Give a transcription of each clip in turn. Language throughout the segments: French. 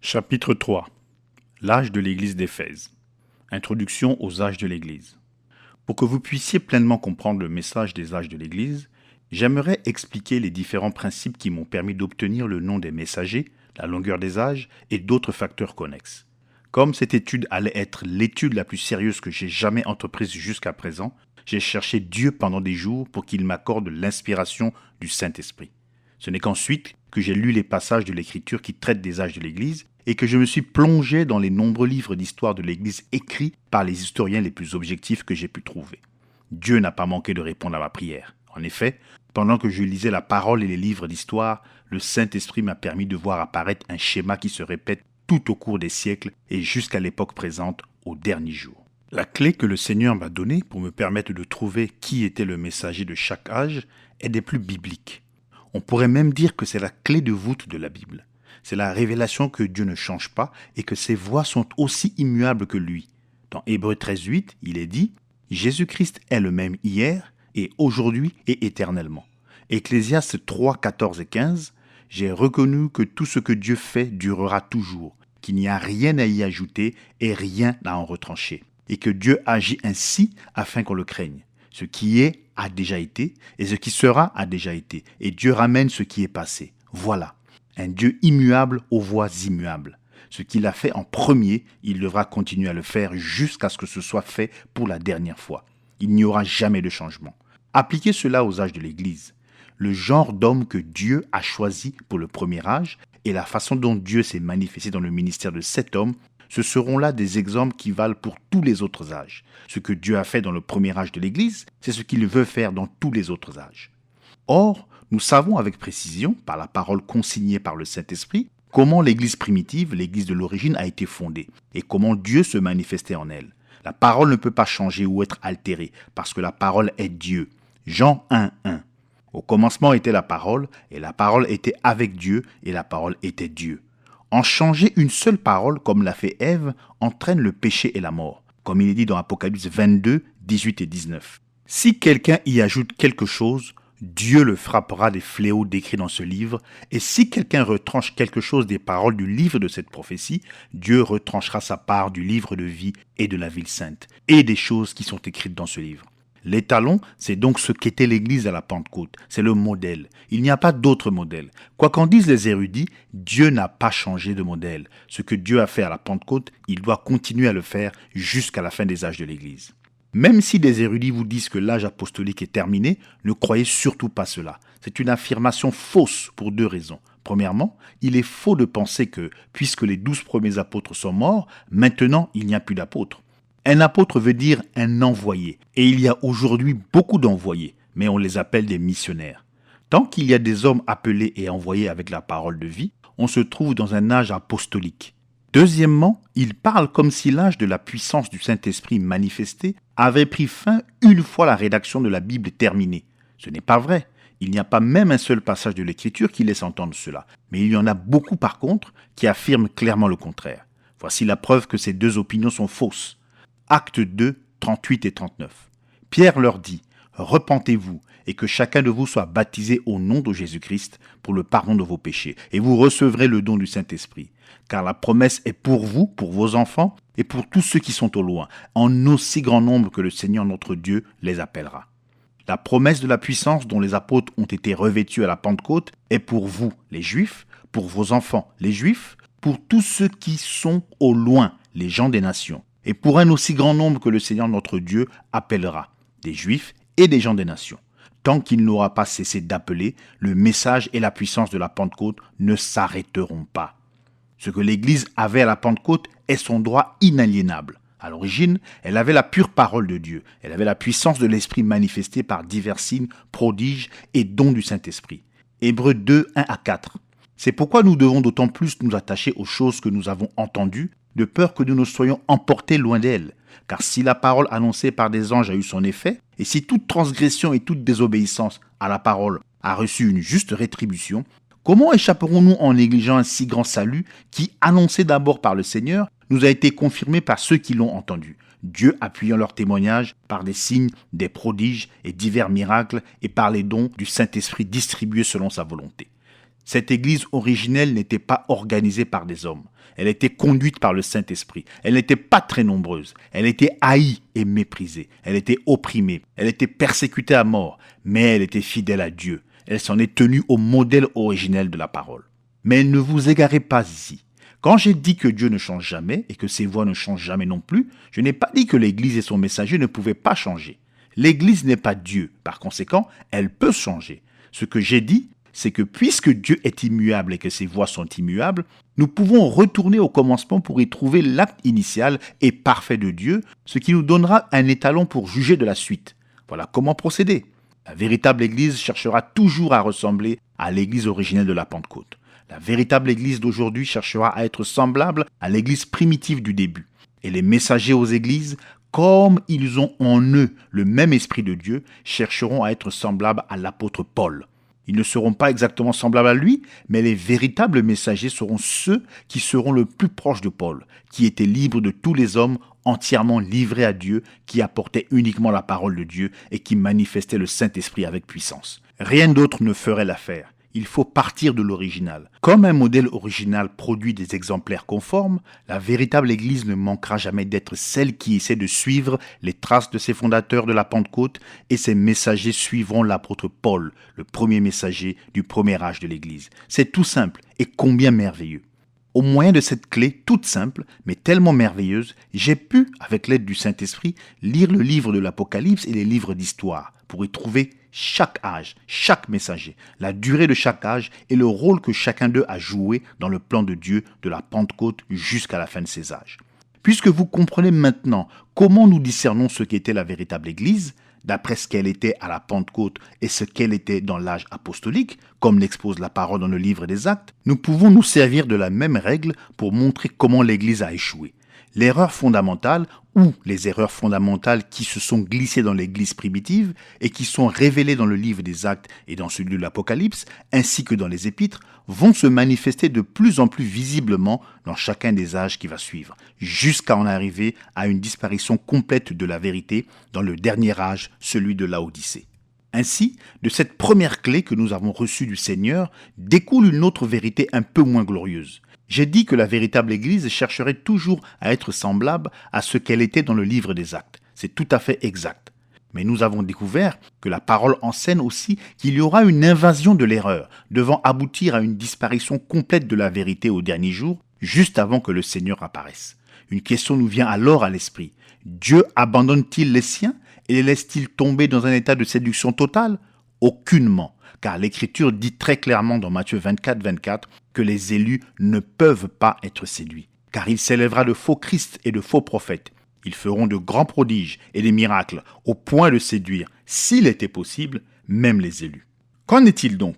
Chapitre 3. L'âge de l'Église d'Éphèse. Introduction aux âges de l'Église. Pour que vous puissiez pleinement comprendre le message des âges de l'Église, j'aimerais expliquer les différents principes qui m'ont permis d'obtenir le nom des messagers, la longueur des âges et d'autres facteurs connexes. Comme cette étude allait être l'étude la plus sérieuse que j'ai jamais entreprise jusqu'à présent, j'ai cherché Dieu pendant des jours pour qu'il m'accorde l'inspiration du Saint-Esprit. Ce n'est qu'ensuite que j'ai lu les passages de l'Écriture qui traitent des âges de l'Église et que je me suis plongé dans les nombreux livres d'histoire de l'Église écrits par les historiens les plus objectifs que j'ai pu trouver. Dieu n'a pas manqué de répondre à ma prière. En effet, pendant que je lisais la parole et les livres d'histoire, le Saint-Esprit m'a permis de voir apparaître un schéma qui se répète tout au cours des siècles et jusqu'à l'époque présente, au dernier jour. La clé que le Seigneur m'a donnée pour me permettre de trouver qui était le messager de chaque âge est des plus bibliques. On pourrait même dire que c'est la clé de voûte de la Bible. C'est la révélation que Dieu ne change pas et que ses voies sont aussi immuables que lui. Dans Hébreux 13:8, il est dit « Jésus-Christ est le même hier et aujourd'hui et éternellement ». Ecclésiaste 3, 14 et 15 « J'ai reconnu que tout ce que Dieu fait durera toujours, qu'il n'y a rien à y ajouter et rien à en retrancher, et que Dieu agit ainsi afin qu'on le craigne. Ce qui est a déjà été, et ce qui sera a déjà été, et Dieu ramène ce qui est passé. Voilà, un Dieu immuable aux voies immuables. Ce qu'il a fait en premier, il devra continuer à le faire jusqu'à ce que ce soit fait pour la dernière fois. Il n'y aura jamais de changement. Appliquez cela aux âges de l'Église. Le genre d'homme que Dieu a choisi pour le premier âge et la façon dont Dieu s'est manifesté dans le ministère de cet homme, ce seront là des exemples qui valent pour tous les autres âges. Ce que Dieu a fait dans le premier âge de l'Église, c'est ce qu'il veut faire dans tous les autres âges. Or, nous savons avec précision, par la parole consignée par le Saint-Esprit, comment l'Église primitive, l'Église de l'origine, a été fondée et comment Dieu se manifestait en elle. La parole ne peut pas changer ou être altérée parce que la parole est Dieu. Jean 1:1. Au commencement était la parole, et la parole était avec Dieu, et la parole était Dieu. En changer une seule parole, comme l'a fait Ève, entraîne le péché et la mort, comme il est dit dans Apocalypse 22, 18 et 19. Si quelqu'un y ajoute quelque chose, Dieu le frappera des fléaux décrits dans ce livre, et si quelqu'un retranche quelque chose des paroles du livre de cette prophétie, Dieu retranchera sa part du livre de vie et de la ville sainte, et des choses qui sont écrites dans ce livre. L'étalon, c'est donc ce qu'était l'Église à la Pentecôte. C'est le modèle. Il n'y a pas d'autre modèle. Quoi qu'en disent les érudits, Dieu n'a pas changé de modèle. Ce que Dieu a fait à la Pentecôte, il doit continuer à le faire jusqu'à la fin des âges de l'Église. Même si des érudits vous disent que l'âge apostolique est terminé, ne croyez surtout pas cela. C'est une affirmation fausse pour deux raisons. Premièrement, il est faux de penser que, puisque les 12 premiers apôtres sont morts, maintenant il n'y a plus d'apôtres. Un apôtre veut dire un envoyé, et il y a aujourd'hui beaucoup d'envoyés, mais on les appelle des missionnaires. Tant qu'il y a des hommes appelés et envoyés avec la parole de vie, on se trouve dans un âge apostolique. Deuxièmement, il parle comme si l'âge de la puissance du Saint-Esprit manifesté avait pris fin une fois la rédaction de la Bible terminée. Ce n'est pas vrai. Il n'y a pas même un seul passage de l'Écriture qui laisse entendre cela, mais il y en a beaucoup par contre qui affirment clairement le contraire. Voici la preuve que ces deux opinions sont fausses. Actes 2, 38 et 39. Pierre leur dit « Repentez-vous et que chacun de vous soit baptisé au nom de Jésus-Christ pour le pardon de vos péchés, et vous recevrez le don du Saint-Esprit. Car la promesse est pour vous, pour vos enfants, et pour tous ceux qui sont au loin, en aussi grand nombre que le Seigneur notre Dieu les appellera. » La promesse de la puissance dont les apôtres ont été revêtus à la Pentecôte est pour vous, les Juifs, pour vos enfants, les Juifs, pour tous ceux qui sont au loin, les gens des nations, et pour un aussi grand nombre que le Seigneur notre Dieu appellera, des Juifs et des gens des nations. Tant qu'il n'aura pas cessé d'appeler, le message et la puissance de la Pentecôte ne s'arrêteront pas. Ce que l'Église avait à la Pentecôte est son droit inaliénable. À l'origine, elle avait la pure parole de Dieu. Elle avait la puissance de l'Esprit manifestée par divers signes, prodiges et dons du Saint-Esprit. Hébreux 2, 1 à 4. C'est pourquoi nous devons d'autant plus nous attacher aux choses que nous avons entendues, de peur que nous ne soyons emportés loin d'elle. Car si la parole annoncée par des anges a eu son effet, et si toute transgression et toute désobéissance à la parole a reçu une juste rétribution, comment échapperons-nous en négligeant un si grand salut qui, annoncé d'abord par le Seigneur, nous a été confirmé par ceux qui l'ont entendu, Dieu appuyant leur témoignage par des signes, des prodiges et divers miracles et par les dons du Saint-Esprit distribués selon sa volonté. Cette église originelle n'était pas organisée par des hommes. Elle était conduite par le Saint-Esprit. Elle n'était pas très nombreuse. Elle était haïe et méprisée. Elle était opprimée. Elle était persécutée à mort. Mais elle était fidèle à Dieu. Elle s'en est tenue au modèle originel de la parole. Mais ne vous égarez pas ici. Quand j'ai dit que Dieu ne change jamais et que ses voies ne changent jamais non plus, je n'ai pas dit que l'Église et son messager ne pouvaient pas changer. L'Église n'est pas Dieu. Par conséquent, elle peut changer. Ce que j'ai dit, c'est que puisque Dieu est immuable et que ses voies sont immuables, nous pouvons retourner au commencement pour y trouver l'acte initial et parfait de Dieu, ce qui nous donnera un étalon pour juger de la suite. Voilà comment procéder. La véritable Église cherchera toujours à ressembler à l'Église originelle de la Pentecôte. La véritable Église d'aujourd'hui cherchera à être semblable à l'Église primitive du début. Et les messagers aux Églises, comme ils ont en eux le même esprit de Dieu, chercheront à être semblables à l'apôtre Paul. Ils ne seront pas exactement semblables à lui, mais les véritables messagers seront ceux qui seront le plus proches de Paul, qui était libre de tous les hommes, entièrement livré à Dieu, qui apportait uniquement la parole de Dieu et qui manifestait le Saint-Esprit avec puissance. Rien d'autre ne ferait l'affaire. Il faut partir de l'original. Comme un modèle original produit des exemplaires conformes, la véritable Église ne manquera jamais d'être celle qui essaie de suivre les traces de ses fondateurs de la Pentecôte, et ses messagers suivront l'apôtre Paul, le premier messager du premier âge de l'Église. C'est tout simple et combien merveilleux. Au moyen de cette clé toute simple, mais tellement merveilleuse, j'ai pu, avec l'aide du Saint-Esprit, lire le livre de l'Apocalypse et les livres d'histoire pour y trouver chaque âge, chaque messager, la durée de chaque âge et le rôle que chacun d'eux a joué dans le plan de Dieu de la Pentecôte jusqu'à la fin de ces âges. Puisque vous comprenez maintenant comment nous discernons ce qu'était la véritable Église, d'après ce qu'elle était à la Pentecôte et ce qu'elle était dans l'âge apostolique, comme l'expose la parole dans le livre des Actes, nous pouvons nous servir de la même règle pour montrer comment l'Église a échoué. L'erreur fondamentale ou les erreurs fondamentales qui se sont glissées dans l'Église primitive et qui sont révélées dans le livre des Actes et dans celui de l'Apocalypse, ainsi que dans les Épîtres, vont se manifester de plus en plus visiblement dans chacun des âges qui va suivre, jusqu'à en arriver à une disparition complète de la vérité dans le dernier âge, celui de Laodicée. Ainsi, de cette première clé que nous avons reçue du Seigneur, découle une autre vérité un peu moins glorieuse. J'ai dit que la véritable Église chercherait toujours à être semblable à ce qu'elle était dans le livre des Actes. C'est tout à fait exact. Mais nous avons découvert que la parole enseigne aussi qu'il y aura une invasion de l'erreur, devant aboutir à une disparition complète de la vérité au dernier jour, juste avant que le Seigneur apparaisse. Une question nous vient alors à l'esprit. Dieu abandonne-t-il les siens et les laisse-t-il tomber dans un état de séduction totale? Aucunement. Car l'Écriture dit très clairement dans Matthieu 24, 24 que les élus ne peuvent pas être séduits. Car il s'élèvera de faux Christ et de faux prophètes. Ils feront de grands prodiges et des miracles, au point de séduire, s'il était possible, même les élus. Qu'en est-il donc?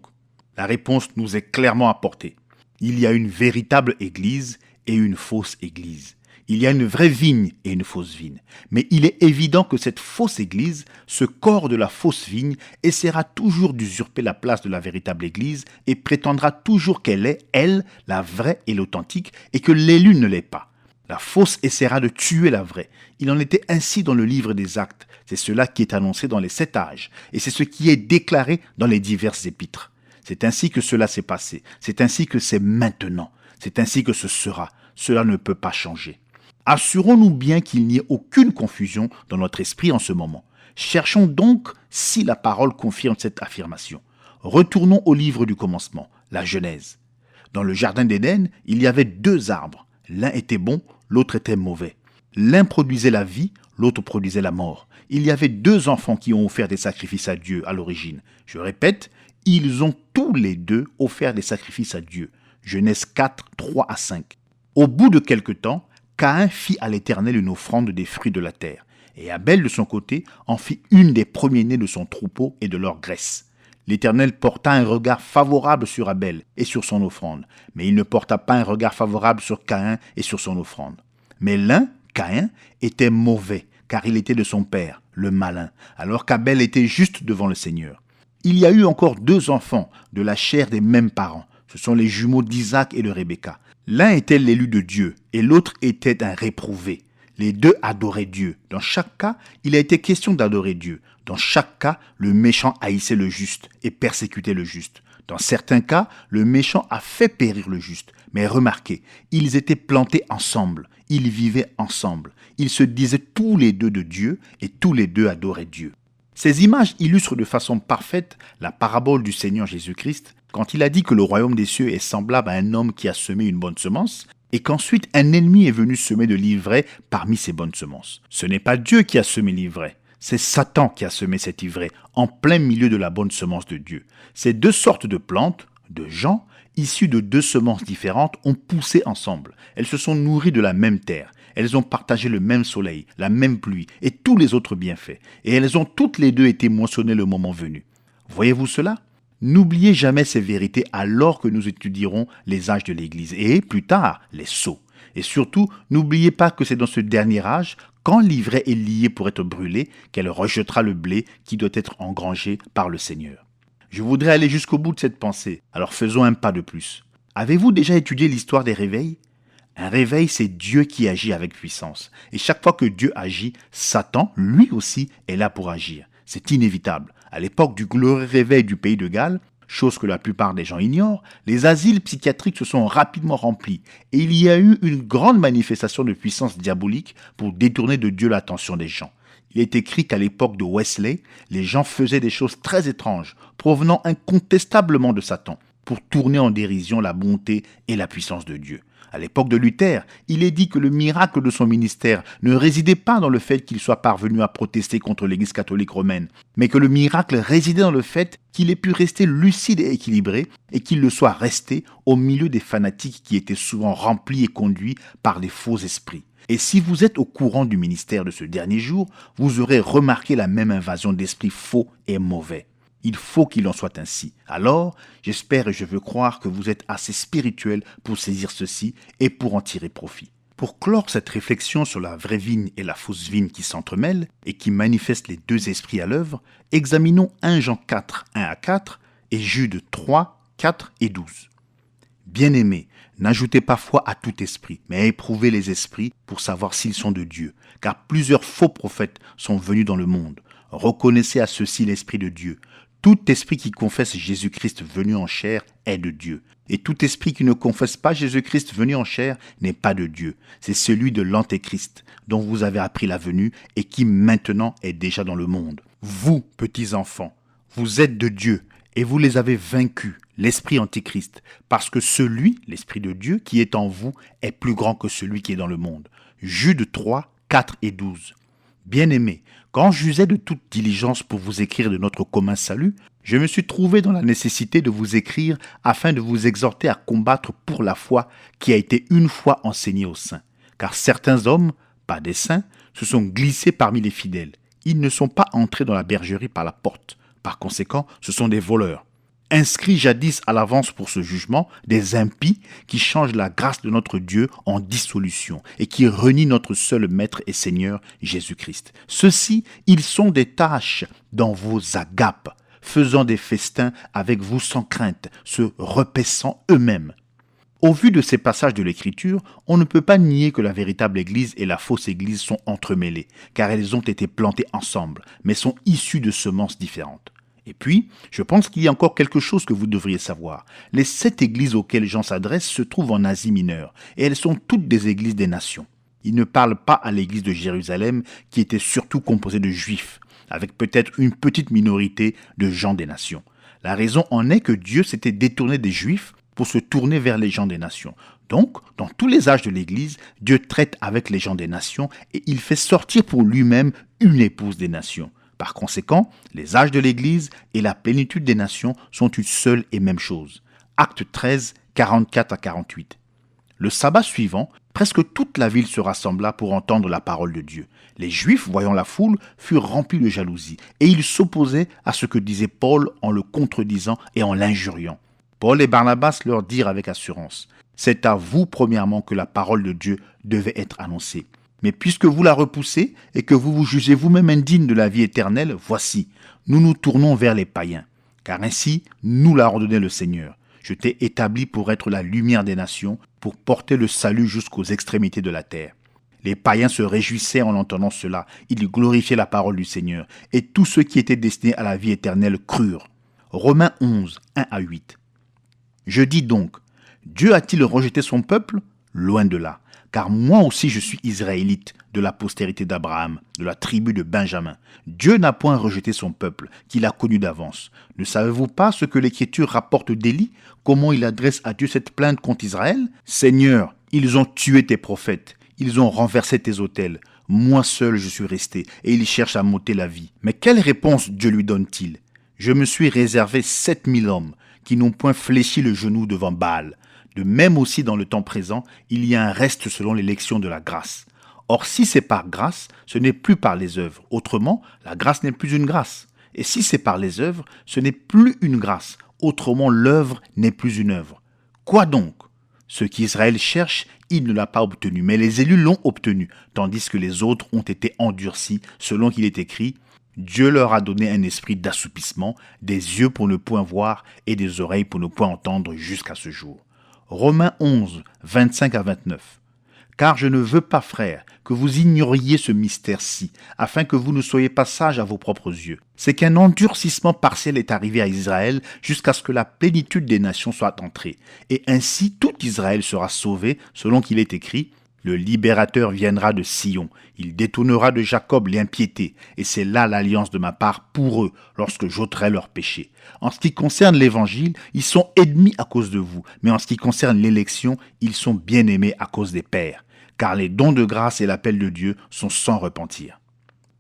La réponse nous est clairement apportée. Il y a une véritable Église et une fausse Église. Il y a une vraie vigne et une fausse vigne. Mais il est évident que cette fausse Église, ce corps de la fausse vigne, essaiera toujours d'usurper la place de la véritable Église et prétendra toujours qu'elle est, elle, la vraie et l'authentique, et que l'élu ne l'est pas. La fausse essaiera de tuer la vraie. Il en était ainsi dans le livre des Actes. C'est cela qui est annoncé dans les 7 âges, et c'est ce qui est déclaré dans les diverses épîtres. C'est ainsi que cela s'est passé. C'est ainsi que c'est maintenant. C'est ainsi que ce sera. Cela ne peut pas changer. Assurons-nous bien qu'il n'y ait aucune confusion dans notre esprit en ce moment. Cherchons donc si la parole confirme cette affirmation. Retournons au livre du commencement, la Genèse. Dans le jardin d'Éden, il y avait 2 arbres. L'un était bon, l'autre était mauvais. L'un produisait la vie, l'autre produisait la mort. Il y avait 2 enfants qui ont offert des sacrifices à Dieu à l'origine. Je répète, ils ont tous les 2 offert des sacrifices à Dieu. Genèse 4, 3 à 5. Au bout de quelque temps, Caïn fit à l'Éternel une offrande des fruits de la terre, et Abel de son côté en fit une des premiers-nés de son troupeau et de leur graisse. L'Éternel porta un regard favorable sur Abel et sur son offrande, mais il ne porta pas un regard favorable sur Caïn et sur son offrande. Mais l'un, Caïn, était mauvais, car il était de son père, le malin, alors qu'Abel était juste devant le Seigneur. Il y a eu encore 2 enfants de la chair des mêmes parents. Ce sont les jumeaux d'Isaac et de Rebecca. L'un était l'élu de Dieu et l'autre était un réprouvé. Les 2 adoraient Dieu. Dans chaque cas, il a été question d'adorer Dieu. Dans chaque cas, le méchant haïssait le juste et persécutait le juste. Dans certains cas, le méchant a fait périr le juste. Mais remarquez, ils étaient plantés ensemble, ils vivaient ensemble, ils se disaient tous les deux de Dieu et tous les deux adoraient Dieu. Ces images illustrent de façon parfaite la parabole du Seigneur Jésus-Christ quand il a dit que le royaume des cieux est semblable à un homme qui a semé une bonne semence et qu'ensuite un ennemi est venu semer de l'ivraie parmi ces bonnes semences. Ce n'est pas Dieu qui a semé l'ivraie, c'est Satan qui a semé cette ivraie en plein milieu de la bonne semence de Dieu. Ces deux sortes de plantes, de gens, issues de deux semences différentes, ont poussé ensemble. Elles se sont nourries de la même terre. Elles ont partagé le même soleil, la même pluie et tous les autres bienfaits. Et elles ont toutes les deux été moissonnées le moment venu. Voyez-vous cela ? N'oubliez jamais ces vérités alors que nous étudierons les âges de l'Église et, plus tard, les sceaux. Et surtout, n'oubliez pas que c'est dans ce dernier âge, quand l'ivraie est liée pour être brûlée, qu'elle rejettera le blé qui doit être engrangé par le Seigneur. Je voudrais aller jusqu'au bout de cette pensée, alors faisons un pas de plus. Avez-vous déjà étudié l'histoire des réveils ? Un réveil, c'est Dieu qui agit avec puissance. Et chaque fois que Dieu agit, Satan, lui aussi, est là pour agir. C'est inévitable. À l'époque du glorieux réveil du pays de Galles, chose que la plupart des gens ignorent, les asiles psychiatriques se sont rapidement remplis et il y a eu une grande manifestation de puissance diabolique pour détourner de Dieu l'attention des gens. Il est écrit qu'à l'époque de Wesley, les gens faisaient des choses très étranges, provenant incontestablement de Satan, pour tourner en dérision la bonté et la puissance de Dieu. À l'époque de Luther, il est dit que le miracle de son ministère ne résidait pas dans le fait qu'il soit parvenu à protester contre l'Église catholique romaine, mais que le miracle résidait dans le fait qu'il ait pu rester lucide et équilibré et qu'il le soit resté au milieu des fanatiques qui étaient souvent remplis et conduits par des faux esprits. Et si vous êtes au courant du ministère de ce dernier jour, vous aurez remarqué la même invasion d'esprits faux et mauvais. Il faut qu'il en soit ainsi. Alors, j'espère et je veux croire que vous êtes assez spirituel pour saisir ceci et pour en tirer profit. Pour clore cette réflexion sur la vraie vigne et la fausse vigne qui s'entremêlent et qui manifestent les deux esprits à l'œuvre, examinons 1 Jean 4, 1 à 4 et Jude 3, 4 et 12. Bien-aimés, n'ajoutez pas foi à tout esprit, mais éprouvez les esprits pour savoir s'ils sont de Dieu, car plusieurs faux prophètes sont venus dans le monde. Reconnaissez à ceux-ci l'esprit de Dieu. Tout esprit qui confesse Jésus-Christ venu en chair est de Dieu. Et tout esprit qui ne confesse pas Jésus-Christ venu en chair n'est pas de Dieu. C'est celui de l'Antéchrist, dont vous avez appris la venue et qui maintenant est déjà dans le monde. Vous, petits enfants, vous êtes de Dieu et vous les avez vaincus, l'esprit Antéchrist, parce que celui, l'esprit de Dieu, qui est en vous est plus grand que celui qui est dans le monde. Jude 3, 4 et 12. Bien-aimés, quand j'usais de toute diligence pour vous écrire de notre commun salut, je me suis trouvé dans la nécessité de vous écrire afin de vous exhorter à combattre pour la foi qui a été une fois enseignée aux saints. Car certains hommes, pas des saints, se sont glissés parmi les fidèles. Ils ne sont pas entrés dans la bergerie par la porte. Par conséquent, ce sont des voleurs. Inscrits jadis à l'avance pour ce jugement, des impies qui changent la grâce de notre Dieu en dissolution et qui renient notre seul Maître et Seigneur Jésus-Christ. Ceux-ci, ils sont des tâches dans vos agapes, faisant des festins avec vous sans crainte, se repaissant eux-mêmes. Au vu de ces passages de l'Écriture, on ne peut pas nier que la véritable Église et la fausse Église sont entremêlées, car elles ont été plantées ensemble, mais sont issues de semences différentes. Et puis, je pense qu'il y a encore quelque chose que vous devriez savoir. Les 7 églises auxquelles Jean s'adresse se trouvent en Asie mineure, et elles sont toutes des églises des nations. Il ne parle pas à l'église de Jérusalem, qui était surtout composée de juifs, avec peut-être une petite minorité de gens des nations. La raison en est que Dieu s'était détourné des juifs pour se tourner vers les gens des nations. Donc, dans tous les âges de l'Église, Dieu traite avec les gens des nations et il fait sortir pour lui-même une épouse des nations. Par conséquent, les âges de l'Église et la plénitude des nations sont une seule et même chose. Acte 13, 44 à 48. Le sabbat suivant, presque toute la ville se rassembla pour entendre la parole de Dieu. Les Juifs, voyant la foule, furent remplis de jalousie, et ils s'opposaient à ce que disait Paul en le contredisant et en l'injuriant. Paul et Barnabas leur dirent avec assurance, « C'est à vous premièrement que la parole de Dieu devait être annoncée. Mais puisque vous la repoussez et que vous vous jugez vous-même indigne de la vie éternelle, voici, nous nous tournons vers les païens. Car ainsi nous l'a ordonné le Seigneur. Je t'ai établi pour être la lumière des nations, pour porter le salut jusqu'aux extrémités de la terre. » Les païens se réjouissaient en entendant cela, ils glorifiaient la parole du Seigneur, et tous ceux qui étaient destinés à la vie éternelle crurent. Romains 11, 1 à 8. Je dis donc, Dieu a-t-il rejeté son peuple? Loin de là, car moi aussi je suis israélite, de la postérité d'Abraham, de la tribu de Benjamin. Dieu n'a point rejeté son peuple, qu'il a connu d'avance. Ne savez-vous pas ce que l'Écriture rapporte d'Élie? Comment il adresse à Dieu cette plainte contre Israël? Seigneur, ils ont tué tes prophètes, ils ont renversé tes autels. Moi seul je suis resté, et ils cherchent à m'ôter la vie. Mais quelle réponse Dieu lui donne-t-il? Je me suis réservé 7000 hommes qui n'ont point fléchi le genou devant Baal. De même aussi dans le temps présent, il y a un reste selon l'élection de la grâce. Or si c'est par grâce, ce n'est plus par les œuvres. Autrement, la grâce n'est plus une grâce. Et si c'est par les œuvres, ce n'est plus une grâce. Autrement, l'œuvre n'est plus une œuvre. Quoi donc? Ce qu'Israël cherche, il ne l'a pas obtenu, mais les élus l'ont obtenu, tandis que les autres ont été endurcis, selon qu'il est écrit « Dieu leur a donné un esprit d'assoupissement, des yeux pour ne point voir et des oreilles pour ne point entendre jusqu'à ce jour. » Romains 11, 25 à 29. Car je ne veux pas, frères, que vous ignoriez ce mystère-ci, afin que vous ne soyez pas sages à vos propres yeux. C'est qu'un endurcissement partiel est arrivé à Israël jusqu'à ce que la plénitude des nations soit entrée. Et ainsi tout Israël sera sauvé, selon qu'il est écrit « Le libérateur viendra de Sion, il détournera de Jacob l'impiété, et c'est là l'alliance de ma part pour eux, lorsque j'ôterai leurs péchés. En ce qui concerne l'évangile, ils sont ennemis à cause de vous, mais en ce qui concerne l'élection, ils sont bien-aimés à cause des pères. Car les dons de grâce et l'appel de Dieu sont sans repentir. »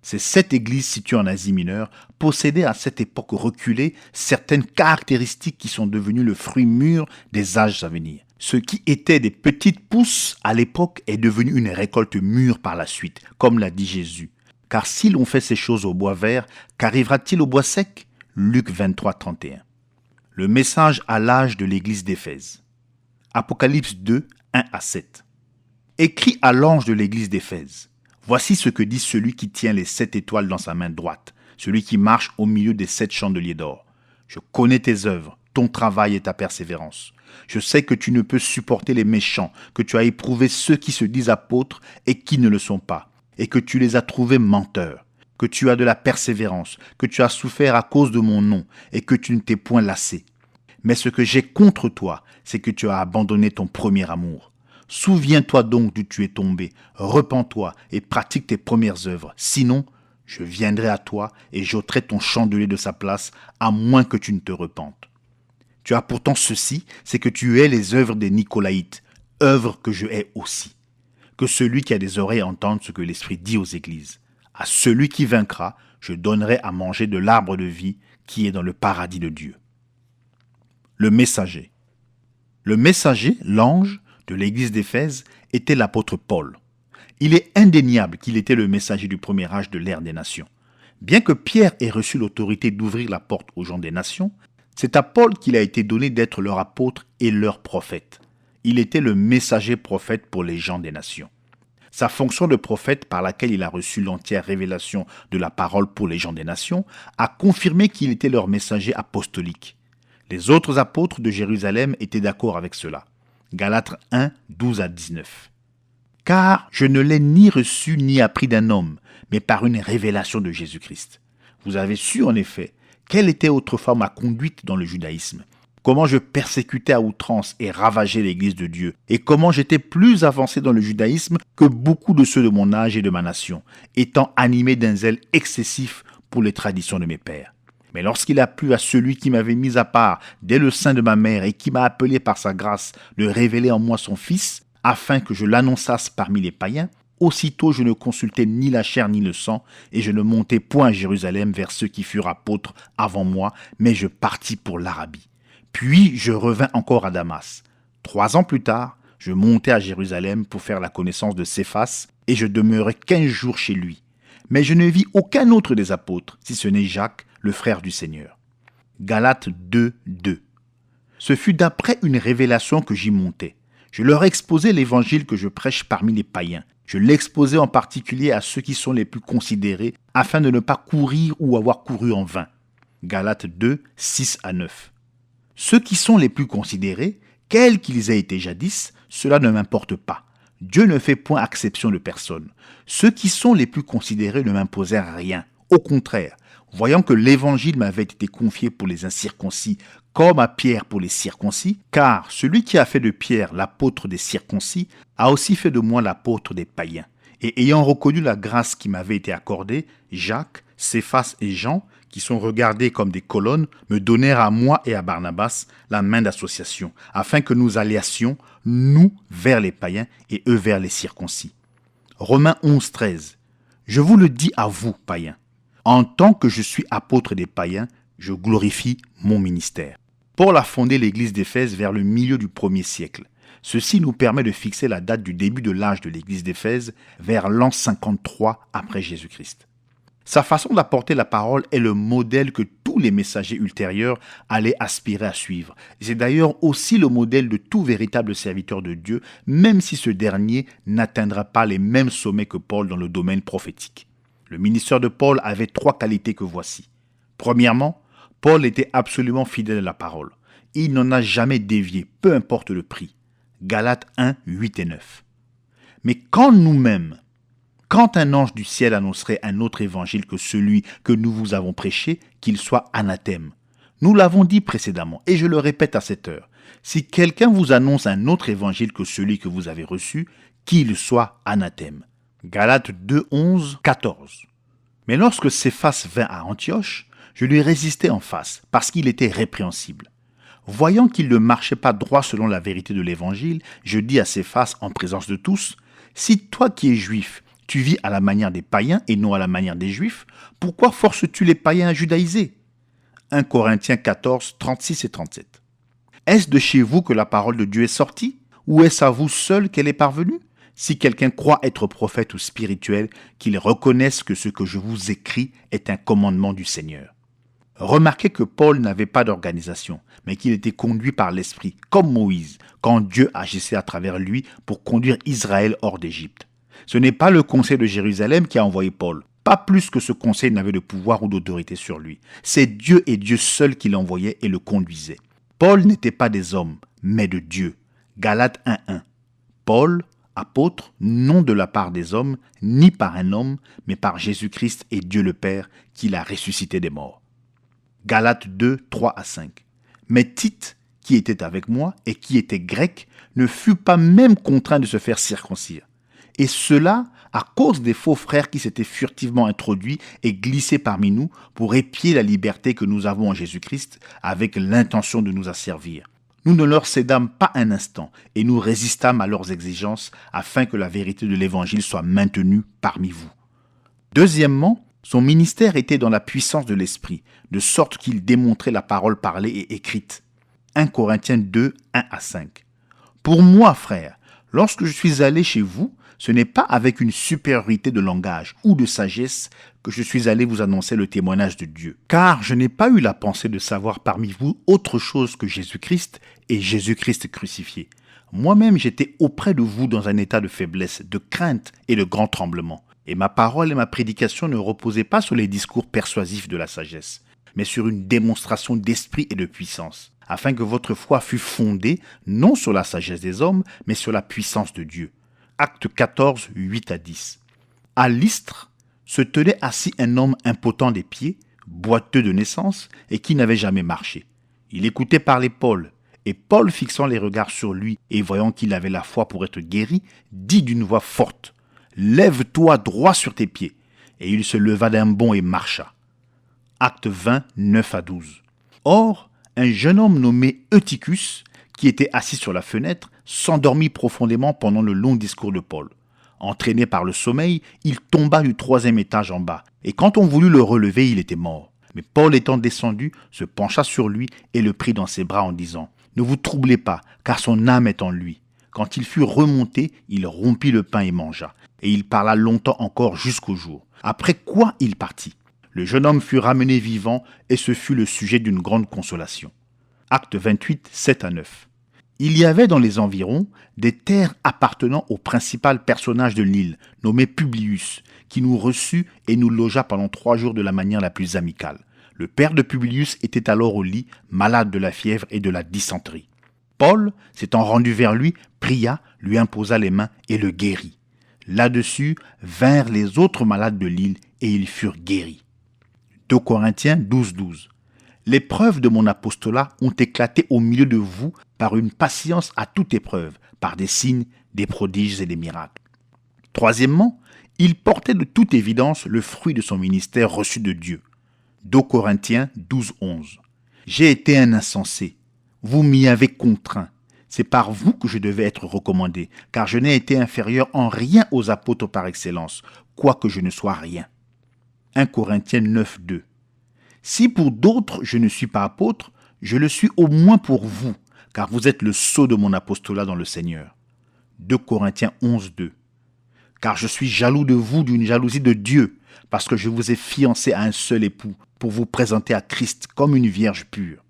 C'est cette église située en Asie mineure, possédait à cette époque reculée certaines caractéristiques qui sont devenues le fruit mûr des âges à venir. Ce qui était des petites pousses à l'époque est devenu une récolte mûre par la suite, comme l'a dit Jésus. Car si l'on fait ces choses au bois vert, qu'arrivera-t-il au bois sec? Luc 23, 31. Le message à l'âge de l'église d'Éphèse. Apocalypse 2, 1 à 7. Écrit à l'ange de l'église d'Éphèse. Voici ce que dit celui qui tient les 7 étoiles dans sa main droite, celui qui marche au milieu des 7 chandeliers d'or. Je connais tes œuvres, ton travail et ta persévérance. Je sais que tu ne peux supporter les méchants, que tu as éprouvé ceux qui se disent apôtres et qui ne le sont pas, et que tu les as trouvés menteurs, que tu as de la persévérance, que tu as souffert à cause de mon nom, et que tu ne t'es point lassé. Mais ce que j'ai contre toi, c'est que tu as abandonné ton premier amour. Souviens-toi donc d'où tu es tombé, repens-toi et pratique tes premières œuvres. Sinon, je viendrai à toi et j'ôterai ton chandelier de sa place, à moins que tu ne te repentes. Tu as pourtant ceci, c'est que tu hais les œuvres des Nicolaïtes, œuvres que je hais aussi. Que celui qui a des oreilles entende ce que l'Esprit dit aux églises. À celui qui vaincra, je donnerai à manger de l'arbre de vie qui est dans le paradis de Dieu. Le messager. Le messager, l'ange, de l'église d'Éphèse était l'apôtre Paul. Il est indéniable qu'il était le messager du premier âge de l'ère des nations. Bien que Pierre ait reçu l'autorité d'ouvrir la porte aux gens des nations, c'est à Paul qu'il a été donné d'être leur apôtre et leur prophète. Il était le messager prophète pour les gens des nations. Sa fonction de prophète par laquelle il a reçu l'entière révélation de la parole pour les gens des nations a confirmé qu'il était leur messager apostolique. Les autres apôtres de Jérusalem étaient d'accord avec cela. Galates 1, 12 à 19. Car je ne l'ai ni reçu ni appris d'un homme, mais par une révélation de Jésus-Christ. Vous avez su en effet quelle était autrefois ma conduite dans le judaïsme, comment je persécutais à outrance et ravageais l'église de Dieu, et comment j'étais plus avancé dans le judaïsme que beaucoup de ceux de mon âge et de ma nation, étant animé d'un zèle excessif pour les traditions de mes pères. Mais lorsqu'il a plu à celui qui m'avait mis à part dès le sein de ma mère et qui m'a appelé par sa grâce de révéler en moi son Fils, afin que je l'annonçasse parmi les païens, aussitôt je ne consultai ni la chair ni le sang, et je ne montai point à Jérusalem vers ceux qui furent apôtres avant moi, mais je partis pour l'Arabie. Puis je revins encore à Damas. 3 ans plus tard, je montai à Jérusalem pour faire la connaissance de Céphas, et je demeurai 15 jours chez lui. Mais je ne vis aucun autre des apôtres, si ce n'est Jacques, le frère du Seigneur. Galates 2, 2. Ce fut d'après une révélation que j'y montais. Je leur exposais l'évangile que je prêche parmi les païens. Je l'exposais en particulier à ceux qui sont les plus considérés, afin de ne pas courir ou avoir couru en vain. Galates 2, 6 à 9. Ceux qui sont les plus considérés, quels qu'ils aient été jadis, cela ne m'importe pas. Dieu ne fait point exception de personne. Ceux qui sont les plus considérés ne m'imposèrent rien. Au contraire, Voyant que l'évangile m'avait été confié pour les incirconcis comme à Pierre pour les circoncis, car celui qui a fait de Pierre l'apôtre des circoncis a aussi fait de moi l'apôtre des païens. Et ayant reconnu la grâce qui m'avait été accordée, Jacques, Céphas et Jean, qui sont regardés comme des colonnes, me donnèrent à moi et à Barnabas la main d'association, afin que nous alliassions, nous vers les païens et eux vers les circoncis. Romains 11, 13. Je vous le dis à vous, païens. En tant que je suis apôtre des païens, je glorifie mon ministère. Paul a fondé l'église d'Éphèse vers le milieu du 1er siècle. Ceci nous permet de fixer la date du début de l'âge de l'église d'Éphèse vers l'an 53 après Jésus-Christ. Sa façon d'apporter la parole est le modèle que tous les messagers ultérieurs allaient aspirer à suivre. C'est d'ailleurs aussi le modèle de tout véritable serviteur de Dieu, même si ce dernier n'atteindra pas les mêmes sommets que Paul dans le domaine prophétique. Le ministère de Paul avait 3 qualités que voici. Premièrement, Paul était absolument fidèle à la parole. Il n'en a jamais dévié, peu importe le prix. Galates 1, 8 et 9. Mais quand un ange du ciel annoncerait un autre évangile que celui que nous vous avons prêché, qu'il soit anathème. Nous l'avons dit précédemment, et je le répète à cette heure. Si quelqu'un vous annonce un autre évangile que celui que vous avez reçu, qu'il soit anathème. Galates 2, 11, 14. Mais lorsque Céphas vint à Antioche, je lui résistai en face, parce qu'il était répréhensible. Voyant qu'il ne marchait pas droit selon la vérité de l'évangile, je dis à Céphas en présence de tous, « Si toi qui es juif, tu vis à la manière des païens et non à la manière des juifs, pourquoi forces-tu les païens à judaïser » 1 Corinthiens 14, 36 et 37. Est-ce de chez vous que la parole de Dieu est sortie, ou est-ce à vous seul qu'elle est parvenue ? Si quelqu'un croit être prophète ou spirituel, qu'il reconnaisse que ce que je vous écris est un commandement du Seigneur. Remarquez que Paul n'avait pas d'organisation, mais qu'il était conduit par l'Esprit, comme Moïse, quand Dieu agissait à travers lui pour conduire Israël hors d'Égypte. Ce n'est pas le conseil de Jérusalem qui a envoyé Paul, pas plus que ce conseil n'avait de pouvoir ou d'autorité sur lui. C'est Dieu et Dieu seul qui l'envoyait et le conduisait. Paul n'était pas des hommes, mais de Dieu. Galates 1.1. Paul, apôtre, non de la part des hommes, ni par un homme, mais par Jésus-Christ et Dieu le Père, qui l'a ressuscité des morts. Galates 2, 3 à 5. Mais Tite, qui était avec moi et qui était grec, ne fut pas même contraint de se faire circoncire. Et cela à cause des faux frères qui s'étaient furtivement introduits et glissés parmi nous pour épier la liberté que nous avons en Jésus-Christ avec l'intention de nous asservir. Nous ne leur cédâmes pas un instant et nous résistâmes à leurs exigences afin que la vérité de l'Évangile soit maintenue parmi vous. Deuxièmement, son ministère était dans la puissance de l'Esprit, de sorte qu'il démontrait la parole parlée et écrite. 1 Corinthiens 2, 1 à 5. Pour moi, frère, lorsque je suis allé chez vous, ce n'est pas avec une supériorité de langage ou de sagesse que je suis allé vous annoncer le témoignage de Dieu. Car je n'ai pas eu la pensée de savoir parmi vous autre chose que Jésus-Christ et Jésus-Christ crucifié. Moi-même, j'étais auprès de vous dans un état de faiblesse, de crainte et de grand tremblement. Et ma parole et ma prédication ne reposaient pas sur les discours persuasifs de la sagesse, mais sur une démonstration d'esprit et de puissance, afin que votre foi fût fondée non sur la sagesse des hommes, mais sur la puissance de Dieu. Acte 14, 8 à 10. À Lystre se tenait assis un homme impotent des pieds, boiteux de naissance et qui n'avait jamais marché. Il écoutait parler Paul, et Paul, fixant les regards sur lui et voyant qu'il avait la foi pour être guéri, dit d'une voix forte, « Lève-toi droit sur tes pieds. » Et il se leva d'un bond et marcha. Acte 20, 9 à 12. Or, un jeune homme nommé Eutychus, qui était assis sur la fenêtre, s'endormit profondément pendant le long discours de Paul. Entraîné par le sommeil, il tomba du 3e étage en bas, et quand on voulut le relever, il était mort. Mais Paul étant descendu, se pencha sur lui et le prit dans ses bras en disant « Ne vous troublez pas, car son âme est en lui. » Quand il fut remonté, il rompit le pain et mangea, et il parla longtemps encore jusqu'au jour. Après quoi il partit. Le jeune homme fut ramené vivant, et ce fut le sujet d'une grande consolation. Acte 28, 7 à 9. Il y avait dans les environs des terres appartenant au principal personnage de l'île, nommé Publius, qui nous reçut et nous logea pendant 3 jours de la manière la plus amicale. Le père de Publius était alors au lit, malade de la fièvre et de la dysenterie. Paul, s'étant rendu vers lui, pria, lui imposa les mains et le guérit. Là-dessus vinrent les autres malades de l'île et ils furent guéris. 2 Corinthiens 12:12. Les preuves de mon apostolat ont éclaté au milieu de vous par une patience à toute épreuve, par des signes, des prodiges et des miracles. Troisièmement, il portait de toute évidence le fruit de son ministère reçu de Dieu. 2 Corinthiens 12:11. J'ai été un insensé. Vous m'y avez contraint. C'est par vous que je devais être recommandé, car je n'ai été inférieur en rien aux apôtres par excellence, quoique je ne sois rien. 1 Corinthiens 9:2. Si pour d'autres je ne suis pas apôtre, je le suis au moins pour vous, car vous êtes le sceau de mon apostolat dans le Seigneur. 2 Corinthiens 11:2. Car je suis jaloux de vous d'une jalousie de Dieu, parce que je vous ai fiancé à un seul époux, pour vous présenter à Christ comme une vierge pure.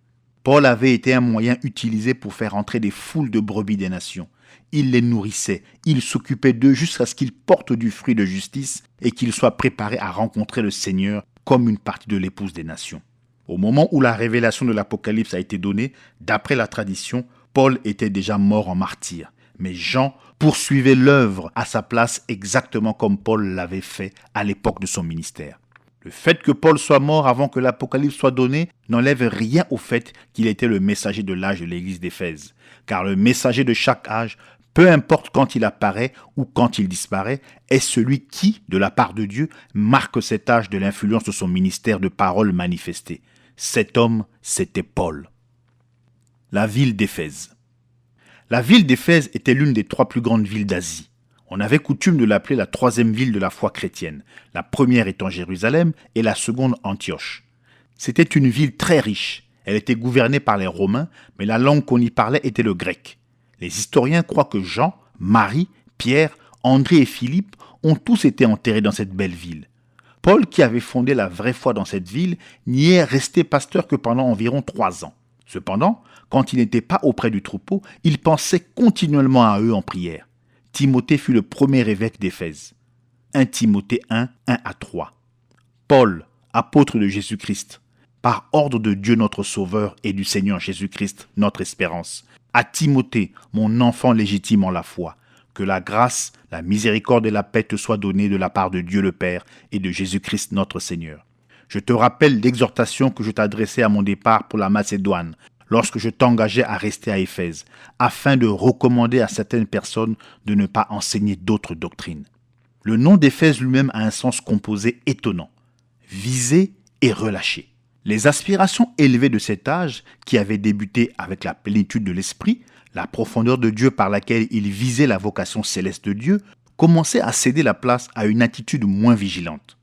Paul avait été un moyen utilisé pour faire entrer des foules de brebis des nations. Il les nourrissait, il s'occupait d'eux jusqu'à ce qu'ils portent du fruit de justice et qu'ils soient préparés à rencontrer le Seigneur comme une partie de l'épouse des nations. Au moment où la révélation de l'Apocalypse a été donnée, d'après la tradition, Paul était déjà mort en martyr. Mais Jean poursuivait l'œuvre à sa place exactement comme Paul l'avait fait à l'époque de son ministère. Le fait que Paul soit mort avant que l'Apocalypse soit donné n'enlève rien au fait qu'il était le messager de l'âge de l'église d'Éphèse. Car le messager de chaque âge, peu importe quand il apparaît ou quand il disparaît, est celui qui, de la part de Dieu, marque cet âge de l'influence de son ministère de parole manifestée. Cet homme, c'était Paul. La ville d'Éphèse. La ville d'Éphèse était l'une des 3 plus grandes villes d'Asie. On avait coutume de l'appeler la 3e ville de la foi chrétienne, la première étant Jérusalem et la seconde Antioche. C'était une ville très riche. Elle était gouvernée par les Romains, mais la langue qu'on y parlait était le grec. Les historiens croient que Jean, Marie, Pierre, André et Philippe ont tous été enterrés dans cette belle ville. Paul, qui avait fondé la vraie foi dans cette ville, n'y est resté pasteur que pendant environ 3 ans. Cependant, quand il n'était pas auprès du troupeau, il pensait continuellement à eux en prière. Timothée fut le premier évêque d'Éphèse. 1 Timothée 1:1-3. Paul, apôtre de Jésus-Christ, par ordre de Dieu notre Sauveur et du Seigneur Jésus-Christ, notre espérance. À Timothée, mon enfant légitime en la foi, que la grâce, la miséricorde et la paix te soient données de la part de Dieu le Père et de Jésus-Christ notre Seigneur. Je te rappelle l'exhortation que je t'adressais à mon départ pour la Macédoine, lorsque je t'engageais à rester à Éphèse, afin de recommander à certaines personnes de ne pas enseigner d'autres doctrines. Le nom d'Éphèse lui-même a un sens composé étonnant, viser et relâcher. Les aspirations élevées de cet âge, qui avait débuté avec la plénitude de l'esprit, la profondeur de Dieu par laquelle il visait la vocation céleste de Dieu, commençaient à céder la place à une attitude moins vigilante.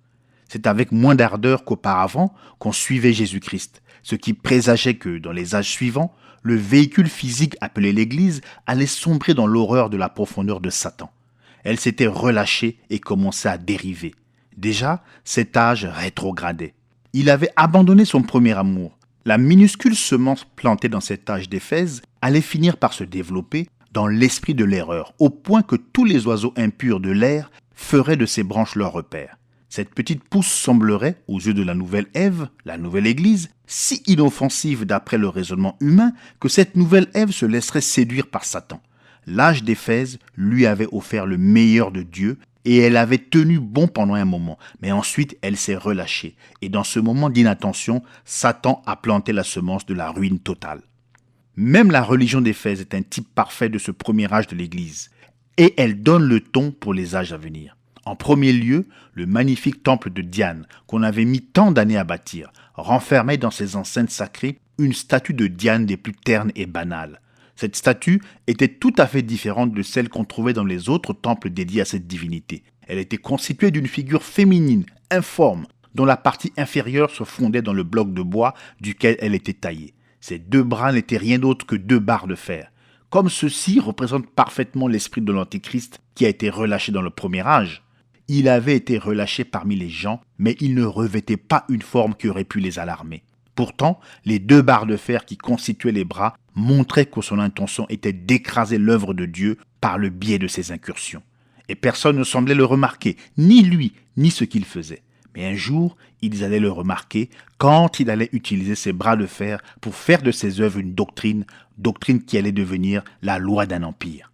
C'est avec moins d'ardeur qu'auparavant qu'on suivait Jésus-Christ, ce qui présageait que, dans les âges suivants, le véhicule physique appelé l'Église allait sombrer dans l'horreur de la profondeur de Satan. Elle s'était relâchée et commençait à dériver. Déjà, cet âge rétrogradait. Il avait abandonné son premier amour. La minuscule semence plantée dans cet âge d'Éphèse allait finir par se développer dans l'esprit de l'erreur, au point que tous les oiseaux impurs de l'air feraient de ses branches leur repère. Cette petite pousse semblerait, aux yeux de la nouvelle Ève, la nouvelle Église, si inoffensive d'après le raisonnement humain que cette nouvelle Ève se laisserait séduire par Satan. L'âge d'Éphèse lui avait offert le meilleur de Dieu et elle avait tenu bon pendant un moment, mais ensuite elle s'est relâchée. Et dans ce moment d'inattention, Satan a planté la semence de la ruine totale. Même la religion d'Éphèse est un type parfait de ce premier âge de l'Église, et elle donne le ton pour les âges à venir. En premier lieu, le magnifique temple de Diane, qu'on avait mis tant d'années à bâtir, renfermait dans ses enceintes sacrées une statue de Diane des plus ternes et banales. Cette statue était tout à fait différente de celle qu'on trouvait dans les autres temples dédiés à cette divinité. Elle était constituée d'une figure féminine, informe, dont la partie inférieure se fondait dans le bloc de bois duquel elle était taillée. Ses 2 bras n'étaient rien d'autre que 2 barres de fer. Comme ceci représente parfaitement l'esprit de l'Antéchrist qui a été relâché dans le premier âge. Il avait été relâché parmi les gens, mais il ne revêtait pas une forme qui aurait pu les alarmer. Pourtant, les 2 barres de fer qui constituaient les bras montraient que son intention était d'écraser l'œuvre de Dieu par le biais de ses incursions. Et personne ne semblait le remarquer, ni lui, ni ce qu'il faisait. Mais un jour, ils allaient le remarquer quand il allait utiliser ses bras de fer pour faire de ses œuvres une doctrine qui allait devenir la loi d'un empire.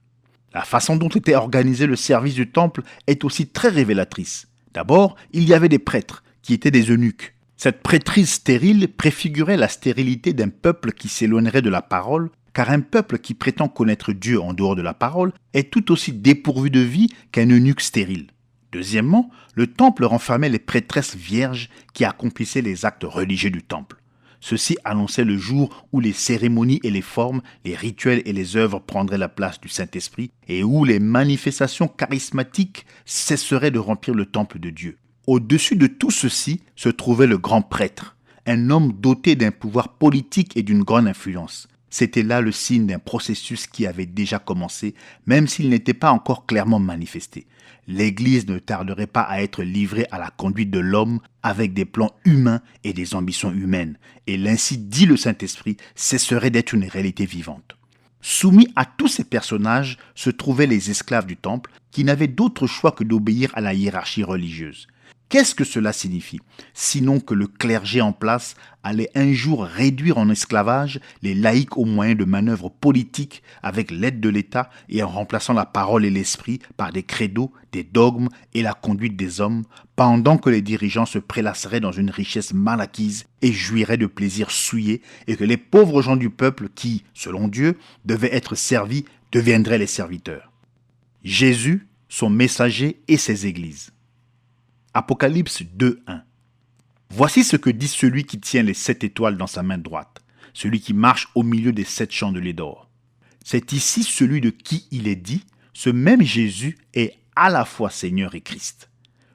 La façon dont était organisé le service du temple est aussi très révélatrice. D'abord, il y avait des prêtres, qui étaient des eunuques. Cette prêtrise stérile préfigurait la stérilité d'un peuple qui s'éloignerait de la parole, car un peuple qui prétend connaître Dieu en dehors de la parole est tout aussi dépourvu de vie qu'un eunuque stérile. Deuxièmement, le temple renfermait les prêtresses vierges qui accomplissaient les actes religieux du temple. Ceci annonçait le jour où les cérémonies et les formes, les rituels et les œuvres prendraient la place du Saint-Esprit et où les manifestations charismatiques cesseraient de remplir le temple de Dieu. Au-dessus de tout ceci se trouvait le grand prêtre, un homme doté d'un pouvoir politique et d'une grande influence. C'était là le signe d'un processus qui avait déjà commencé, même s'il n'était pas encore clairement manifesté. L'Église ne tarderait pas à être livrée à la conduite de l'homme avec des plans humains et des ambitions humaines, et l'ainsi dit le Saint-Esprit cesserait d'être une réalité vivante. Soumis à tous ces personnages se trouvaient les esclaves du temple qui n'avaient d'autre choix que d'obéir à la hiérarchie religieuse. Qu'est-ce que cela signifie? Sinon que le clergé en place allait un jour réduire en esclavage les laïcs au moyen de manœuvres politiques avec l'aide de l'État et en remplaçant la parole et l'esprit par des credos, des dogmes et la conduite des hommes, pendant que les dirigeants se prélasseraient dans une richesse mal acquise et jouiraient de plaisirs souillés et que les pauvres gens du peuple qui, selon Dieu, devaient être servis deviendraient les serviteurs. Jésus, son messager et ses églises. Apocalypse 2:1. Voici ce que dit celui qui tient les 7 étoiles dans sa main droite, celui qui marche au milieu des 7 chandeliers d'or. C'est ici celui de qui il est dit, ce même Jésus est à la fois Seigneur et Christ.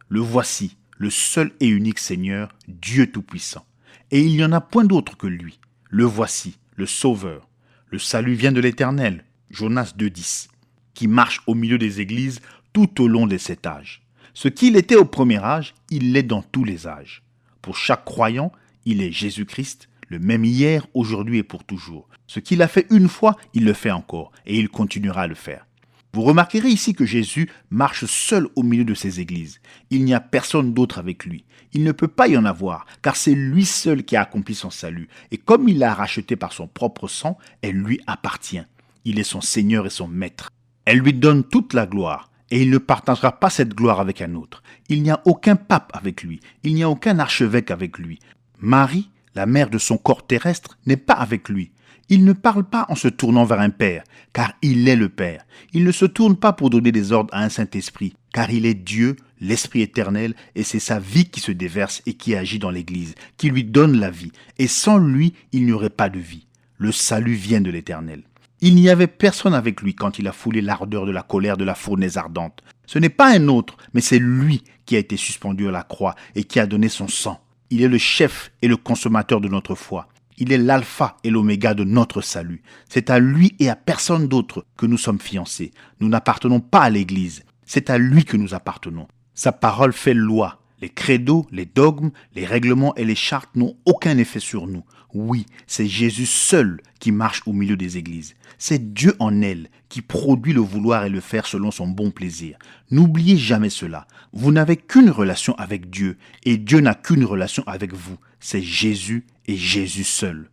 Le voici, le seul et unique Seigneur, Dieu Tout-Puissant. Et il n'y en a point d'autre que lui. Le voici, le Sauveur. Le salut vient de l'Éternel, Jonas 2:10, qui marche au milieu des églises tout au long des 7 âges. Ce qu'il était au premier âge, il l'est dans tous les âges. Pour chaque croyant, il est Jésus-Christ, le même hier, aujourd'hui et pour toujours. Ce qu'il a fait une fois, il le fait encore, et il continuera à le faire. Vous remarquerez ici que Jésus marche seul au milieu de ses églises. Il n'y a personne d'autre avec lui. Il ne peut pas y en avoir, car c'est lui seul qui a accompli son salut. Et comme il l'a racheté par son propre sang, elle lui appartient. Il est son Seigneur et son Maître. Elle lui donne toute la gloire. Et il ne partagera pas cette gloire avec un autre. Il n'y a aucun pape avec lui. Il n'y a aucun archevêque avec lui. Marie, la mère de son corps terrestre, n'est pas avec lui. Il ne parle pas en se tournant vers un père, car il est le Père. Il ne se tourne pas pour donner des ordres à un Saint-Esprit, car il est Dieu, l'Esprit éternel, et c'est sa vie qui se déverse et qui agit dans l'Église, qui lui donne la vie. Et sans lui, il n'y aurait pas de vie. Le salut vient de l'Éternel. Il n'y avait personne avec lui quand il a foulé l'ardeur de la colère de la fournaise ardente. Ce n'est pas un autre, mais c'est lui qui a été suspendu à la croix et qui a donné son sang. Il est le chef et le consommateur de notre foi. Il est l'alpha et l'oméga de notre salut. C'est à lui et à personne d'autre que nous sommes fiancés. Nous n'appartenons pas à l'Église. C'est à lui que nous appartenons. Sa parole fait loi. Les credos, les dogmes, les règlements et les chartes n'ont aucun effet sur nous. Oui, c'est Jésus seul qui marche au milieu des églises. C'est Dieu en elle qui produit le vouloir et le faire selon son bon plaisir. N'oubliez jamais cela. Vous n'avez qu'une relation avec Dieu et Dieu n'a qu'une relation avec vous. C'est Jésus et Jésus seul.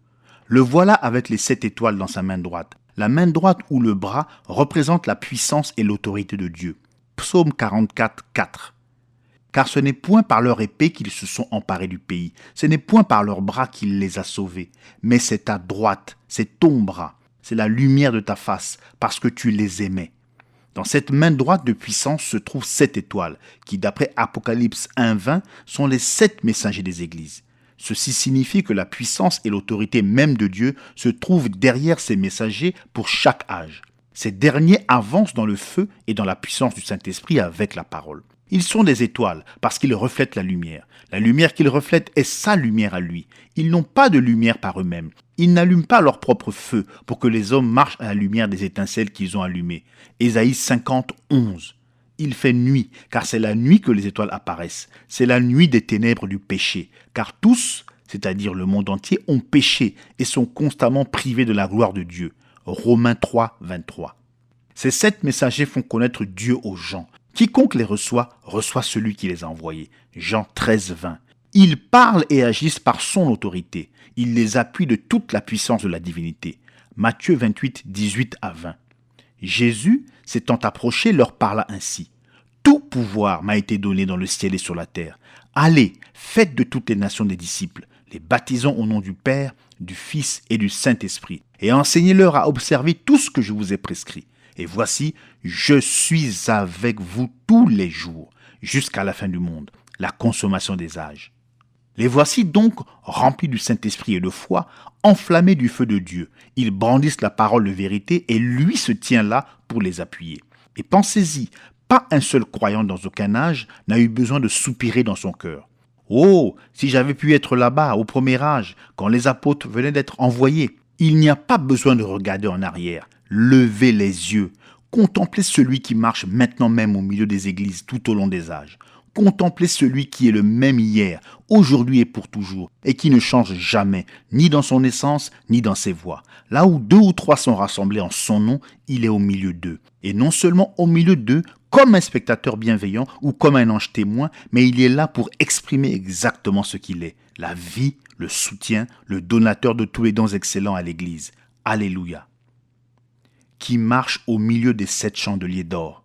Le voilà avec les 7 étoiles dans sa main droite. La main droite ou le bras représente la puissance et l'autorité de Dieu. Psaume 44, 4. Car ce n'est point par leur épée qu'ils se sont emparés du pays, ce n'est point par leurs bras qu'il les a sauvés, mais c'est ta droite, c'est ton bras, c'est la lumière de ta face, parce que tu les aimais. Dans cette main droite de puissance se trouvent 7 étoiles, qui d'après Apocalypse 1:20 sont les 7 messagers des églises. Ceci signifie que la puissance et l'autorité même de Dieu se trouvent derrière ces messagers pour chaque âge. Ces derniers avancent dans le feu et dans la puissance du Saint-Esprit avec la parole. Ils sont des étoiles parce qu'ils reflètent la lumière. La lumière qu'ils reflètent est sa lumière à lui. Ils n'ont pas de lumière par eux-mêmes. Ils n'allument pas leur propre feu pour que les hommes marchent à la lumière des étincelles qu'ils ont allumées. Ésaïe 50, 11. Il fait nuit, car c'est la nuit que les étoiles apparaissent. C'est la nuit des ténèbres du péché, car tous, c'est-à-dire le monde entier, ont péché et sont constamment privés de la gloire de Dieu. Romains 3, 23. Ces 7 messagers font connaître Dieu aux gens. Quiconque les reçoit, reçoit celui qui les a envoyés. Jean 13, 20. Ils parlent et agissent par son autorité. Il les appuie de toute la puissance de la divinité. Matthieu 28, 18 à 20. Jésus, s'étant approché, leur parla ainsi. Tout pouvoir m'a été donné dans le ciel et sur la terre. Allez, faites de toutes les nations des disciples, les baptisant au nom du Père, du Fils et du Saint-Esprit, et enseignez-leur à observer tout ce que je vous ai prescrit. Et voici, je suis avec vous tous les jours, jusqu'à la fin du monde, la consommation des âges. Les voici donc remplis du Saint-Esprit et de foi, enflammés du feu de Dieu. Ils brandissent la parole de vérité et lui se tient là pour les appuyer. Et pensez-y, pas un seul croyant dans aucun âge n'a eu besoin de soupirer dans son cœur. Oh, si j'avais pu être là-bas, au premier âge, quand les apôtres venaient d'être envoyés. Il n'y a pas besoin de regarder en arrière. Levez les yeux. Contemplez celui qui marche maintenant même au milieu des églises tout au long des âges. Contemplez celui qui est le même hier, aujourd'hui et pour toujours, et qui ne change jamais, ni dans son essence, ni dans ses voies. Là où 2 ou 3 sont rassemblés en son nom, il est au milieu d'eux. Et non seulement au milieu d'eux, comme un spectateur bienveillant ou comme un ange témoin, mais il est là pour exprimer exactement ce qu'il est. La vie, le soutien, le donateur de tous les dons excellents à l'Église. Alléluia. Qui marche au milieu des 7 chandeliers d'or.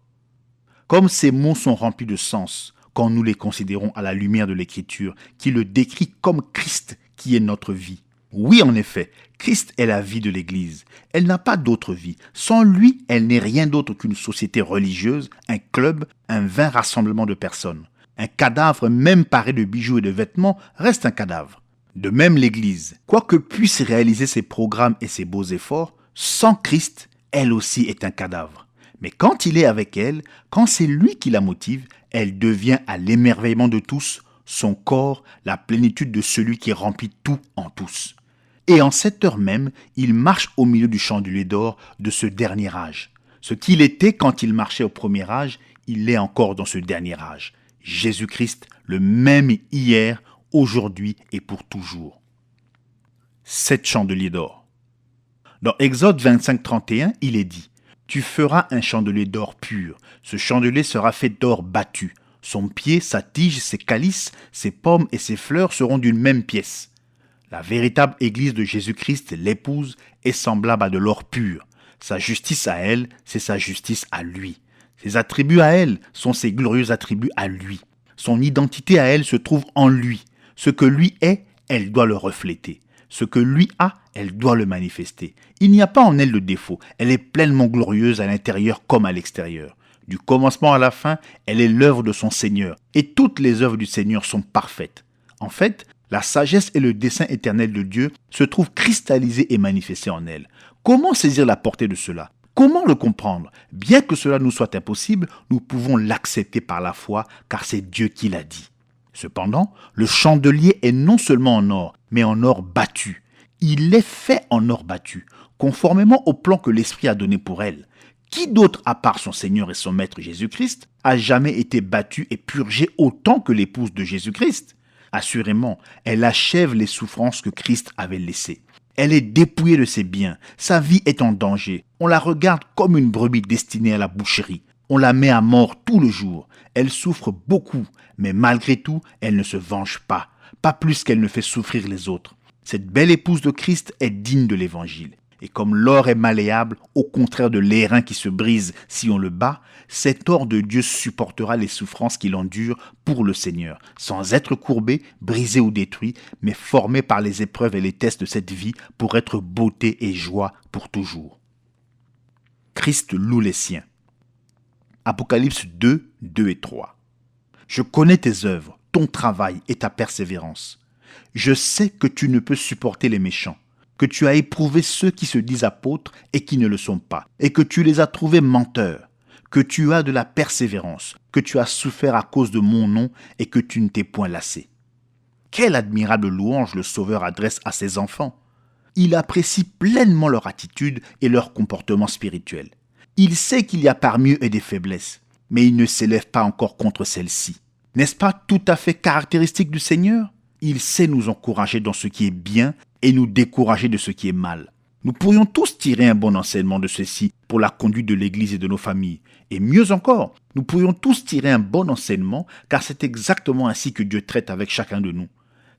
Comme ces mots sont remplis de sens, quand nous les considérons à la lumière de l'Écriture, qui le décrit comme Christ qui est notre vie. Oui, en effet, Christ est la vie de l'Église. Elle n'a pas d'autre vie. Sans lui, elle n'est rien d'autre qu'une société religieuse, un club, un vain rassemblement de personnes. Un cadavre, même paré de bijoux et de vêtements, reste un cadavre. De même l'Église, quoi que puisse réaliser ses programmes et ses beaux efforts, sans Christ, elle aussi est un cadavre. Mais quand il est avec elle, quand c'est lui qui la motive, elle devient à l'émerveillement de tous, son corps, la plénitude de celui qui remplit tout en tous. Et en cette heure même, il marche au milieu du chandelier d'or de ce dernier âge. Ce qu'il était quand il marchait au premier âge, il l'est encore dans ce dernier âge. Jésus-Christ, le même hier, aujourd'hui et pour toujours. 7 chandeliers d'or. Dans Exode 25, 31, il est dit: tu feras un chandelier d'or pur. Ce chandelier sera fait d'or battu. Son pied, sa tige, ses calices, ses pommes et ses fleurs seront d'une même pièce. La véritable Église de Jésus-Christ, l'épouse, est semblable à de l'or pur. Sa justice à elle, c'est sa justice à lui. Ses attributs à elle sont ses glorieux attributs à lui. Son identité à elle se trouve en lui. Ce que lui est, elle doit le refléter. Ce que lui a, elle doit le manifester. Il n'y a pas en elle de défaut. Elle est pleinement glorieuse à l'intérieur comme à l'extérieur. Du commencement à la fin, elle est l'œuvre de son Seigneur. Et toutes les œuvres du Seigneur sont parfaites. En fait, la sagesse et le dessein éternel de Dieu se trouvent cristallisés et manifestés en elle. Comment saisir la portée de cela ? Comment le comprendre ? Bien que cela nous soit impossible, nous pouvons l'accepter par la foi, car c'est Dieu qui l'a dit. Cependant, le chandelier est non seulement en or, mais en or battu. Il est fait en or battu, conformément au plan que l'Esprit a donné pour elle. Qui d'autre, à part son Seigneur et son Maître Jésus-Christ, a jamais été battu et purgé autant que l'épouse de Jésus-Christ ? Assurément, elle achève les souffrances que Christ avait laissées. Elle est dépouillée de ses biens, sa vie est en danger. On la regarde comme une brebis destinée à la boucherie. On la met à mort tout le jour. Elle souffre beaucoup, mais malgré tout, elle ne se venge pas, pas plus qu'elle ne fait souffrir les autres. Cette belle épouse de Christ est digne de l'Évangile. Et comme l'or est malléable, au contraire de l'airain qui se brise si on le bat, cet or de Dieu supportera les souffrances qu'il endure pour le Seigneur, sans être courbé, brisé ou détruit, mais formé par les épreuves et les tests de cette vie pour être beauté et joie pour toujours. Christ loue les siens. Apocalypse 2, 2 et 3. Je connais tes œuvres, ton travail et ta persévérance. Je sais que tu ne peux supporter les méchants, que tu as éprouvé ceux qui se disent apôtres et qui ne le sont pas, et que tu les as trouvés menteurs, que tu as de la persévérance, que tu as souffert à cause de mon nom et que tu ne t'es point lassé. Quelle admirable louange le Sauveur adresse à ses enfants. Il apprécie pleinement leur attitude et leur comportement spirituel. Il sait qu'il y a parmi eux des faiblesses, mais il ne s'élève pas encore contre celles-ci. N'est-ce pas tout à fait caractéristique du Seigneur ? Il sait nous encourager dans ce qui est bien et nous décourager de ce qui est mal. Nous pourrions tous tirer un bon enseignement de ceci pour la conduite de l'Église et de nos familles. Et mieux encore, nous pourrions tous tirer un bon enseignement car c'est exactement ainsi que Dieu traite avec chacun de nous.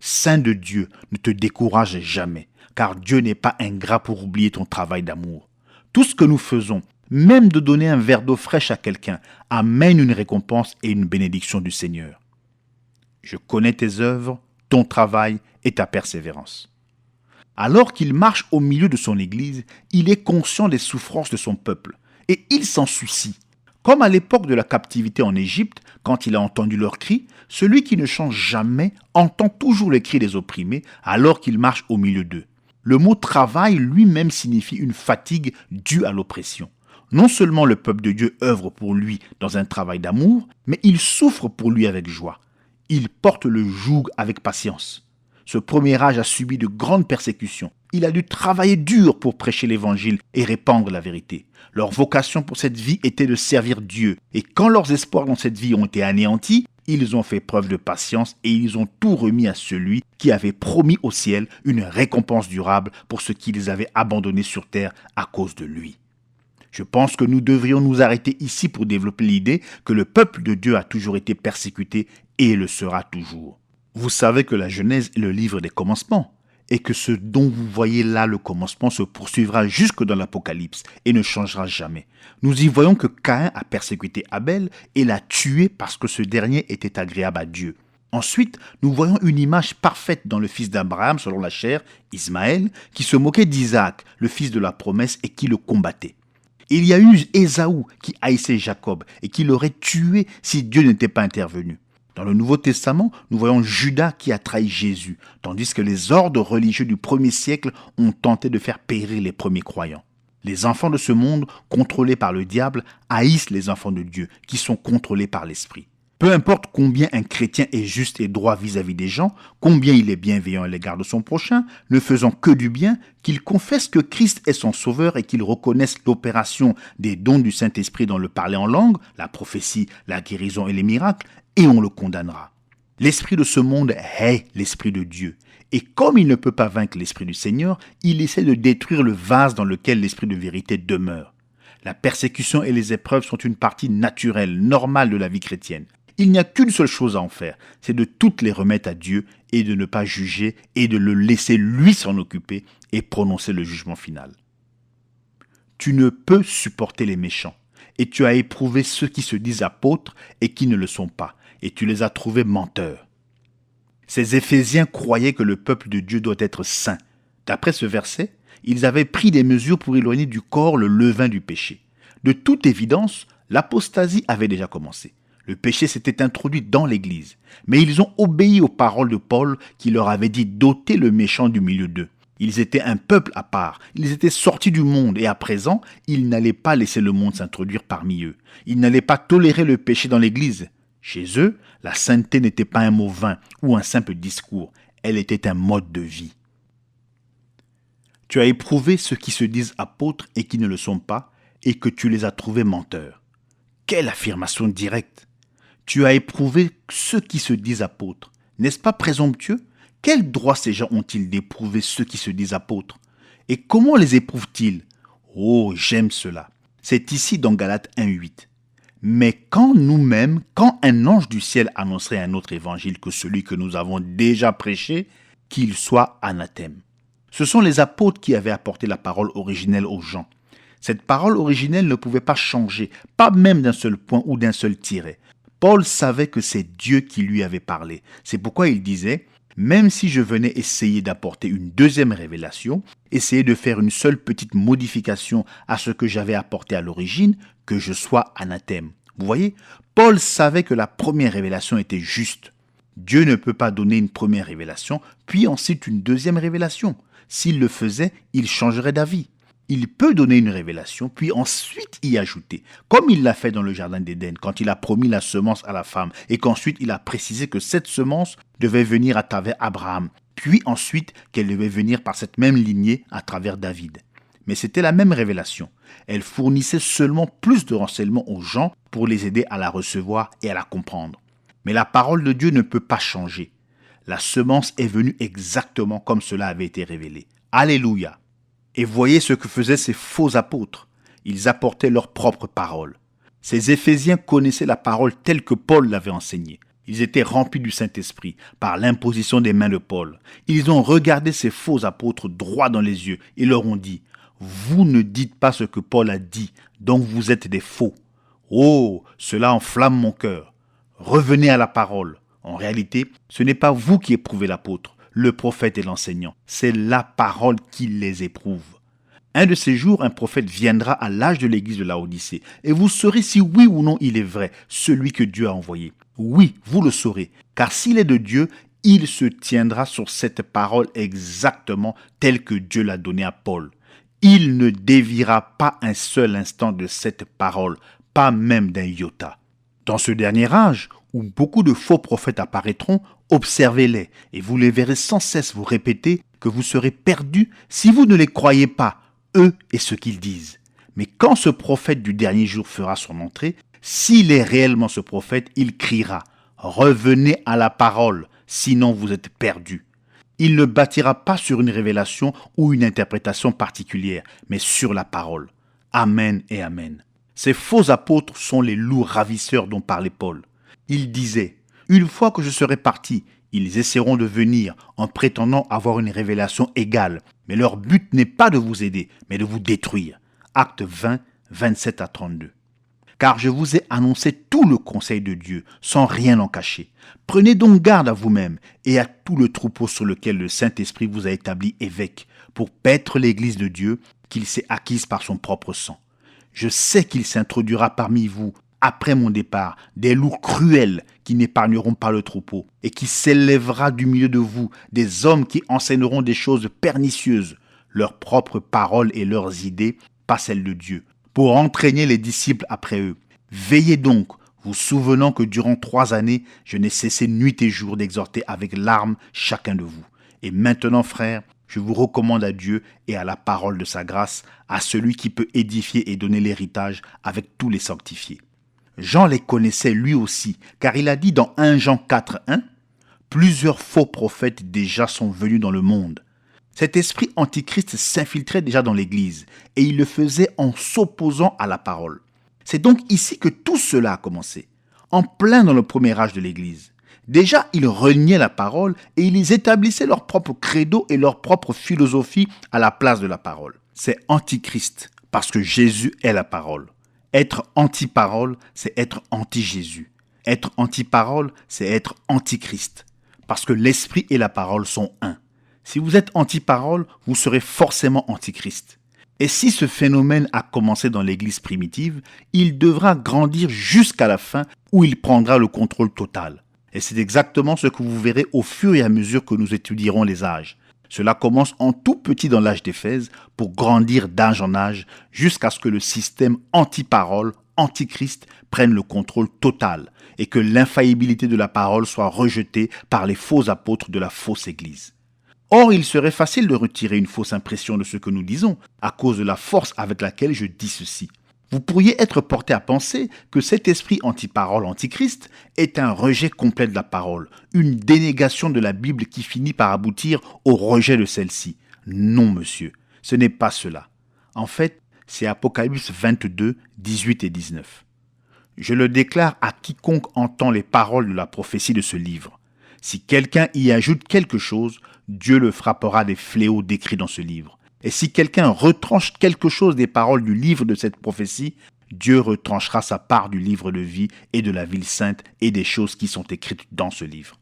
Saint de Dieu, ne te décourage jamais, car Dieu n'est pas ingrat pour oublier ton travail d'amour. Tout ce que nous faisons, même de donner un verre d'eau fraîche à quelqu'un, amène une récompense et une bénédiction du Seigneur. Je connais tes œuvres, ton travail et ta persévérance. » Alors qu'il marche au milieu de son Église, il est conscient des souffrances de son peuple et il s'en soucie. Comme à l'époque de la captivité en Égypte, quand il a entendu leurs cris, celui qui ne change jamais entend toujours les cris des opprimés alors qu'il marche au milieu d'eux. Le mot travail lui-même signifie une fatigue due à l'oppression. Non seulement le peuple de Dieu œuvre pour lui dans un travail d'amour, mais il souffre pour lui avec joie. Il porte le joug avec patience. Ce premier âge a subi de grandes persécutions. Il a dû travailler dur pour prêcher l'évangile et répandre la vérité. Leur vocation pour cette vie était de servir Dieu. Et quand leurs espoirs dans cette vie ont été anéantis, ils ont fait preuve de patience et ils ont tout remis à celui qui avait promis au ciel une récompense durable pour ce qu'ils avaient abandonné sur terre à cause de lui. Je pense que nous devrions nous arrêter ici pour développer l'idée que le peuple de Dieu a toujours été persécuté et le sera toujours. Vous savez que la Genèse est le livre des commencements et que ce dont vous voyez là le commencement se poursuivra jusque dans l'Apocalypse et ne changera jamais. Nous y voyons que Caïn a persécuté Abel et l'a tué parce que ce dernier était agréable à Dieu. Ensuite, nous voyons une image parfaite dans le fils d'Abraham selon la chair, Ismaël, qui se moquait d'Isaac, le fils de la promesse, et qui le combattait. Il y a eu Ésaü qui haïssait Jacob et qui l'aurait tué si Dieu n'était pas intervenu. Dans le Nouveau Testament, nous voyons Judas qui a trahi Jésus, tandis que les ordres religieux du 1er siècle ont tenté de faire périr les premiers croyants. Les enfants de ce monde, contrôlés par le diable, haïssent les enfants de Dieu, qui sont contrôlés par l'Esprit. Peu importe combien un chrétien est juste et droit vis-à-vis des gens, combien il est bienveillant à l'égard de son prochain, ne faisant que du bien, qu'il confesse que Christ est son sauveur et qu'il reconnaisse l'opération des dons du Saint-Esprit dans le parler en langue, la prophétie, la guérison et les miracles, et on le condamnera. L'esprit de ce monde hait l'esprit de Dieu. Et comme il ne peut pas vaincre l'esprit du Seigneur, il essaie de détruire le vase dans lequel l'esprit de vérité demeure. La persécution et les épreuves sont une partie naturelle, normale de la vie chrétienne. Il n'y a qu'une seule chose à en faire, c'est de toutes les remettre à Dieu et de ne pas juger et de le laisser lui s'en occuper et prononcer le jugement final. Tu ne peux supporter les méchants et tu as éprouvé ceux qui se disent apôtres et qui ne le sont pas et tu les as trouvés menteurs. Ces Éphésiens croyaient que le peuple de Dieu doit être saint. D'après ce verset, ils avaient pris des mesures pour éloigner du corps le levain du péché. De toute évidence, l'apostasie avait déjà commencé. Le péché s'était introduit dans l'Église, mais ils ont obéi aux paroles de Paul qui leur avait dit d'ôter le méchant du milieu d'eux. Ils étaient un peuple à part, ils étaient sortis du monde et à présent, ils n'allaient pas laisser le monde s'introduire parmi eux. Ils n'allaient pas tolérer le péché dans l'Église. Chez eux, la sainteté n'était pas un mot vain ou un simple discours, elle était un mode de vie. Tu as éprouvé ceux qui se disent apôtres et qui ne le sont pas, et que tu les as trouvés menteurs. Quelle affirmation directe! Tu as éprouvé ceux qui se disent apôtres. N'est-ce pas présomptueux? Quel droit ces gens ont-ils d'éprouver ceux qui se disent apôtres? Et comment les éprouvent-ils? Oh, j'aime cela. C'est ici dans Galates 1,8. Mais quand nous-mêmes, quand un ange du ciel annoncerait un autre évangile que celui que nous avons déjà prêché, qu'il soit anathème. Ce sont les apôtres qui avaient apporté la parole originelle aux gens. Cette parole originelle ne pouvait pas changer, pas même d'un seul point ou d'un seul tiret. Paul savait que c'est Dieu qui lui avait parlé. C'est pourquoi il disait « Même si je venais essayer d'apporter une deuxième révélation, essayer de faire une seule petite modification à ce que j'avais apporté à l'origine, que je sois anathème. » Vous voyez, Paul savait que la première révélation était juste. Dieu ne peut pas donner une première révélation, puis ensuite une deuxième révélation. S'il le faisait, il changerait d'avis. Il peut donner une révélation, puis ensuite y ajouter, comme il l'a fait dans le jardin d'Éden, quand il a promis la semence à la femme, et qu'ensuite il a précisé que cette semence devait venir à travers Abraham, puis ensuite qu'elle devait venir par cette même lignée à travers David. Mais c'était la même révélation. Elle fournissait seulement plus de renseignements aux gens pour les aider à la recevoir et à la comprendre. Mais la parole de Dieu ne peut pas changer. La semence est venue exactement comme cela avait été révélé. Alléluia! Et voyez ce que faisaient ces faux apôtres. Ils apportaient leur propre parole. Ces Éphésiens connaissaient la parole telle que Paul l'avait enseignée. Ils étaient remplis du Saint-Esprit par l'imposition des mains de Paul. Ils ont regardé ces faux apôtres droit dans les yeux et leur ont dit « Vous ne dites pas ce que Paul a dit, donc vous êtes des faux. » Oh, cela enflamme mon cœur. Revenez à la parole. En réalité, ce n'est pas vous qui éprouvez l'apôtre, le prophète et l'enseignant, c'est la parole qui les éprouve. Un de ces jours, un prophète viendra à l'âge de l'église de Laodicée, et vous saurez si oui ou non il est vrai, celui que Dieu a envoyé. Oui, vous le saurez, car s'il est de Dieu, il se tiendra sur cette parole exactement telle que Dieu l'a donnée à Paul. Il ne déviera pas un seul instant de cette parole, pas même d'un iota. Dans ce dernier âge, où beaucoup de faux prophètes apparaîtront, observez-les, et vous les verrez sans cesse vous répéter que vous serez perdus si vous ne les croyez pas, eux et ce qu'ils disent. Mais quand ce prophète du dernier jour fera son entrée, s'il est réellement ce prophète, il criera « Revenez à la parole, sinon vous êtes perdus ». Il ne bâtira pas sur une révélation ou une interprétation particulière, mais sur la parole. Amen et amen. Ces faux apôtres sont les loups ravisseurs dont parlait Paul. Il disait « Une fois que je serai parti, ils essaieront de venir en prétendant avoir une révélation égale, mais leur but n'est pas de vous aider, mais de vous détruire. » Actes 20, 27 à 32. Car je vous ai annoncé tout le conseil de Dieu, sans rien en cacher. Prenez donc garde à vous-même et à tout le troupeau sur lequel le Saint-Esprit vous a établi évêque, pour paître l'Église de Dieu qu'il s'est acquise par son propre sang. Je sais qu'il s'introduira parmi vous, après mon départ, des loups cruels qui n'épargneront pas le troupeau, et qui s'élèvera du milieu de vous des hommes qui enseigneront des choses pernicieuses, leurs propres paroles et leurs idées, pas celles de Dieu, pour entraîner les disciples après eux. Veillez donc, vous souvenant que durant 3 années, je n'ai cessé nuit et jour d'exhorter avec larmes chacun de vous. Et maintenant, frères, je vous recommande à Dieu et à la parole de sa grâce, à celui qui peut édifier et donner l'héritage avec tous les sanctifiés. Jean les connaissait lui aussi, car il a dit dans 1 Jean 4:1 « Plusieurs faux prophètes déjà sont venus dans le monde. » Cet esprit antichrist s'infiltrait déjà dans l'Église, et il le faisait en s'opposant à la parole. C'est donc ici que tout cela a commencé, en plein dans le premier âge de l'Église. Déjà, ils reniaient la parole et ils établissaient leur propre credo et leur propre philosophie à la place de la parole. C'est antichrist, parce que Jésus est la parole. Être anti-parole, c'est être anti-Jésus. Être anti-parole, c'est être antichrist, parce que l'esprit et la parole sont un. Si vous êtes anti-parole, vous serez forcément antichrist. Et si ce phénomène a commencé dans l'Église primitive, il devra grandir jusqu'à la fin où il prendra le contrôle total. Et c'est exactement ce que vous verrez au fur et à mesure que nous étudierons les âges. Cela commence en tout petit dans l'âge d'Éphèse pour grandir d'âge en âge jusqu'à ce que le système anti-parole, antichrist, prenne le contrôle total et que l'infaillibilité de la parole soit rejetée par les faux apôtres de la fausse Église. Or, il serait facile de retirer une fausse impression de ce que nous disons à cause de la force avec laquelle je dis ceci. Vous pourriez être porté à penser que cet esprit anti-parole antichrist est un rejet complet de la parole, une dénégation de la Bible qui finit par aboutir au rejet de celle-ci. Non, monsieur, ce n'est pas cela. En fait, c'est Apocalypse 22, 18 et 19. Je le déclare à quiconque entend les paroles de la prophétie de ce livre. Si quelqu'un y ajoute quelque chose, Dieu le frappera des fléaux décrits dans ce livre. Et si quelqu'un retranche quelque chose des paroles du livre de cette prophétie, Dieu retranchera sa part du livre de vie et de la ville sainte et des choses qui sont écrites dans ce livre.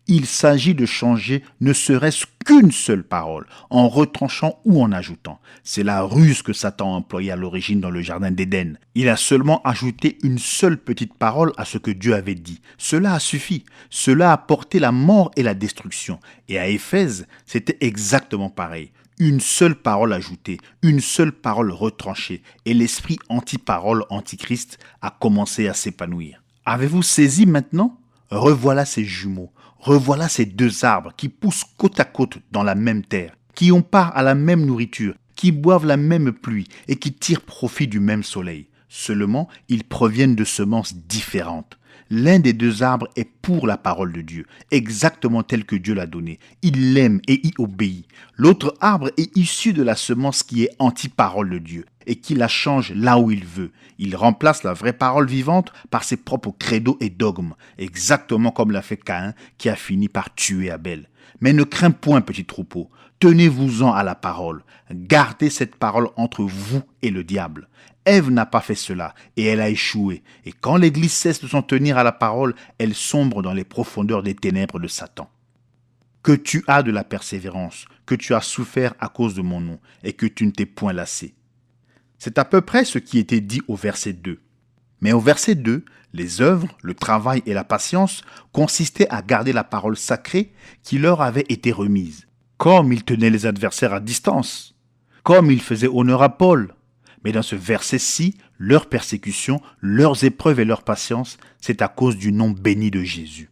Il s'agit de changer ne serait-ce qu'une seule parole, en retranchant ou en ajoutant. C'est la ruse que Satan a employée à l'origine dans le jardin d'Éden. Il a seulement ajouté une seule petite parole à ce que Dieu avait dit. Cela a suffi. Cela a porté la mort et la destruction. Et à Éphèse, c'était exactement pareil. Une seule parole ajoutée, une seule parole retranchée, et l'esprit anti-parole, antichrist, a commencé à s'épanouir. Avez-vous saisi maintenant ? Revoilà ces jumeaux. Revoilà ces 2 arbres qui poussent côte à côte dans la même terre, qui ont part à la même nourriture, qui boivent la même pluie et qui tirent profit du même soleil. Seulement, ils proviennent de semences différentes. L'un des 2 arbres est pour la parole de Dieu, exactement telle que Dieu l'a donnée. Il l'aime et y obéit. L'autre arbre est issu de la semence qui est anti-parole de Dieu. et qui la change là où il veut. Il remplace la vraie parole vivante par ses propres credos et dogmes, exactement comme l'a fait Caïn qui a fini par tuer Abel. Mais ne crains point, petit troupeau, tenez-vous-en à la parole, gardez cette parole entre vous et le diable. Ève n'a pas fait cela et elle a échoué. Et quand l'Église cesse de s'en tenir à la parole, elle sombre dans les profondeurs des ténèbres de Satan. Que tu as de la persévérance, que tu as souffert à cause de mon nom et que tu ne t'es point lassé. C'est à peu près ce qui était dit au verset 2. Mais au verset 2, les œuvres, le travail et la patience consistaient à garder la parole sacrée qui leur avait été remise, comme ils tenaient les adversaires à distance, comme ils faisaient honneur à Paul. Mais dans ce verset-ci, leur persécution, leurs épreuves et leur patience, c'est à cause du nom béni de Jésus.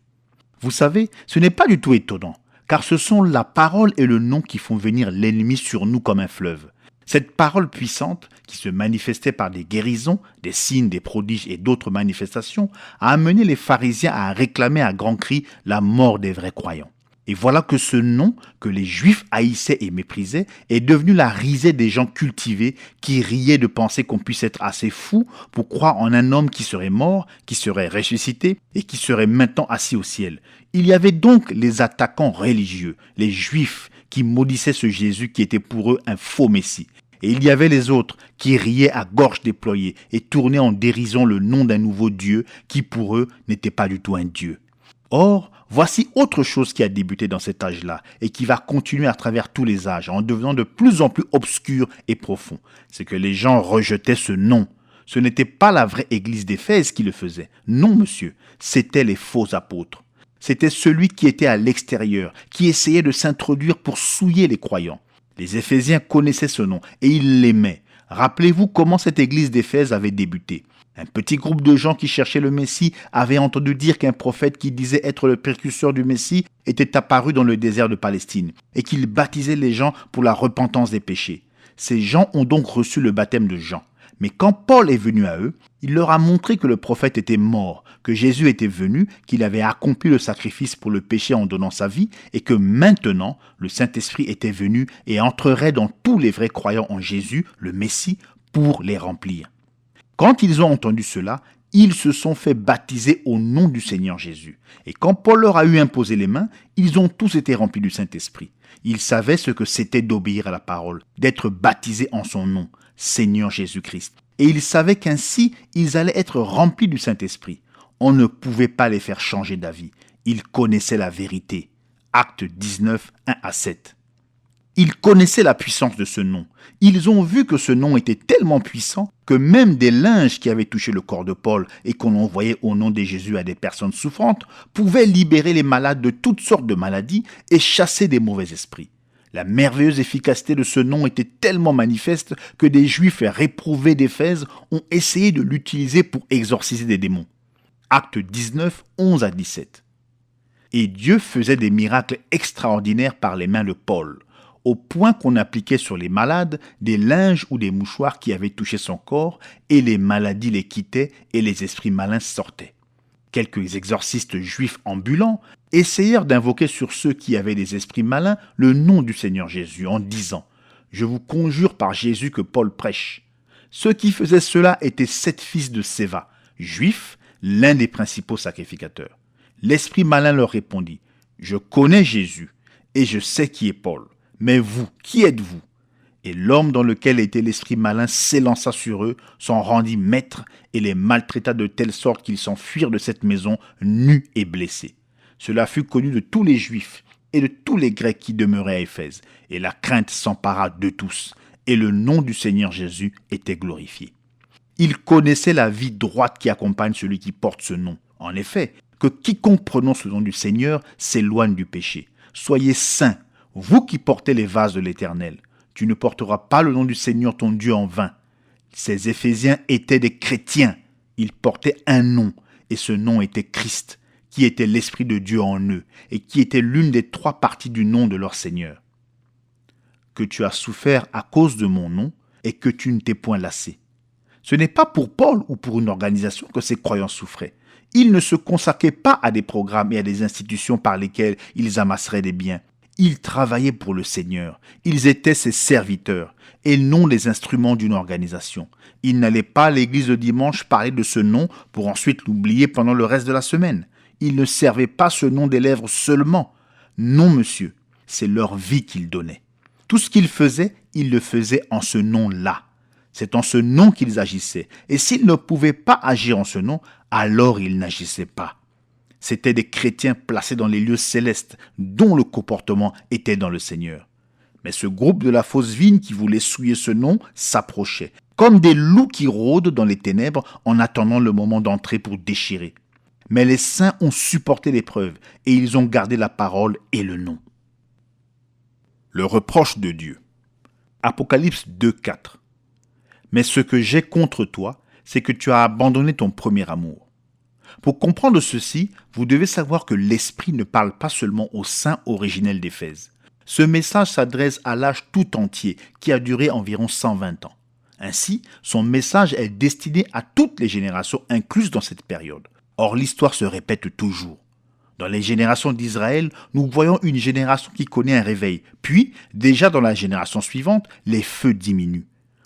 Vous savez, ce n'est pas du tout étonnant, car ce sont la parole et le nom qui font venir l'ennemi sur nous comme un fleuve. Cette parole puissante, qui se manifestait par des guérisons, des signes, des prodiges et d'autres manifestations, a amené les pharisiens à réclamer à grands cris la mort des vrais croyants. Et voilà que ce nom, que les Juifs haïssaient et méprisaient, est devenu la risée des gens cultivés qui riaient de penser qu'on puisse être assez fou pour croire en un homme qui serait mort, qui serait ressuscité et qui serait maintenant assis au ciel. Il y avait donc les attaquants religieux, les Juifs qui maudissaient ce Jésus qui était pour eux un faux Messie. Et il y avait les autres qui riaient à gorge déployée et tournaient en dérision le nom d'un nouveau Dieu qui pour eux n'était pas du tout un Dieu. Or, voici autre chose qui a débuté dans cet âge-là et qui va continuer à travers tous les âges en devenant de plus en plus obscur et profond. C'est que les gens rejetaient ce nom. Ce n'était pas la vraie église d'Éphèse qui le faisait. Non, monsieur, c'étaient les faux apôtres. C'était celui qui était à l'extérieur, qui essayait de s'introduire pour souiller les croyants. Les Éphésiens connaissaient ce nom et ils l'aimaient. Rappelez-vous comment cette église d'Éphèse avait débuté. Un petit groupe de gens qui cherchaient le Messie avait entendu dire qu'un prophète qui disait être le précurseur du Messie était apparu dans le désert de Palestine et qu'il baptisait les gens pour la repentance des péchés. Ces gens ont donc reçu le baptême de Jean. Mais quand Paul est venu à eux, il leur a montré que le prophète était mort, que Jésus était venu, qu'il avait accompli le sacrifice pour le péché en donnant sa vie et que maintenant, le Saint-Esprit était venu et entrerait dans tous les vrais croyants en Jésus, le Messie, pour les remplir. Quand ils ont entendu cela, ils se sont fait baptiser au nom du Seigneur Jésus. Et quand Paul leur a eu imposé les mains, ils ont tous été remplis du Saint-Esprit. Ils savaient ce que c'était d'obéir à la parole, d'être baptisés en son nom, Seigneur Jésus-Christ. Et ils savaient qu'ainsi, ils allaient être remplis du Saint-Esprit. On ne pouvait pas les faire changer d'avis. Ils connaissaient la vérité. Actes 19, 1 à 7. Ils connaissaient la puissance de ce nom. Ils ont vu que ce nom était tellement puissant que même des linges qui avaient touché le corps de Paul et qu'on envoyait au nom de Jésus à des personnes souffrantes pouvaient libérer les malades de toutes sortes de maladies et chasser des mauvais esprits. La merveilleuse efficacité de ce nom était tellement manifeste que des Juifs réprouvés d'Éphèse ont essayé de l'utiliser pour exorciser des démons. Actes 19, 11 à 17. Et Dieu faisait des miracles extraordinaires par les mains de Paul, au point qu'on appliquait sur les malades des linges ou des mouchoirs qui avaient touché son corps, et les maladies les quittaient et les esprits malins sortaient. Quelques exorcistes juifs ambulants essayèrent d'invoquer sur ceux qui avaient des esprits malins le nom du Seigneur Jésus en disant « Je vous conjure par Jésus que Paul prêche ». Ceux qui faisaient cela étaient 7 fils de Séva, juifs, l'un des principaux sacrificateurs. L'esprit malin leur répondit « Je connais Jésus et je sais qui est Paul. Mais vous, qui êtes-vous » Et l'homme dans lequel était l'esprit malin s'élança sur eux, s'en rendit maître et les maltraita de telle sorte qu'ils s'enfuirent de cette maison nus et blessés. Cela fut connu de tous les Juifs et de tous les Grecs qui demeuraient à Éphèse, et la crainte s'empara de tous, et le nom du Seigneur Jésus était glorifié. Ils connaissaient la vie droite qui accompagne celui qui porte ce nom. En effet, que quiconque prononce le nom du Seigneur s'éloigne du péché. Soyez saints, vous qui portez les vases de l'Éternel. Tu ne porteras pas le nom du Seigneur ton Dieu en vain. Ces Éphésiens étaient des chrétiens. Ils portaient un nom, et ce nom était Christ, qui était l'Esprit de Dieu en eux, et qui était l'une des 3 parties du nom de leur Seigneur. Que tu as souffert à cause de mon nom, et que tu ne t'es point lassé. Ce n'est pas pour Paul ou pour une organisation que ces croyants souffraient. Ils ne se consacraient pas à des programmes et à des institutions par lesquelles ils amasseraient des biens. Ils travaillaient pour le Seigneur. Ils étaient ses serviteurs et non les instruments d'une organisation. Ils n'allaient pas à l'église le dimanche parler de ce nom pour ensuite l'oublier pendant le reste de la semaine. Ils ne servaient pas ce nom des lèvres seulement. Non, monsieur, c'est leur vie qu'ils donnaient. Tout ce qu'ils faisaient, ils le faisaient en ce nom-là. C'est en ce nom qu'ils agissaient. Et s'ils ne pouvaient pas agir en ce nom, alors ils n'agissaient pas. C'étaient des chrétiens placés dans les lieux célestes, dont le comportement était dans le Seigneur. Mais ce groupe de la fausse vigne qui voulait souiller ce nom s'approchait, comme des loups qui rôdent dans les ténèbres en attendant le moment d'entrer pour déchirer. Mais les saints ont supporté l'épreuve et ils ont gardé la parole et le nom. Le reproche de Dieu. Apocalypse 2,4. Mais ce que j'ai contre toi, c'est que tu as abandonné ton premier amour. Pour comprendre ceci, vous devez savoir que l'Esprit ne parle pas seulement aux saints originels d'Éphèse. Ce message s'adresse à l'âge tout entier qui a duré environ 120 ans. Ainsi, son message est destiné à toutes les générations incluses dans cette période. Or, l'histoire se répète toujours. Dans les générations d'Israël, nous voyons une génération qui connaît un réveil. Puis, déjà dans la génération suivante, les feux diminuent.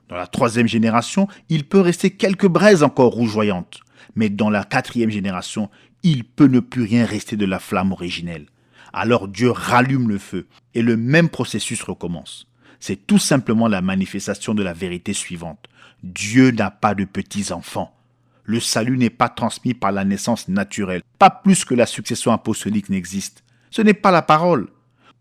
Dans la troisième génération, il peut rester quelques braises encore rougeoyantes. Mais dans la quatrième génération, il peut ne plus rien rester de la flamme originelle. Alors Dieu rallume le feu et le même processus recommence. C'est tout simplement la manifestation de la vérité suivante. Dieu n'a pas de petits-enfants. Le salut n'est pas transmis par la naissance naturelle, pas plus que la succession apostolique n'existe. Ce n'est pas la parole.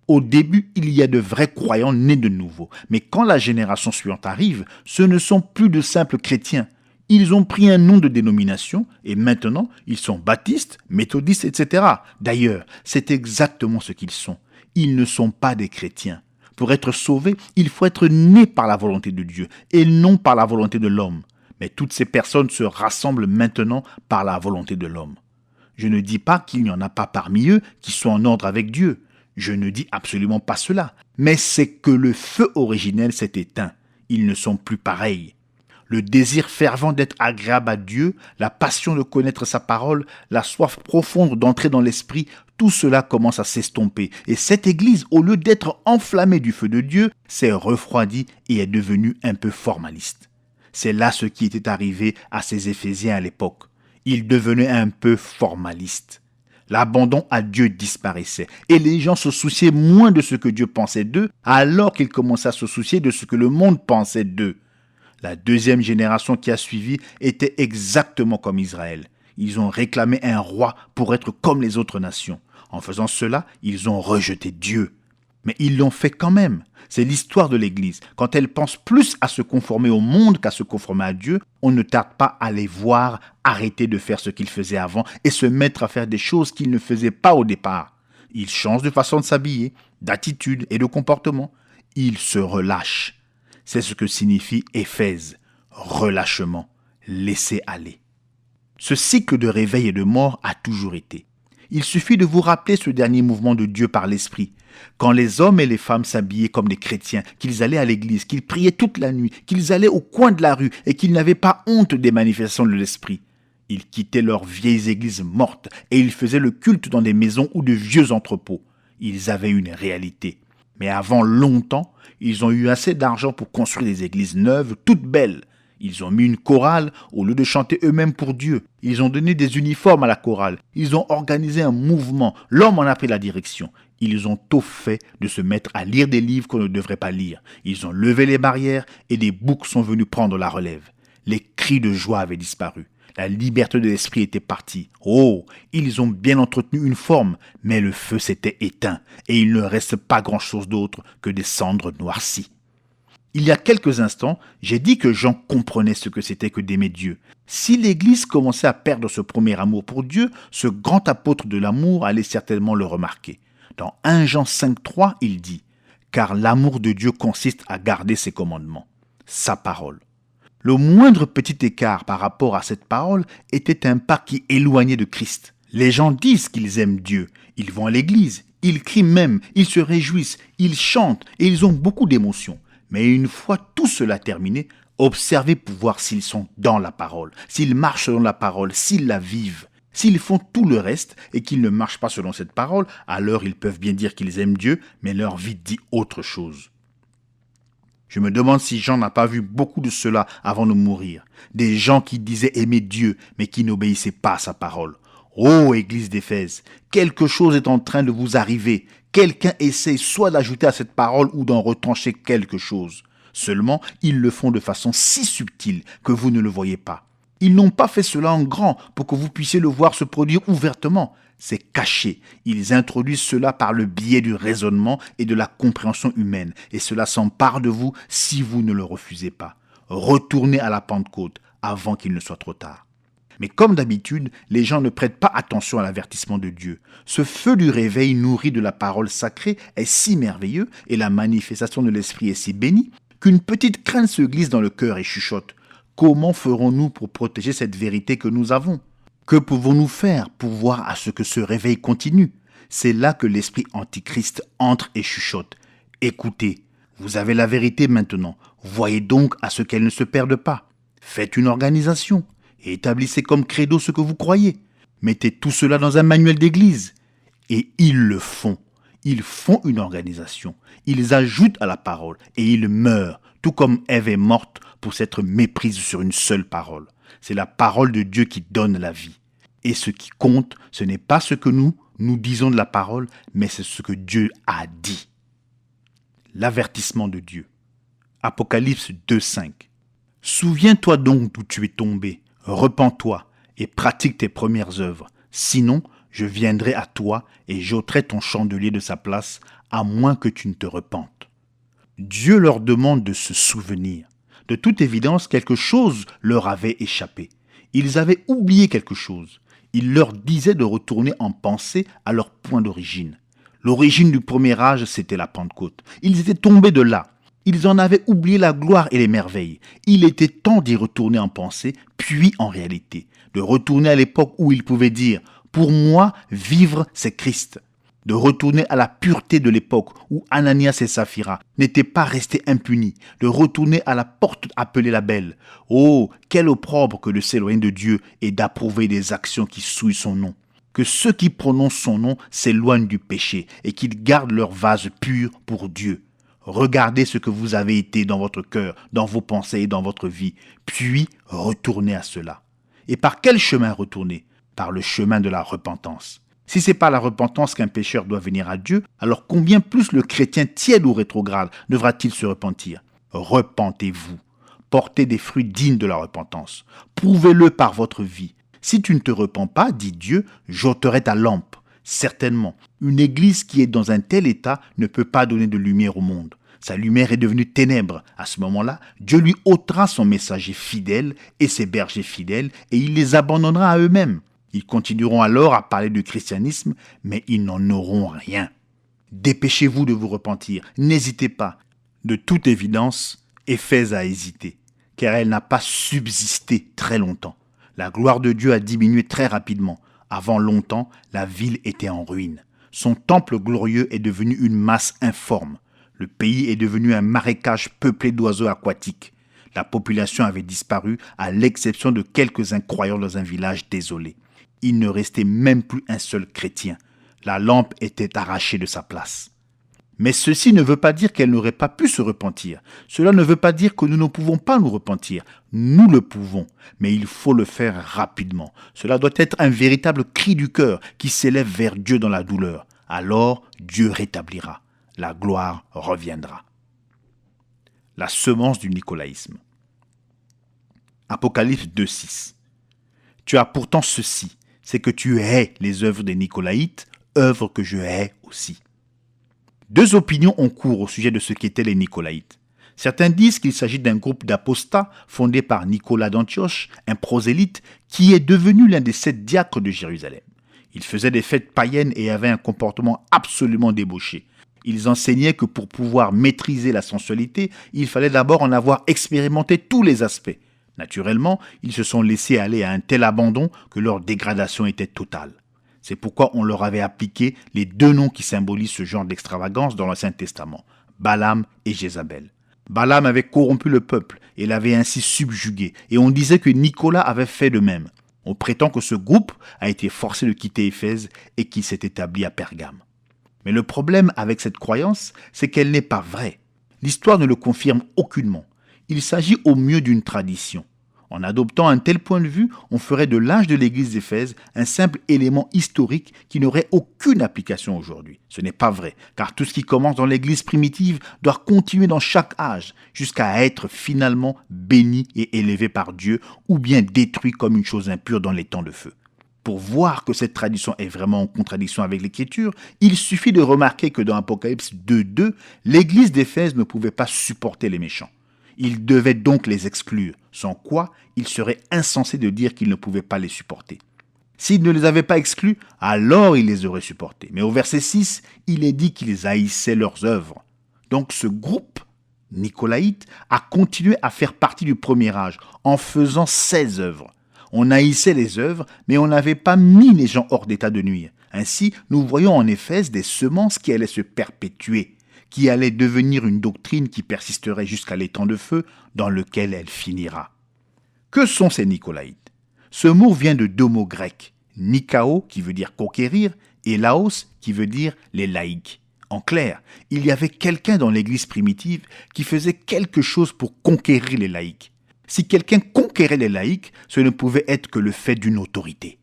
Au début, il y a de vrais croyants nés de nouveau, mais quand la génération suivante arrive, ce ne sont plus de simples chrétiens. Ils ont pris un nom de dénomination et maintenant, ils sont baptistes, méthodistes, etc. D'ailleurs, c'est exactement ce qu'ils sont. Ils ne sont pas des chrétiens. Pour être sauvé, il faut être né par la volonté de Dieu et non par la volonté de l'homme. Mais toutes ces personnes se rassemblent maintenant par la volonté de l'homme. Je ne dis pas qu'il n'y en a pas parmi eux qui sont en ordre avec Dieu. Je ne dis absolument pas cela. Mais c'est que le feu originel s'est éteint. Ils ne sont plus pareils. Le désir fervent d'être agréable à Dieu, la passion de connaître sa parole, la soif profonde d'entrer dans l'esprit, tout cela commence à s'estomper. Et cette église, au lieu d'être enflammée du feu de Dieu, s'est refroidie et est devenue un peu formaliste. C'est là ce qui était arrivé à ces Éphésiens à l'époque. Ils devenaient un peu formalistes. L'abandon à Dieu disparaissait et les gens se souciaient moins de ce que Dieu pensait d'eux alors qu'ils commençaient à se soucier de ce que le monde pensait d'eux. La deuxième génération qui a suivi était exactement comme Israël. Ils ont réclamé un roi pour être comme les autres nations. En faisant cela, ils ont rejeté Dieu. Mais ils l'ont fait quand même. C'est l'histoire de l'Église. Quand elle pense plus à se conformer au monde qu'à se conformer à Dieu, on ne tarde pas à les voir arrêter de faire ce qu'ils faisaient avant et se mettre à faire des choses qu'ils ne faisaient pas au départ. Ils changent de façon de s'habiller, d'attitude et de comportement. Ils se relâchent. C'est ce que signifie Éphèse. Relâchement. Laisser aller. Ce cycle de réveil et de mort a toujours été. Il suffit de vous rappeler ce dernier mouvement de Dieu par l'Esprit. Quand les hommes et les femmes s'habillaient comme des chrétiens, qu'ils allaient à l'église, qu'ils priaient toute la nuit, qu'ils allaient au coin de la rue et qu'ils n'avaient pas honte des manifestations de l'Esprit. Ils quittaient leurs vieilles églises mortes et ils faisaient le culte dans des maisons ou de vieux entrepôts. Ils avaient une réalité. Mais avant longtemps, ils ont eu assez d'argent pour construire des églises neuves, toutes belles. Ils ont mis une chorale au lieu de chanter eux-mêmes pour Dieu. Ils ont donné des uniformes à la chorale. Ils ont organisé un mouvement. L'homme en a pris la direction. Ils ont tout fait de se mettre à lire des livres qu'on ne devrait pas lire. Ils ont levé les barrières et des boucs sont venus prendre la relève. Les cris de joie avaient disparu. La liberté de l'esprit était partie. Oh, ils ont bien entretenu une forme, mais le feu s'était éteint et il ne reste pas grand-chose d'autre que des cendres noircies. Il y a quelques instants, j'ai dit que Jean comprenait ce que c'était que d'aimer Dieu. Si l'Église commençait à perdre ce premier amour pour Dieu, ce grand apôtre de l'amour allait certainement le remarquer. Dans 1 Jean 5,3, il dit « Car l'amour de Dieu consiste à garder ses commandements, sa parole. » Le moindre petit écart par rapport à cette parole était un pas qui éloignait de Christ. Les gens disent qu'ils aiment Dieu, ils vont à l'église, ils crient même, ils se réjouissent, ils chantent et ils ont beaucoup d'émotions. Mais une fois tout cela terminé, observez pour voir s'ils sont dans la parole, s'ils marchent dans la parole, s'ils la vivent. S'ils font tout le reste et qu'ils ne marchent pas selon cette parole, alors ils peuvent bien dire qu'ils aiment Dieu, mais leur vie dit autre chose. Je me demande si Jean n'a pas vu beaucoup de cela avant de mourir. Des gens qui disaient aimer Dieu, mais qui n'obéissaient pas à sa parole. Ô Église d'Éphèse, quelque chose est en train de vous arriver. Quelqu'un essaie soit d'ajouter à cette parole ou d'en retrancher quelque chose. Seulement, ils le font de façon si subtile que vous ne le voyez pas. Ils n'ont pas fait cela en grand pour que vous puissiez le voir se produire ouvertement. C'est caché. Ils introduisent cela par le biais du raisonnement et de la compréhension humaine. Et cela s'empare de vous si vous ne le refusez pas. Retournez à la Pentecôte avant qu'il ne soit trop tard. Mais comme d'habitude, les gens ne prêtent pas attention à l'avertissement de Dieu. Ce feu du réveil nourri de la parole sacrée est si merveilleux et la manifestation de l'Esprit est si bénie qu'une petite crainte se glisse dans le cœur et chuchote. Comment ferons-nous pour protéger cette vérité que nous avons ? Que pouvons-nous faire pour voir à ce que ce réveil continue ? C'est là que l'esprit antichrist entre et chuchote. Écoutez, vous avez la vérité maintenant. Voyez donc à ce qu'elle ne se perde pas. Faites une organisation et établissez comme credo ce que vous croyez. Mettez tout cela dans un manuel d'église. Et ils le font. Ils font une organisation. Ils ajoutent à la parole et ils meurent, tout comme Ève est morte pour s'être méprise sur une seule parole. C'est la parole de Dieu qui donne la vie. Et ce qui compte, ce n'est pas ce que nous disons de la parole, mais c'est ce que Dieu a dit. L'avertissement de Dieu. Apocalypse 2,5. Souviens-toi donc d'où tu es tombé, repens-toi et pratique tes premières œuvres. Sinon, je viendrai à toi et j'ôterai ton chandelier de sa place, à moins que tu ne te repentes. Dieu leur demande de se souvenir. De toute évidence, quelque chose leur avait échappé. Ils avaient oublié quelque chose. Il leur disait de retourner en pensée à leur point d'origine. L'origine du premier âge, c'était la Pentecôte. Ils étaient tombés de là. Ils en avaient oublié la gloire et les merveilles. Il était temps d'y retourner en pensée, puis en réalité. De retourner à l'époque où ils pouvaient dire « Pour moi, vivre, c'est Christ ». De retourner à la pureté de l'époque où Ananias et Saphira n'étaient pas restés impunis, de retourner à la porte appelée la belle. Oh, quel opprobre que de s'éloigner de Dieu et d'approuver des actions qui souillent son nom. Que ceux qui prononcent son nom s'éloignent du péché et qu'ils gardent leur vase pur pour Dieu. Regardez ce que vous avez été dans votre cœur, dans vos pensées et dans votre vie, puis retournez à cela. Et par quel chemin retourner ? Par le chemin de la repentance. Si ce n'est pas la repentance qu'un pécheur doit venir à Dieu, alors combien plus le chrétien tiède ou rétrograde devra-t-il se repentir ? Repentez-vous. Portez des fruits dignes de la repentance. Prouvez-le par votre vie. Si tu ne te repens pas, dit Dieu, j'ôterai ta lampe. Certainement, une église qui est dans un tel état ne peut pas donner de lumière au monde. Sa lumière est devenue ténèbre. À ce moment-là, Dieu lui ôtera son messager fidèle et ses bergers fidèles et il les abandonnera à eux-mêmes. Ils continueront alors à parler du christianisme, mais ils n'en auront rien. Dépêchez-vous de vous repentir, n'hésitez pas. De toute évidence, Éphèse a hésité, car elle n'a pas subsisté très longtemps. La gloire de Dieu a diminué très rapidement. Avant longtemps, la ville était en ruine. Son temple glorieux est devenu une masse informe. Le pays est devenu un marécage peuplé d'oiseaux aquatiques. La population avait disparu, à l'exception de quelques-uns croyants dans un village désolé. Il ne restait même plus un seul chrétien. La lampe était arrachée de sa place. Mais ceci ne veut pas dire qu'elle n'aurait pas pu se repentir. Cela ne veut pas dire que nous ne pouvons pas nous repentir. Nous le pouvons, mais il faut le faire rapidement. Cela doit être un véritable cri du cœur qui s'élève vers Dieu dans la douleur. Alors, Dieu rétablira. La gloire reviendra. La semence du nicolaïsme. Apocalypse 2,6. Tu as pourtant ceci, c'est que tu hais les œuvres des Nicolaïtes, œuvres que je hais aussi. Deux opinions ont cours au sujet de ce qu'étaient les Nicolaïtes. Certains disent qu'il s'agit d'un groupe d'apostats fondé par Nicolas d'Antioche, un prosélyte qui est devenu l'un des 7 diacres de Jérusalem. Ils faisaient des fêtes païennes et avaient un comportement absolument débauché. Ils enseignaient que pour pouvoir maîtriser la sensualité, il fallait d'abord en avoir expérimenté tous les aspects. Naturellement, ils se sont laissés aller à un tel abandon que leur dégradation était totale. C'est pourquoi on leur avait appliqué les 2 noms qui symbolisent ce genre d'extravagance dans l'Ancien Testament, Balaam et Jézabel. Balaam avait corrompu le peuple et l'avait ainsi subjugué, et on disait que Nicolas avait fait de même. On prétend que ce groupe a été forcé de quitter Éphèse et qu'il s'est établi à Pergame. Mais le problème avec cette croyance, c'est qu'elle n'est pas vraie. L'histoire ne le confirme aucunement. Il s'agit au mieux d'une tradition. En adoptant un tel point de vue, on ferait de l'âge de l'église d'Éphèse un simple élément historique qui n'aurait aucune application aujourd'hui. Ce n'est pas vrai, car tout ce qui commence dans l'église primitive doit continuer dans chaque âge, jusqu'à être finalement béni et élevé par Dieu, ou bien détruit comme une chose impure dans les temps de feu. Pour voir que cette tradition est vraiment en contradiction avec l'Écriture, il suffit de remarquer que dans Apocalypse 2.2, l'église d'Éphèse ne pouvait pas supporter les méchants. Il devait donc les exclure, sans quoi il serait insensé de dire qu'il ne pouvait pas les supporter. S'il ne les avait pas exclus, alors il les aurait supportés. Mais au verset 6, il est dit qu'ils haïssaient leurs œuvres. Donc ce groupe nicolaïte a continué à faire partie du premier âge en faisant ses œuvres. On haïssait les œuvres, mais on n'avait pas mis les gens hors d'état de nuire. Ainsi, nous voyons en Éphèse des semences qui allaient se perpétuer, qui allait devenir une doctrine qui persisterait jusqu'à l'étang de feu dans lequel elle finira. Que sont ces Nicolaïtes ? Ce mot vient de deux mots grecs, Nikao qui veut dire conquérir et Laos qui veut dire les laïcs. En clair, il y avait quelqu'un dans l'église primitive qui faisait quelque chose pour conquérir les laïcs. Si quelqu'un conquérait les laïcs, ce ne pouvait être que le fait d'une autorité.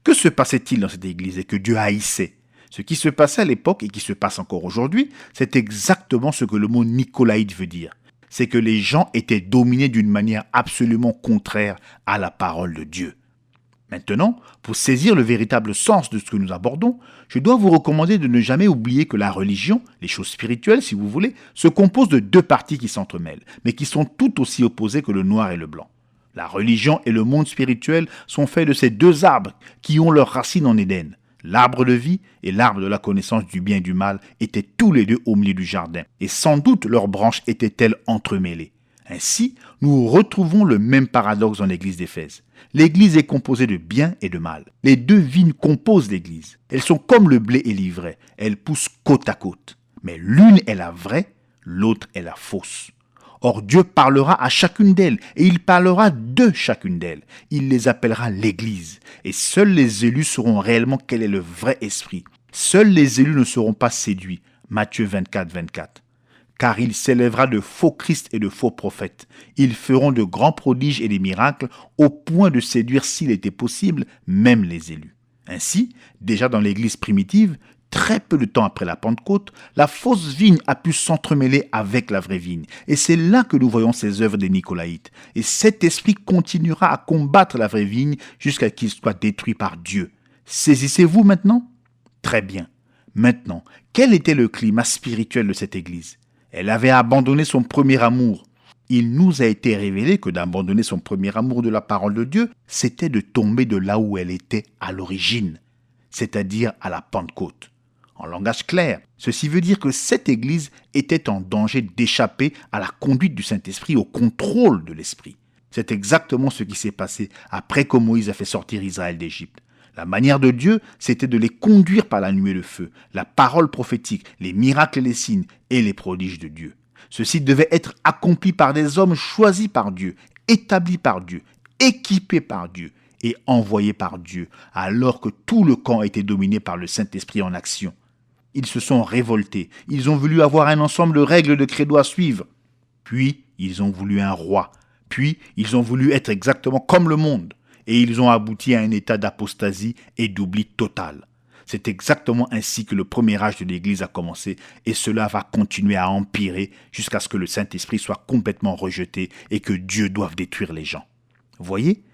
Que se passait-il dans cette église et que Dieu haïssait ? Ce qui se passait à l'époque et qui se passe encore aujourd'hui, c'est exactement ce que le mot nicolaïte veut dire. C'est que les gens étaient dominés d'une manière absolument contraire à la parole de Dieu. Maintenant, pour saisir le véritable sens de ce que nous abordons, je dois vous recommander de ne jamais oublier que la religion, les choses spirituelles si vous voulez, se compose de deux parties qui s'entremêlent, mais qui sont tout aussi opposées que le noir et le blanc. La religion et le monde spirituel sont faits de ces deux arbres qui ont leurs racines en Éden. L'arbre de vie et l'arbre de la connaissance du bien et du mal étaient tous les deux au milieu du jardin, et sans doute leurs branches étaient-elles entremêlées. Ainsi, nous retrouvons le même paradoxe dans l'église d'Éphèse. L'église est composée de bien et de mal. Les deux vignes composent l'église. Elles sont comme le blé et l'ivraie. Elles poussent côte à côte. Mais l'une est la vraie, l'autre est la fausse. Or Dieu parlera à chacune d'elles, et il parlera de chacune d'elles. Il les appellera l'Église, et seuls les élus sauront réellement quel est le vrai esprit. Seuls les élus ne seront pas séduits. Matthieu 24, 24. Car il s'élèvera de faux Christ et de faux prophètes. Ils feront de grands prodiges et des miracles, au point de séduire, s'il était possible, même les élus. Ainsi, déjà dans l'Église primitive, très peu de temps après la Pentecôte, la fausse vigne a pu s'entremêler avec la vraie vigne. Et c'est là que nous voyons ces œuvres des Nicolaïtes. Et cet esprit continuera à combattre la vraie vigne jusqu'à ce qu'il soit détruit par Dieu. Saisissez-vous maintenant ? Très bien. Maintenant, quel était le climat spirituel de cette église ? Elle avait abandonné son premier amour. Il nous a été révélé que d'abandonner son premier amour de la parole de Dieu, c'était de tomber de là où elle était à l'origine, c'est-à-dire à la Pentecôte. En langage clair, ceci veut dire que cette église était en danger d'échapper à la conduite du Saint-Esprit, au contrôle de l'Esprit. C'est exactement ce qui s'est passé après que Moïse a fait sortir Israël d'Égypte. La manière de Dieu, c'était de les conduire par la nuée de feu, la parole prophétique, les miracles et les signes et les prodiges de Dieu. Ceci devait être accompli par des hommes choisis par Dieu, établis par Dieu, équipés par Dieu et envoyés par Dieu, alors que tout le camp était dominé par le Saint-Esprit en action. Ils se sont révoltés, ils ont voulu avoir un ensemble de règles de credo à suivre. Puis, ils ont voulu un roi. Puis, ils ont voulu être exactement comme le monde. Et ils ont abouti à un état d'apostasie et d'oubli total. C'est exactement ainsi que le premier âge de l'Église a commencé et cela va continuer à empirer jusqu'à ce que le Saint-Esprit soit complètement rejeté et que Dieu doive détruire les gens. Voyez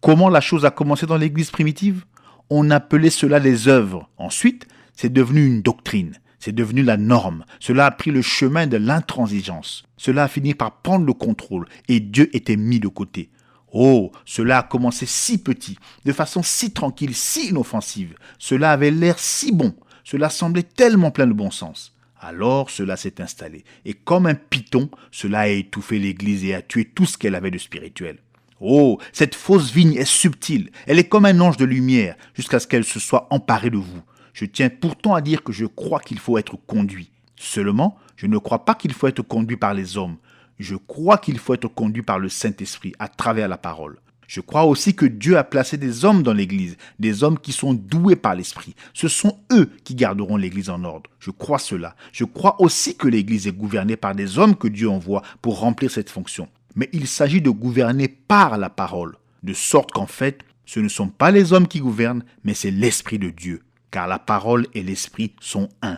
comment la chose a commencé dans l'Église primitive ? On appelait cela les œuvres. Ensuite, c'est devenu une doctrine. C'est devenu la norme. Cela a pris le chemin de l'intransigeance. Cela a fini par prendre le contrôle et Dieu était mis de côté. Oh, cela a commencé si petit, de façon si tranquille, si inoffensive. Cela avait l'air si bon. Cela semblait tellement plein de bon sens. Alors cela s'est installé. Et comme un python, cela a étouffé l'Église et a tué tout ce qu'elle avait de spirituel. Oh, cette fausse vigne est subtile. Elle est comme un ange de lumière jusqu'à ce qu'elle se soit emparée de vous. Je tiens pourtant à dire que je crois qu'il faut être conduit. Seulement, je ne crois pas qu'il faut être conduit par les hommes. Je crois qu'il faut être conduit par le Saint-Esprit à travers la parole. Je crois aussi que Dieu a placé des hommes dans l'Église, des hommes qui sont doués par l'Esprit. Ce sont eux qui garderont l'Église en ordre. Je crois cela. Je crois aussi que l'Église est gouvernée par des hommes que Dieu envoie pour remplir cette fonction. Mais il s'agit de gouverner par la parole, de sorte qu'en fait, ce ne sont pas les hommes qui gouvernent, mais c'est l'Esprit de Dieu, car la parole et l'Esprit sont un.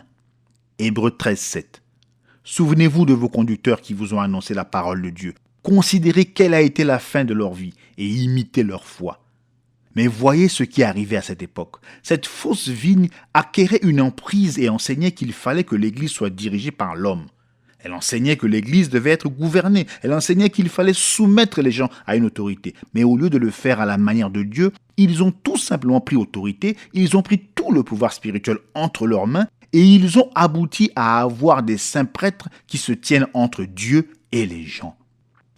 Hébreux 13, 7. Souvenez-vous de vos conducteurs qui vous ont annoncé la parole de Dieu. Considérez quelle a été la fin de leur vie et imitez leur foi. Mais voyez ce qui est arrivé à cette époque. Cette fausse vigne acquérait une emprise et enseignait qu'il fallait que l'Église soit dirigée par l'homme. Elle enseignait que l'Église devait être gouvernée. Elle enseignait qu'il fallait soumettre les gens à une autorité. Mais au lieu de le faire à la manière de Dieu, ils ont tout simplement pris autorité, ils ont pris tout le pouvoir spirituel entre leurs mains et ils ont abouti à avoir des saints prêtres qui se tiennent entre Dieu et les gens.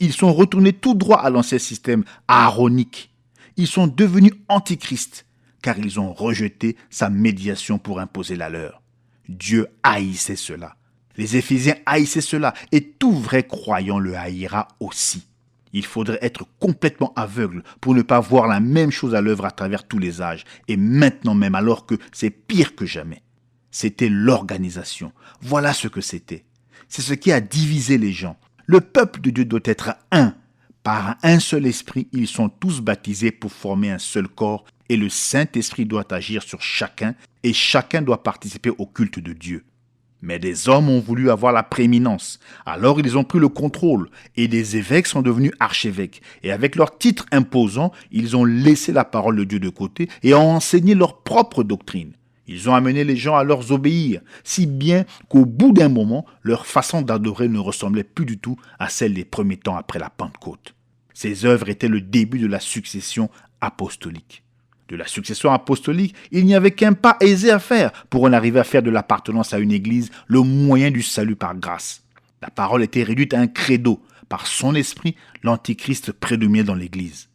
Ils sont retournés tout droit à l'ancien système aaronique. Ils sont devenus antichrists, car ils ont rejeté sa médiation pour imposer la leur. Dieu haïssait cela. Les Éphésiens haïssaient cela, et tout vrai croyant le haïra aussi. Il faudrait être complètement aveugle pour ne pas voir la même chose à l'œuvre à travers tous les âges, et maintenant même alors que c'est pire que jamais. C'était l'organisation. Voilà ce que c'était. C'est ce qui a divisé les gens. Le peuple de Dieu doit être un. Par un seul esprit, ils sont tous baptisés pour former un seul corps et le Saint-Esprit doit agir sur chacun et chacun doit participer au culte de Dieu. Mais des hommes ont voulu avoir la prééminence. Alors ils ont pris le contrôle et des évêques sont devenus archevêques. Et avec leurs titres imposants, ils ont laissé la parole de Dieu de côté et ont enseigné leur propre doctrine. Ils ont amené les gens à leur obéir, si bien qu'au bout d'un moment, leur façon d'adorer ne ressemblait plus du tout à celle des premiers temps après la Pentecôte. Ces œuvres étaient le début de la succession apostolique. De la succession apostolique, il n'y avait qu'un pas aisé à faire pour en arriver à faire de l'appartenance à une église le moyen du salut par grâce. La parole était réduite à un credo. Par son esprit, l'antichrist prédominait dans l'église.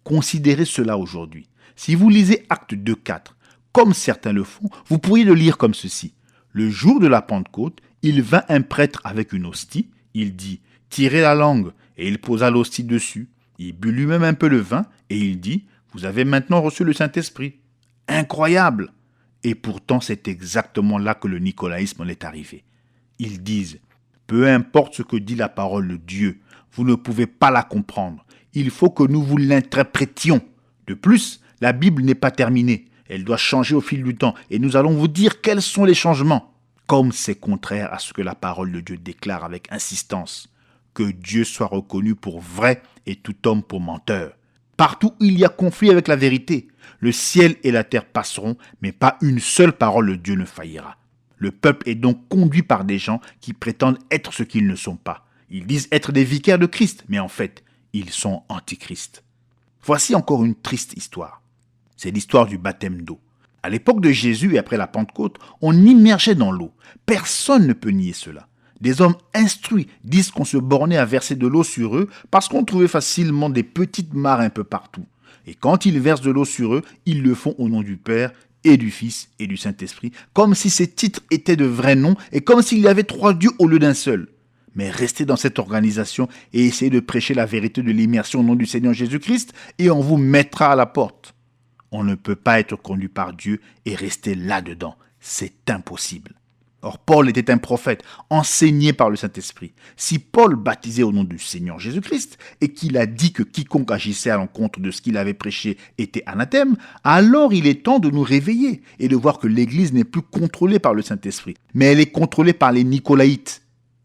Considérez cela aujourd'hui. Si vous lisez Actes 2:4, comme certains le font, vous pourriez le lire comme ceci. Le jour de la Pentecôte, il vint un prêtre avec une hostie. Il dit, tirez la langue, et il posa l'hostie dessus. Il but lui-même un peu le vin, et il dit, vous avez maintenant reçu le Saint-Esprit. Incroyable! Et pourtant, c'est exactement là que le nicolaïsme en est arrivé. Ils disent, peu importe ce que dit la parole de Dieu, vous ne pouvez pas la comprendre. Il faut que nous vous l'interprétions. De plus, la Bible n'est pas terminée. Elle doit changer au fil du temps et nous allons vous dire quels sont les changements. Comme c'est contraire à ce que la parole de Dieu déclare avec insistance. Que Dieu soit reconnu pour vrai et tout homme pour menteur. Partout où il y a conflit avec la vérité, le ciel et la terre passeront, mais pas une seule parole de Dieu ne faillira. Le peuple est donc conduit par des gens qui prétendent être ce qu'ils ne sont pas. Ils disent être des vicaires de Christ, mais en fait, ils sont antichrists. Voici encore une triste histoire. C'est l'histoire du baptême d'eau. À l'époque de Jésus et après la Pentecôte, on immergeait dans l'eau. Personne ne peut nier cela. Des hommes instruits disent qu'on se bornait à verser de l'eau sur eux parce qu'on trouvait facilement des petites mares un peu partout. Et quand ils versent de l'eau sur eux, ils le font au nom du Père et du Fils et du Saint-Esprit, comme si ces titres étaient de vrais noms et comme s'il y avait 3 dieux au lieu d'un seul. Mais restez dans cette organisation et essayez de prêcher la vérité de l'immersion au nom du Seigneur Jésus-Christ et on vous mettra à la porte. On ne peut pas être conduit par Dieu et rester là-dedans. C'est impossible. Or, Paul était un prophète, enseigné par le Saint-Esprit. Si Paul baptisait au nom du Seigneur Jésus-Christ et qu'il a dit que quiconque agissait à l'encontre de ce qu'il avait prêché était anathème, alors il est temps de nous réveiller et de voir que l'Église n'est plus contrôlée par le Saint-Esprit, mais elle est contrôlée par les Nicolaïtes.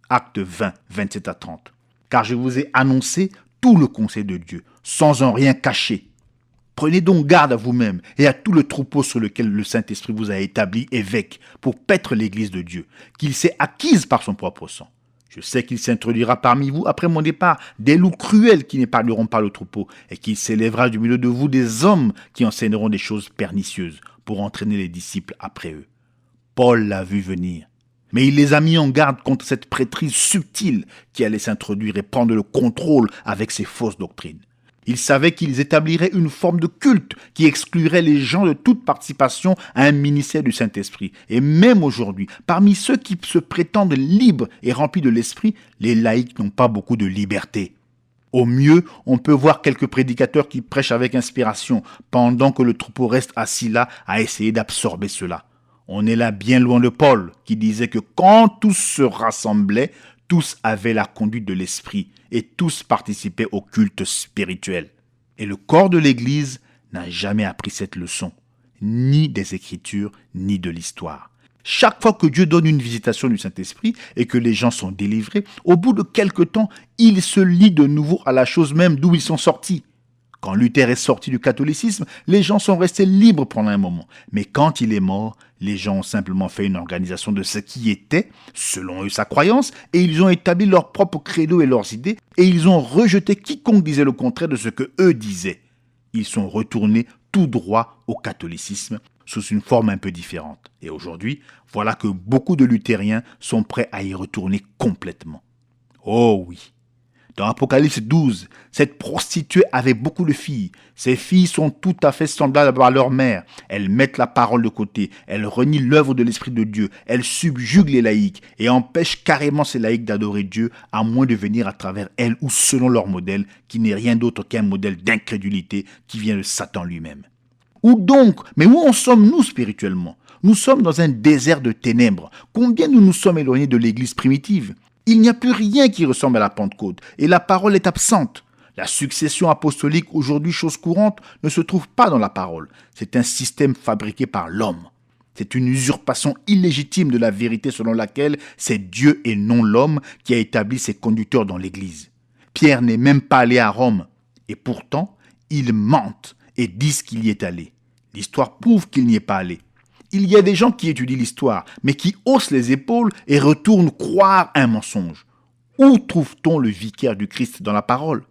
Acte 20, 27 à 30. Car je vous ai annoncé tout le conseil de Dieu, sans en rien cacher. Prenez donc garde à vous-même et à tout le troupeau sur lequel le Saint-Esprit vous a établi évêque pour paître l'Église de Dieu, qu'il s'est acquise par son propre sang. Je sais qu'il s'introduira parmi vous après mon départ des loups cruels qui n'épargneront pas le troupeau et qu'il s'élèvera du milieu de vous des hommes qui enseigneront des choses pernicieuses pour entraîner les disciples après eux. Paul l'a vu venir. Mais il les a mis en garde contre cette prêtrise subtile qui allait s'introduire et prendre le contrôle avec ses fausses doctrines. Il savait qu'ils établiraient une forme de culte qui exclurait les gens de toute participation à un ministère du Saint-Esprit. Et même aujourd'hui, parmi ceux qui se prétendent libres et remplis de l'Esprit, les laïcs n'ont pas beaucoup de liberté. Au mieux, on peut voir quelques prédicateurs qui prêchent avec inspiration, pendant que le troupeau reste assis là à essayer d'absorber cela. On est là bien loin de Paul, qui disait que quand tous se rassemblaient, tous avaient la conduite de l'esprit et tous participaient au culte spirituel. Et le corps de l'Église n'a jamais appris cette leçon, ni des Écritures, ni de l'histoire. Chaque fois que Dieu donne une visitation du Saint-Esprit et que les gens sont délivrés, au bout de quelque temps, ils se lient de nouveau à la chose même d'où ils sont sortis. Quand Luther est sorti du catholicisme, les gens sont restés libres pendant un moment. Mais quand il est mort, les gens ont simplement fait une organisation de ce qui était, selon eux, sa croyance, et ils ont établi leur propre credo et leurs idées, et ils ont rejeté quiconque disait le contraire de ce que eux disaient. Ils sont retournés tout droit au catholicisme, sous une forme un peu différente. Et aujourd'hui, voilà que beaucoup de luthériens sont prêts à y retourner complètement. Oh oui! Dans Apocalypse 12, cette prostituée avait beaucoup de filles. Ces filles sont tout à fait semblables à leur mère. Elles mettent la parole de côté. Elles renient l'œuvre de l'Esprit de Dieu. Elles subjuguent les laïcs et empêchent carrément ces laïcs d'adorer Dieu, à moins de venir à travers elles ou selon leur modèle, qui n'est rien d'autre qu'un modèle d'incrédulité qui vient de Satan lui-même. Mais où en sommes-nous spirituellement? Nous sommes dans un désert de ténèbres. Combien nous nous sommes éloignés de l'Église primitive? Il n'y a plus rien qui ressemble à la Pentecôte et la parole est absente. La succession apostolique, aujourd'hui chose courante, ne se trouve pas dans la parole. C'est un système fabriqué par l'homme. C'est une usurpation illégitime de la vérité selon laquelle c'est Dieu et non l'homme qui a établi ses conducteurs dans l'Église. Pierre n'est même pas allé à Rome. Et pourtant, ils mentent et disent qu'il y est allé. L'histoire prouve qu'il n'y est pas allé. Il y a des gens qui étudient l'histoire, mais qui haussent les épaules et retournent croire un mensonge. Où trouve-t-on le vicaire du Christ dans la parole?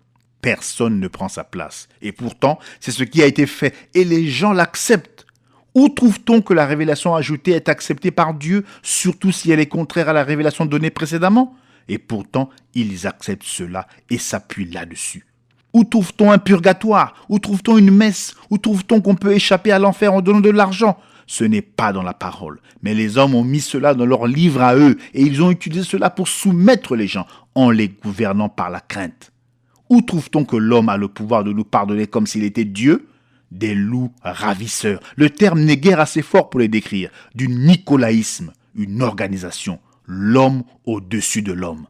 Personne ne prend sa place. Et pourtant, c'est ce qui a été fait, et les gens l'acceptent. Où trouve-t-on que la révélation ajoutée est acceptée par Dieu, surtout si elle est contraire à la révélation donnée précédemment? Et pourtant, ils acceptent cela et s'appuient là-dessus. Où trouve-t-on un purgatoire? Où trouve-t-on une messe? Où trouve-t-on qu'on peut échapper à l'enfer en donnant de l'argent? Ce n'est pas dans la parole, mais les hommes ont mis cela dans leur livre à eux et ils ont utilisé cela pour soumettre les gens en les gouvernant par la crainte. Où trouve-t-on que l'homme a le pouvoir de nous pardonner comme s'il était Dieu? Des loups ravisseurs. Le terme n'est guère assez fort pour les décrire. Du nicolaïsme, une organisation. L'homme au-dessus de l'homme.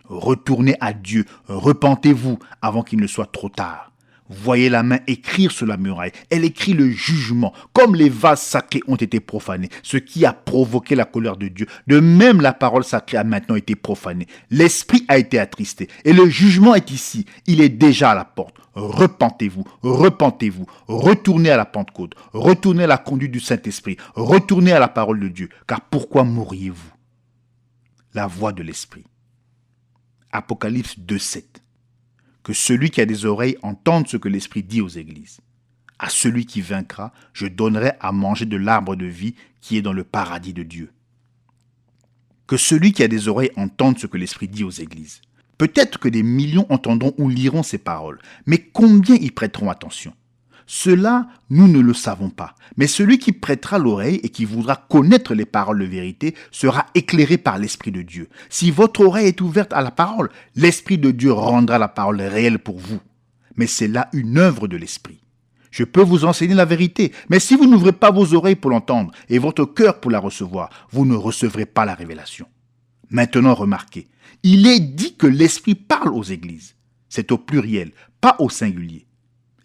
Retournez à Dieu, repentez-vous avant qu'il ne soit trop tard. Voyez la main écrire sur la muraille. Elle écrit le jugement. Comme les vases sacrés ont été profanés, ce qui a provoqué la colère de Dieu, de même la parole sacrée a maintenant été profanée. L'esprit a été attristé et le jugement est ici. Il est déjà à la porte. Repentez-vous, repentez-vous, retournez à la Pentecôte, retournez à la conduite du Saint-Esprit, retournez à la parole de Dieu. Car pourquoi mourriez-vous? La voix de l'Esprit. Apocalypse 2,7. Que celui qui a des oreilles entende ce que l'Esprit dit aux églises. À celui qui vaincra, je donnerai à manger de l'arbre de vie qui est dans le paradis de Dieu. Que celui qui a des oreilles entende ce que l'Esprit dit aux églises. Peut-être que des millions entendront ou liront ces paroles, mais combien y prêteront attention? Cela, nous ne le savons pas, mais celui qui prêtera l'oreille et qui voudra connaître les paroles de vérité sera éclairé par l'Esprit de Dieu. Si votre oreille est ouverte à la parole, l'Esprit de Dieu rendra la parole réelle pour vous. Mais c'est là une œuvre de l'Esprit. Je peux vous enseigner la vérité, mais si vous n'ouvrez pas vos oreilles pour l'entendre et votre cœur pour la recevoir, vous ne recevrez pas la révélation. Maintenant, remarquez, il est dit que l'Esprit parle aux églises. C'est au pluriel, pas au singulier.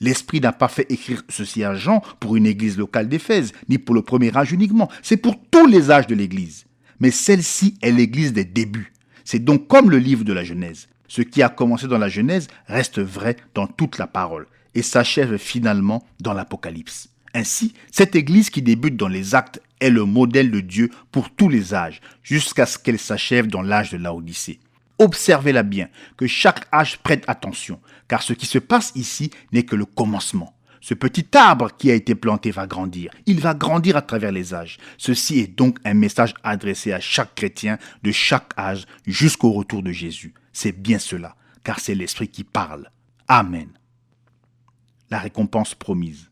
L'Esprit n'a pas fait écrire ceci à Jean pour une église locale d'Éphèse, ni pour le premier âge uniquement. C'est pour tous les âges de l'église. Mais celle-ci est l'église des débuts. C'est donc comme le livre de la Genèse. Ce qui a commencé dans la Genèse reste vrai dans toute la parole et s'achève finalement dans l'Apocalypse. Ainsi, cette église qui débute dans les actes est le modèle de Dieu pour tous les âges, jusqu'à ce qu'elle s'achève dans l'âge de Laodicée. Observez-la bien, que chaque âge prête attention, car ce qui se passe ici n'est que le commencement. Ce petit arbre qui a été planté va grandir. Il va grandir à travers les âges. Ceci est donc un message adressé à chaque chrétien de chaque âge jusqu'au retour de Jésus. C'est bien cela, car c'est l'Esprit qui parle. Amen. La récompense promise.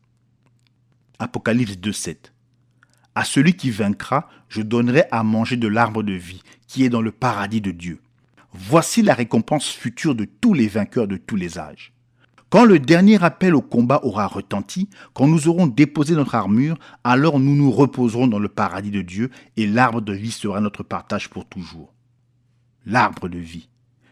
Apocalypse 2,7. À celui qui vaincra, je donnerai à manger de l'arbre de vie qui est dans le paradis de Dieu. Voici la récompense future de tous les vainqueurs de tous les âges. Quand le dernier appel au combat aura retenti, quand nous aurons déposé notre armure, alors nous nous reposerons dans le paradis de Dieu et l'arbre de vie sera notre partage pour toujours. L'arbre de vie.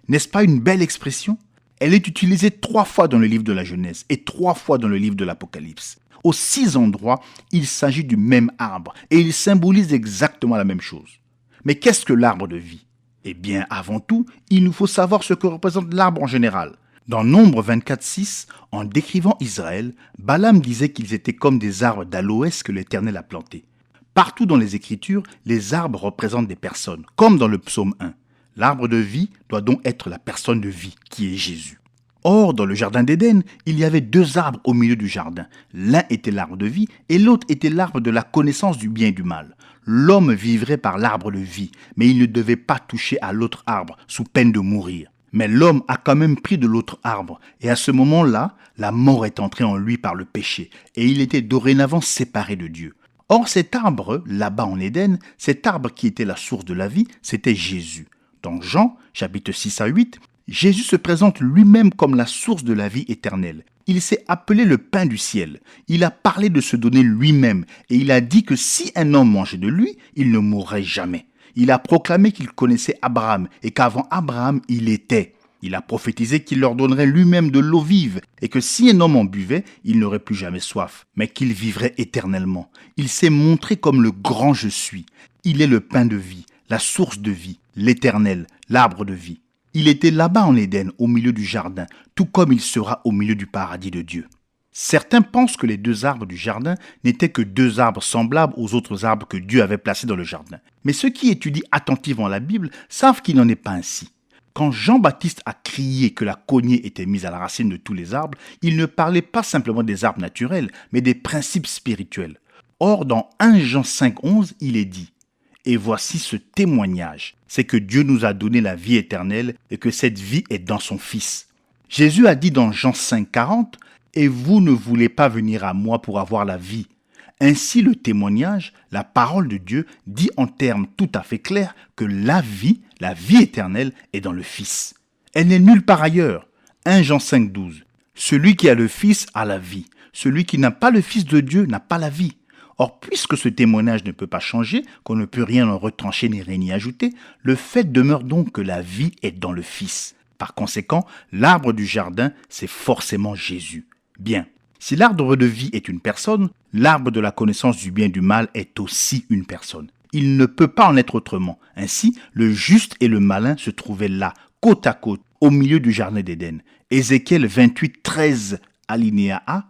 N'est-ce pas une belle expression ? Elle est utilisée 3 fois dans le livre de la Genèse et 3 fois dans le livre de l'Apocalypse. Aux 6 endroits, il s'agit du même arbre et il symbolise exactement la même chose. Mais qu'est-ce que l'arbre de vie ? Eh bien, avant tout, il nous faut savoir ce que représente l'arbre en général. Dans Nombre 24:6, en décrivant Israël, Balaam disait qu'ils étaient comme des arbres d'aloès que l'Éternel a plantés. Partout dans les Écritures, les arbres représentent des personnes, comme dans le psaume 1. L'arbre de vie doit donc être la personne de vie, qui est Jésus. Or, dans le jardin d'Éden, il y avait 2 arbres au milieu du jardin. L'un était l'arbre de vie et l'autre était l'arbre de la connaissance du bien et du mal. L'homme vivrait par l'arbre de vie, mais il ne devait pas toucher à l'autre arbre, sous peine de mourir. Mais l'homme a quand même pris de l'autre arbre, et à ce moment-là, la mort est entrée en lui par le péché, et il était dorénavant séparé de Dieu. Or cet arbre, là-bas en Éden, cet arbre qui était la source de la vie, c'était Jésus. Dans Jean, chapitre 6 à 8, Jésus se présente lui-même comme la source de la vie éternelle. Il s'est appelé le pain du ciel. Il a parlé de se donner lui-même, et il a dit que si un homme mangeait de lui, il ne mourrait jamais. Il a proclamé qu'il connaissait Abraham et qu'avant Abraham, il était. Il a prophétisé qu'il leur donnerait lui-même de l'eau vive et que si un homme en buvait, il n'aurait plus jamais soif, mais qu'il vivrait éternellement. Il s'est montré comme le grand je suis. Il est le pain de vie, la source de vie, l'éternel, l'arbre de vie. Il était là-bas en Éden, au milieu du jardin, tout comme il sera au milieu du paradis de Dieu. Certains pensent que les 2 arbres du jardin n'étaient que 2 arbres semblables aux autres arbres que Dieu avait placés dans le jardin. Mais ceux qui étudient attentivement la Bible savent qu'il n'en est pas ainsi. Quand Jean-Baptiste a crié que la cognée était mise à la racine de tous les arbres, il ne parlait pas simplement des arbres naturels, mais des principes spirituels. Or, dans 1 Jean 5,11, il est dit « Et voici ce témoignage, c'est que Dieu nous a donné la vie éternelle et que cette vie est dans son Fils. » Jésus a dit dans Jean 5,40 « Et vous ne voulez pas venir à moi pour avoir la vie. » Ainsi, le témoignage, la parole de Dieu, dit en termes tout à fait clairs que la vie éternelle, est dans le Fils. Elle n'est nulle part ailleurs. 1 Jean 5,12. Celui qui a le Fils a la vie. Celui qui n'a pas le Fils de Dieu n'a pas la vie. Or, puisque ce témoignage ne peut pas changer, qu'on ne peut rien en retrancher ni rien y ajouter, le fait demeure donc que la vie est dans le Fils. Par conséquent, l'arbre du jardin, c'est forcément Jésus. Bien. Si l'arbre de vie est une personne, l'arbre de la connaissance du bien et du mal est aussi une personne. Il ne peut pas en être autrement. Ainsi, le juste et le malin se trouvaient là, côte à côte, au milieu du jardin d'Éden. Ézéchiel 28:13, alinéa A.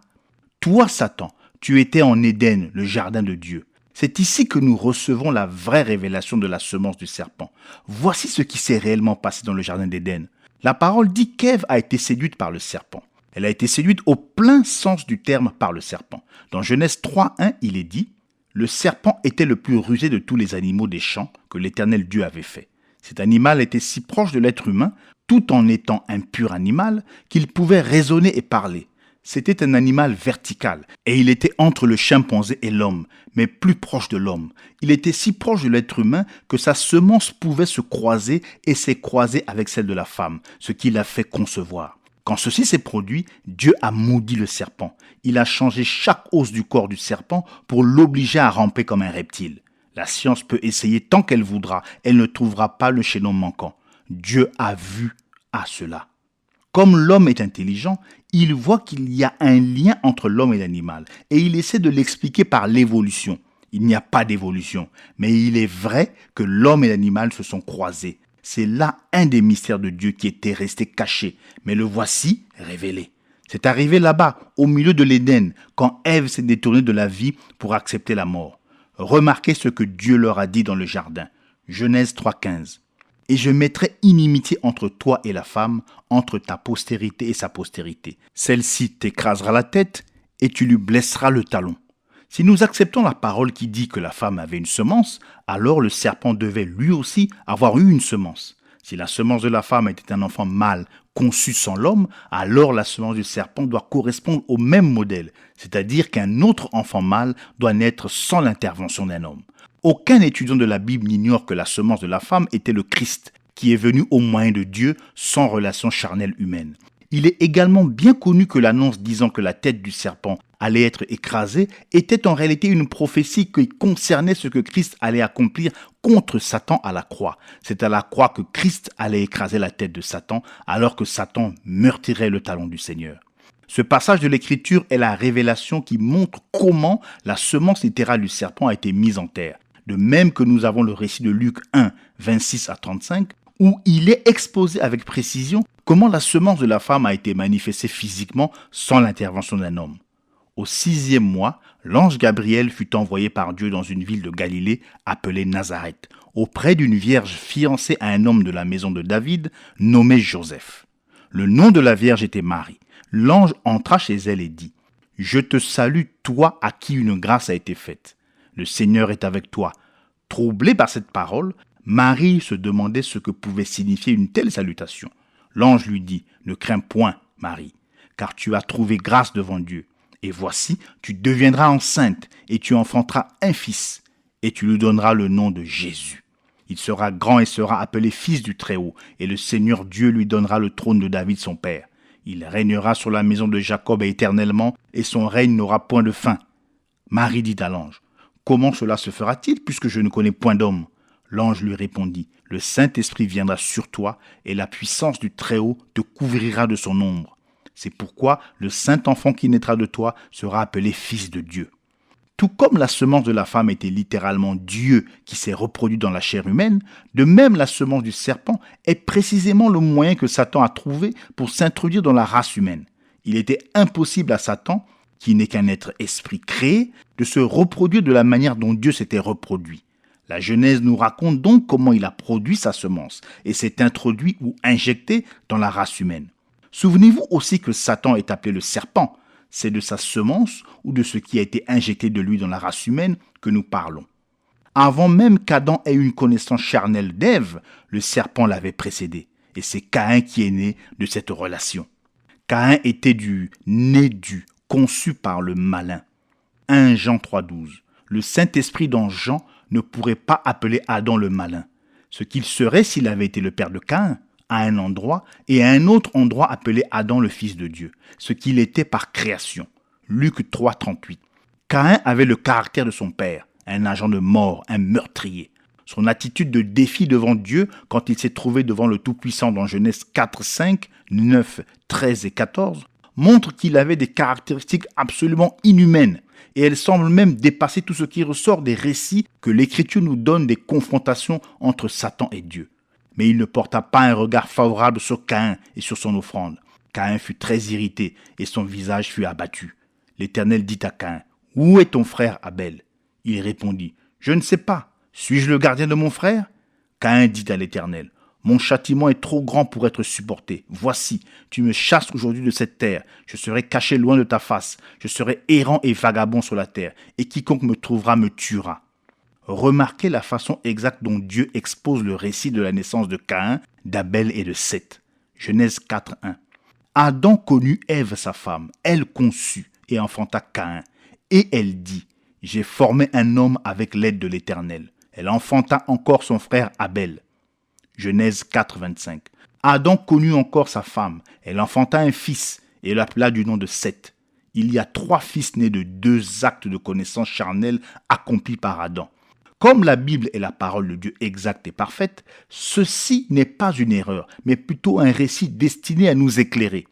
Toi, Satan, tu étais en Éden, le jardin de Dieu. C'est ici que nous recevons la vraie révélation de la semence du serpent. Voici ce qui s'est réellement passé dans le jardin d'Éden. La parole dit qu'Ève a été séduite par le serpent. Elle a été séduite au plein sens du terme par le serpent. Dans Genèse 3:1, il est dit « Le serpent était le plus rusé de tous les animaux des champs que l'Éternel Dieu avait fait. Cet animal était si proche de l'être humain, tout en étant un pur animal, qu'il pouvait raisonner et parler. C'était un animal vertical, et il était entre le chimpanzé et l'homme, mais plus proche de l'homme. Il était si proche de l'être humain que sa semence pouvait se croiser et s'est croisée avec celle de la femme, ce qui l'a fait concevoir. Quand ceci s'est produit, Dieu a maudit le serpent. Il a changé chaque os du corps du serpent pour l'obliger à ramper comme un reptile. La science peut essayer tant qu'elle voudra, elle ne trouvera pas le chaînon manquant. Dieu a vu à cela. Comme l'homme est intelligent, il voit qu'il y a un lien entre l'homme et l'animal, et il essaie de l'expliquer par l'évolution. Il n'y a pas d'évolution, mais il est vrai que l'homme et l'animal se sont croisés. C'est là un des mystères de Dieu qui était resté caché, mais le voici révélé. C'est arrivé là-bas, au milieu de l'Éden, quand Ève s'est détournée de la vie pour accepter la mort. Remarquez ce que Dieu leur a dit dans le jardin. Genèse 3,15. « Et je mettrai inimitié entre toi et la femme, entre ta postérité et sa postérité. Celle-ci t'écrasera la tête et tu lui blesseras le talon. » Si nous acceptons la parole qui dit que la femme avait une semence, alors le serpent devait lui aussi avoir eu une semence. Si la semence de la femme était un enfant mâle conçu sans l'homme, alors la semence du serpent doit correspondre au même modèle, c'est-à-dire qu'un autre enfant mâle doit naître sans l'intervention d'un homme. Aucun étudiant de la Bible n'ignore que la semence de la femme était le Christ, qui est venu au moyen de Dieu sans relation charnelle humaine. Il est également bien connu que l'annonce disant que la tête du serpent allait être écrasée était en réalité une prophétie qui concernait ce que Christ allait accomplir contre Satan à la croix. C'est à la croix que Christ allait écraser la tête de Satan alors que Satan meurtrirait le talon du Seigneur. Ce passage de l'Écriture est la révélation qui montre comment la semence littérale du serpent a été mise en terre. De même que nous avons le récit de Luc 1, 26 à 35, où il est exposé avec précision comment la semence de la femme a été manifestée physiquement sans l'intervention d'un homme. Au 6e mois, l'ange Gabriel fut envoyé par Dieu dans une ville de Galilée appelée Nazareth, auprès d'une vierge fiancée à un homme de la maison de David nommé Joseph. Le nom de la vierge était Marie. L'ange entra chez elle et dit : « Je te salue, toi à qui une grâce a été faite. Le Seigneur est avec toi. » Troublée par cette parole, Marie se demandait ce que pouvait signifier une telle salutation. L'ange lui dit : « Ne crains point, Marie, car tu as trouvé grâce devant Dieu. Et voici, tu deviendras enceinte et tu enfanteras un fils, et tu lui donneras le nom de Jésus. Il sera grand et sera appelé fils du Très-Haut, et le Seigneur Dieu lui donnera le trône de David son père. Il régnera sur la maison de Jacob éternellement, et son règne n'aura point de fin. » Marie dit à l'ange : « Comment cela se fera-t-il, puisque je ne connais point d'homme ? » L'ange lui répondit : « Le Saint-Esprit viendra sur toi, et la puissance du Très-Haut te couvrira de son ombre. C'est pourquoi le Saint-Enfant qui naîtra de toi sera appelé Fils de Dieu. » Tout comme la semence de la femme était littéralement Dieu qui s'est reproduit dans la chair humaine, de même la semence du serpent est précisément le moyen que Satan a trouvé pour s'introduire dans la race humaine. Il était impossible à Satan, qui n'est qu'un être esprit créé, de se reproduire de la manière dont Dieu s'était reproduit. La Genèse nous raconte donc comment il a produit sa semence et s'est introduit ou injecté dans la race humaine. Souvenez-vous aussi que Satan est appelé le serpent. C'est de sa semence ou de ce qui a été injecté de lui dans la race humaine que nous parlons. Avant même qu'Adam ait une connaissance charnelle d'Ève, le serpent l'avait précédé. Et c'est Caïn qui est né de cette relation. Caïn était né du, conçu par le malin. 1 Jean 3,12. Le Saint-Esprit dans Jean ne pourrait pas appeler Adam le malin. Ce qu'il serait s'il avait été le père de Caïn, à un endroit, et à un autre endroit appelé Adam le fils de Dieu, ce qu'il était par création. Luc 3,38. Caïn avait le caractère de son père, un agent de mort, un meurtrier. Son attitude de défi devant Dieu quand il s'est trouvé devant le Tout-Puissant dans Genèse 4, 5, 9, 13 et 14 montre qu'il avait des caractéristiques absolument inhumaines et elles semblent même dépasser tout ce qui ressort des récits que l'Écriture nous donne des confrontations entre Satan et Dieu. Mais il ne porta pas un regard favorable sur Caïn et sur son offrande. Caïn fut très irrité et son visage fut abattu. L'Éternel dit à Caïn : « Où est ton frère Abel ?» Il répondit : « Je ne sais pas. Suis-je le gardien de mon frère ?» Caïn dit à l'Éternel : « Mon châtiment est trop grand pour être supporté. Voici, tu me chasses aujourd'hui de cette terre. Je serai caché loin de ta face. Je serai errant et vagabond sur la terre. Et quiconque me trouvera me tuera. » Remarquez la façon exacte dont Dieu expose le récit de la naissance de Caïn, d'Abel et de Seth. Genèse 4, 1. Adam connut Ève sa femme. Elle conçut et enfanta Caïn. Et elle dit : « J'ai formé un homme avec l'aide de l'Éternel. » Elle enfanta encore son frère Abel. Genèse 4, 25. Adam connut encore sa femme. Elle enfanta un fils et l'appela du nom de Seth. Il y a 3 fils nés de 2 actes de connaissance charnelle accomplis par Adam. Comme la Bible est la parole de Dieu exacte et parfaite, ceci n'est pas une erreur, mais plutôt un récit destiné à nous éclairer.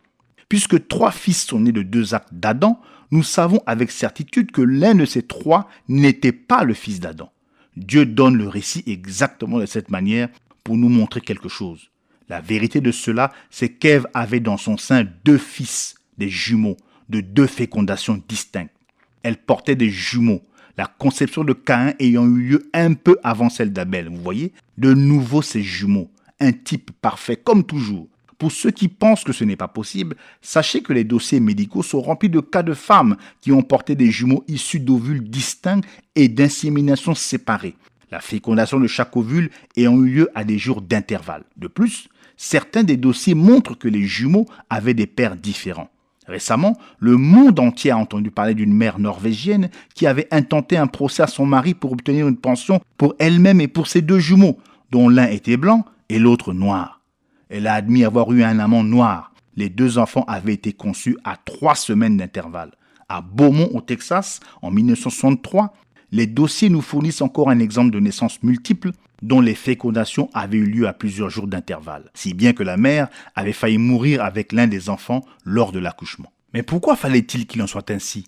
Puisque 3 fils sont nés de 2 actes d'Adam, nous savons avec certitude que l'un de ces 3 n'était pas le fils d'Adam. Dieu donne le récit exactement de cette manière pour nous montrer quelque chose. La vérité de cela, c'est qu'Ève avait dans son sein 2 fils, des jumeaux, de 2 fécondations distinctes. Elle portait des jumeaux. La conception de Caïn ayant eu lieu un peu avant celle d'Abel. Vous voyez, de nouveau ces jumeaux, un type parfait comme toujours. Pour ceux qui pensent que ce n'est pas possible, sachez que les dossiers médicaux sont remplis de cas de femmes qui ont porté des jumeaux issus d'ovules distincts et d'insémination séparées. La fécondation de chaque ovule ayant eu lieu à des jours d'intervalle. De plus, certains des dossiers montrent que les jumeaux avaient des pères différents. Récemment, le monde entier a entendu parler d'une mère norvégienne qui avait intenté un procès à son mari pour obtenir une pension pour elle-même et pour ses 2 jumeaux, dont l'un était blanc et l'autre noir. Elle a admis avoir eu un amant noir. Les 2 enfants avaient été conçus à 3 semaines d'intervalle. À Beaumont, au Texas, en 1963, les dossiers nous fournissent encore un exemple de naissance multiple dont les fécondations avaient eu lieu à plusieurs jours d'intervalle, si bien que la mère avait failli mourir avec l'un des enfants lors de l'accouchement. Mais pourquoi fallait-il qu'il en soit ainsi?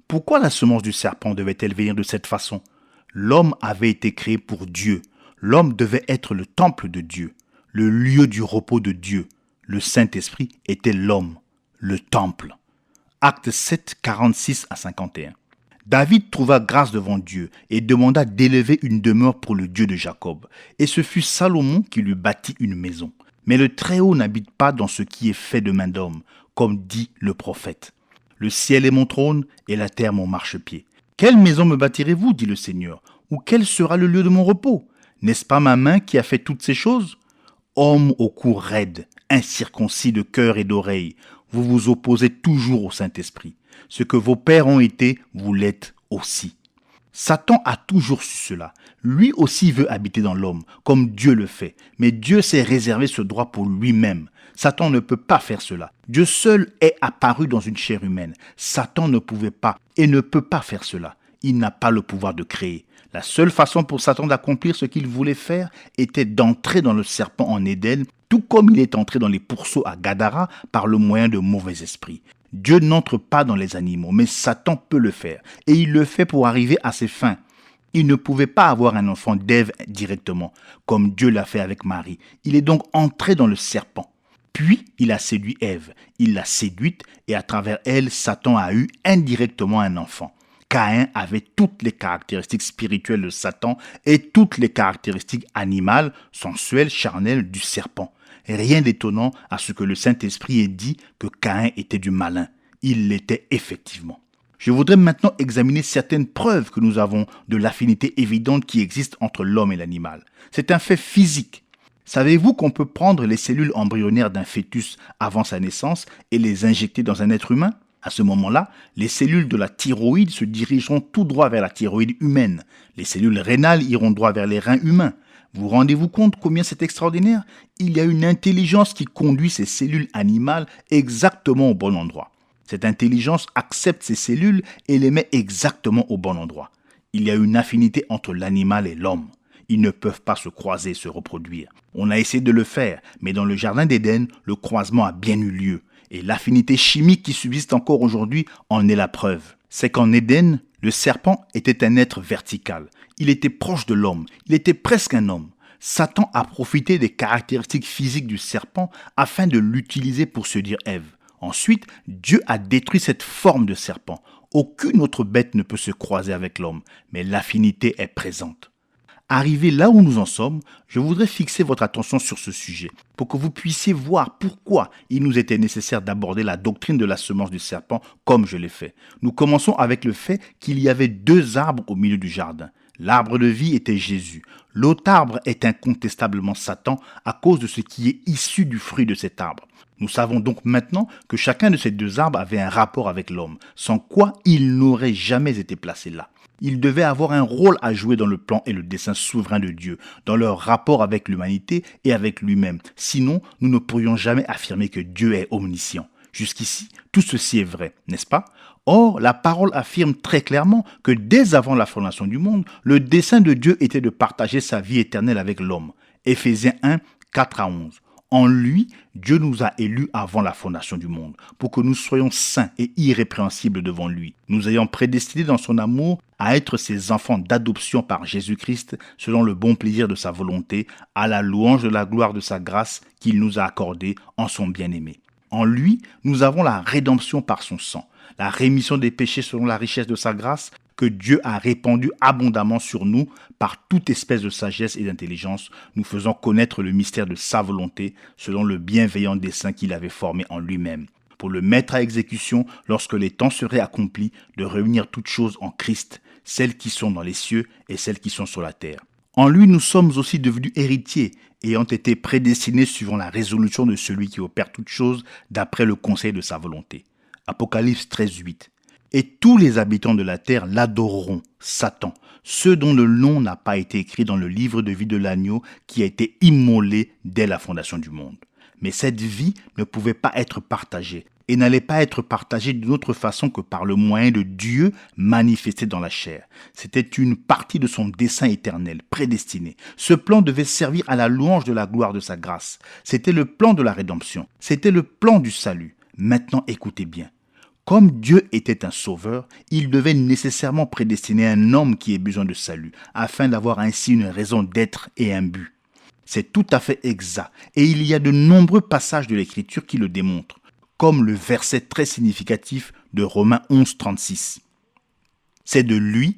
Pourquoi la semence du serpent devait-elle venir de cette façon? L'homme avait été créé pour Dieu. L'homme devait être le temple de Dieu, le lieu du repos de Dieu. Le Saint-Esprit était l'homme, le temple. Actes 7, 46 à 51. David trouva grâce devant Dieu et demanda d'élever une demeure pour le Dieu de Jacob. Et ce fut Salomon qui lui bâtit une maison. Mais le Très-Haut n'habite pas dans ce qui est fait de main d'homme, comme dit le prophète. Le ciel est mon trône et la terre mon marchepied. Quelle maison me bâtirez-vous, dit le Seigneur, ou quel sera le lieu de mon repos? N'est-ce pas ma main qui a fait toutes ces choses? Homme au cou raide, incirconcis de cœur et d'oreille, vous vous opposez toujours au Saint-Esprit. Ce que vos pères ont été, vous l'êtes aussi. Satan a toujours su cela. Lui aussi veut habiter dans l'homme, comme Dieu le fait. Mais Dieu s'est réservé ce droit pour lui-même. Satan ne peut pas faire cela. Dieu seul est apparu dans une chair humaine. Satan ne pouvait pas et ne peut pas faire cela. Il n'a pas le pouvoir de créer. La seule façon pour Satan d'accomplir ce qu'il voulait faire était d'entrer dans le serpent en Éden, tout comme il est entré dans les pourceaux à Gadara par le moyen de mauvais esprits. Dieu n'entre pas dans les animaux, mais Satan peut le faire, et il le fait pour arriver à ses fins. Il ne pouvait pas avoir un enfant d'Ève directement, comme Dieu l'a fait avec Marie. Il est donc entré dans le serpent. Puis, il a séduit Ève. Il l'a séduite, et à travers elle, Satan a eu indirectement un enfant. Caïn avait toutes les caractéristiques spirituelles de Satan et toutes les caractéristiques animales, sensuelles, charnelles du serpent. Rien d'étonnant à ce que le Saint-Esprit ait dit que Caïn était du malin. Il l'était effectivement. Je voudrais maintenant examiner certaines preuves que nous avons de l'affinité évidente qui existe entre l'homme et l'animal. C'est un fait physique. Savez-vous qu'on peut prendre les cellules embryonnaires d'un fœtus avant sa naissance et les injecter dans un être humain? À ce moment-là, les cellules de la thyroïde se dirigeront tout droit vers la thyroïde humaine. Les cellules rénales iront droit vers les reins humains. Vous rendez-vous compte combien c'est extraordinaire? Il y a une intelligence qui conduit ces cellules animales exactement au bon endroit. Cette intelligence accepte ces cellules et les met exactement au bon endroit. Il y a une affinité entre l'animal et l'homme. Ils ne peuvent pas se croiser et se reproduire. On a essayé de le faire, mais dans le jardin d'Éden, le croisement a bien eu lieu. Et l'affinité chimique qui subsiste encore aujourd'hui en est la preuve. C'est qu'en Éden, le serpent était un être vertical. Il était proche de l'homme. Il était presque un homme. Satan a profité des caractéristiques physiques du serpent afin de l'utiliser pour séduire Ève. Ensuite, Dieu a détruit cette forme de serpent. Aucune autre bête ne peut se croiser avec l'homme, mais l'affinité est présente. Arrivé là où nous en sommes, je voudrais fixer votre attention sur ce sujet pour que vous puissiez voir pourquoi il nous était nécessaire d'aborder la doctrine de la semence du serpent comme je l'ai fait. Nous commençons avec le fait qu'il y avait 2 arbres au milieu du jardin. L'arbre de vie était Jésus. L'autre arbre est incontestablement Satan à cause de ce qui est issu du fruit de cet arbre. Nous savons donc maintenant que chacun de ces 2 arbres avait un rapport avec l'homme, sans quoi il n'aurait jamais été placé là. Ils devaient avoir un rôle à jouer dans le plan et le dessein souverain de Dieu, dans leur rapport avec l'humanité et avec lui-même. Sinon, nous ne pourrions jamais affirmer que Dieu est omniscient. Jusqu'ici, tout ceci est vrai, n'est-ce pas? Or, la parole affirme très clairement que dès avant la fondation du monde, le dessein de Dieu était de partager sa vie éternelle avec l'homme. Éphésiens 1, 4 à 11. En lui, Dieu nous a élus avant la fondation du monde, pour que nous soyons saints et irrépréhensibles devant lui, nous ayant prédestinés dans son amour à être ses enfants d'adoption par Jésus-Christ, selon le bon plaisir de sa volonté, à la louange de la gloire de sa grâce qu'il nous a accordée en son bien-aimé. En lui, nous avons la rédemption par son sang, la rémission des péchés selon la richesse de sa grâce, que Dieu a répandu abondamment sur nous par toute espèce de sagesse et d'intelligence, nous faisant connaître le mystère de sa volonté selon le bienveillant dessein qu'il avait formé en lui-même, pour le mettre à exécution lorsque les temps seraient accomplis de réunir toutes choses en Christ, celles qui sont dans les cieux et celles qui sont sur la terre. En lui, nous sommes aussi devenus héritiers, ayant été prédestinés suivant la résolution de celui qui opère toutes choses d'après le conseil de sa volonté. Apocalypse 13, 8. Et tous les habitants de la terre l'adoreront, Satan, ceux dont le nom n'a pas été écrit dans le livre de vie de l'agneau qui a été immolé dès la fondation du monde. Mais cette vie ne pouvait pas être partagée et n'allait pas être partagée d'une autre façon que par le moyen de Dieu manifesté dans la chair. C'était une partie de son dessein éternel, prédestiné. Ce plan devait servir à la louange de la gloire de sa grâce. C'était le plan de la rédemption. C'était le plan du salut. Maintenant, écoutez bien. Comme Dieu était un sauveur, il devait nécessairement prédestiner un homme qui ait besoin de salut, afin d'avoir ainsi une raison d'être et un but. C'est tout à fait exact, et il y a de nombreux passages de l'Écriture qui le démontrent, comme le verset très significatif de Romains 11, 36. C'est de lui,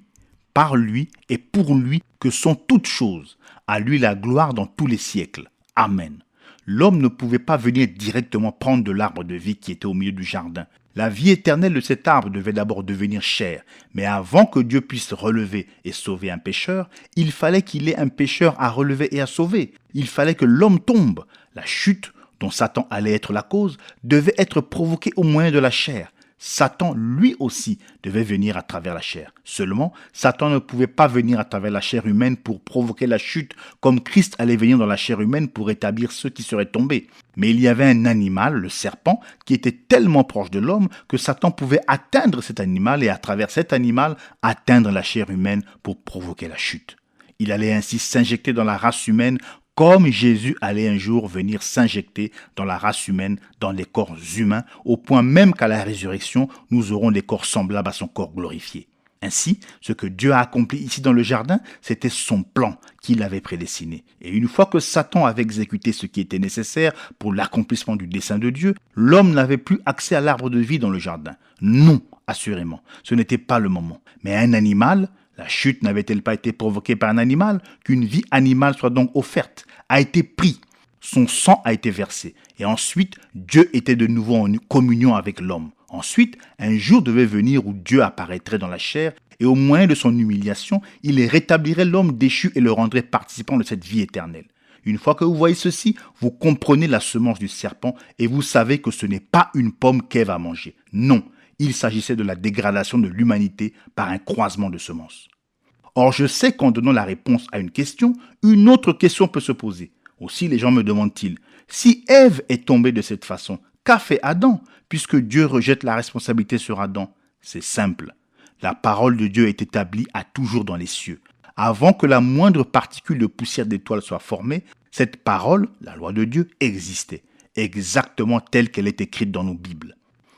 par lui et pour lui que sont toutes choses. À lui la gloire dans tous les siècles. Amen. L'homme ne pouvait pas venir directement prendre de l'arbre de vie qui était au milieu du jardin. La vie éternelle de cet arbre devait d'abord devenir chair. Mais avant que Dieu puisse relever et sauver un pécheur, il fallait qu'il ait un pécheur à relever et à sauver. Il fallait que l'homme tombe. La chute, dont Satan allait être la cause, devait être provoquée au moyen de la chair. Satan, lui aussi, devait venir à travers la chair. Seulement, Satan ne pouvait pas venir à travers la chair humaine pour provoquer la chute, comme Christ allait venir dans la chair humaine pour établir ceux qui seraient tombés. Mais il y avait un animal, le serpent, qui était tellement proche de l'homme que Satan pouvait atteindre cet animal et à travers cet animal atteindre la chair humaine pour provoquer la chute. Il allait ainsi s'injecter dans la race humaine comme Jésus allait un jour venir s'injecter dans la race humaine, dans les corps humains, au point même qu'à la résurrection, nous aurons des corps semblables à son corps glorifié. Ainsi, ce que Dieu a accompli ici dans le jardin, c'était son plan qu'il avait prédestiné. Et une fois que Satan avait exécuté ce qui était nécessaire pour l'accomplissement du dessein de Dieu, l'homme n'avait plus accès à l'arbre de vie dans le jardin. Non, assurément, ce n'était pas le moment. Mais un animal, la chute n'avait-elle pas été provoquée par un animal? Qu'une vie animale soit donc offerte, a été pris. Son sang a été versé. Et ensuite, Dieu était de nouveau en communion avec l'homme. Ensuite, un jour devait venir où Dieu apparaîtrait dans la chair et au moyen de son humiliation, il rétablirait l'homme déchu et le rendrait participant de cette vie éternelle. Une fois que vous voyez ceci, vous comprenez la semence du serpent et vous savez que ce n'est pas une pomme qu'Ève a mangée. Non. Il s'agissait de la dégradation de l'humanité par un croisement de semences. Or, je sais qu'en donnant la réponse à une question, une autre question peut se poser. Aussi, les gens me demandent-ils, si Ève est tombée de cette façon, qu'a fait Adam, puisque Dieu rejette la responsabilité sur Adam? C'est simple. La parole de Dieu est établie à toujours dans les cieux. Avant que la moindre particule de poussière d'étoile soit formée, cette parole, la loi de Dieu, existait, exactement telle qu'elle est écrite dans nos Bibles.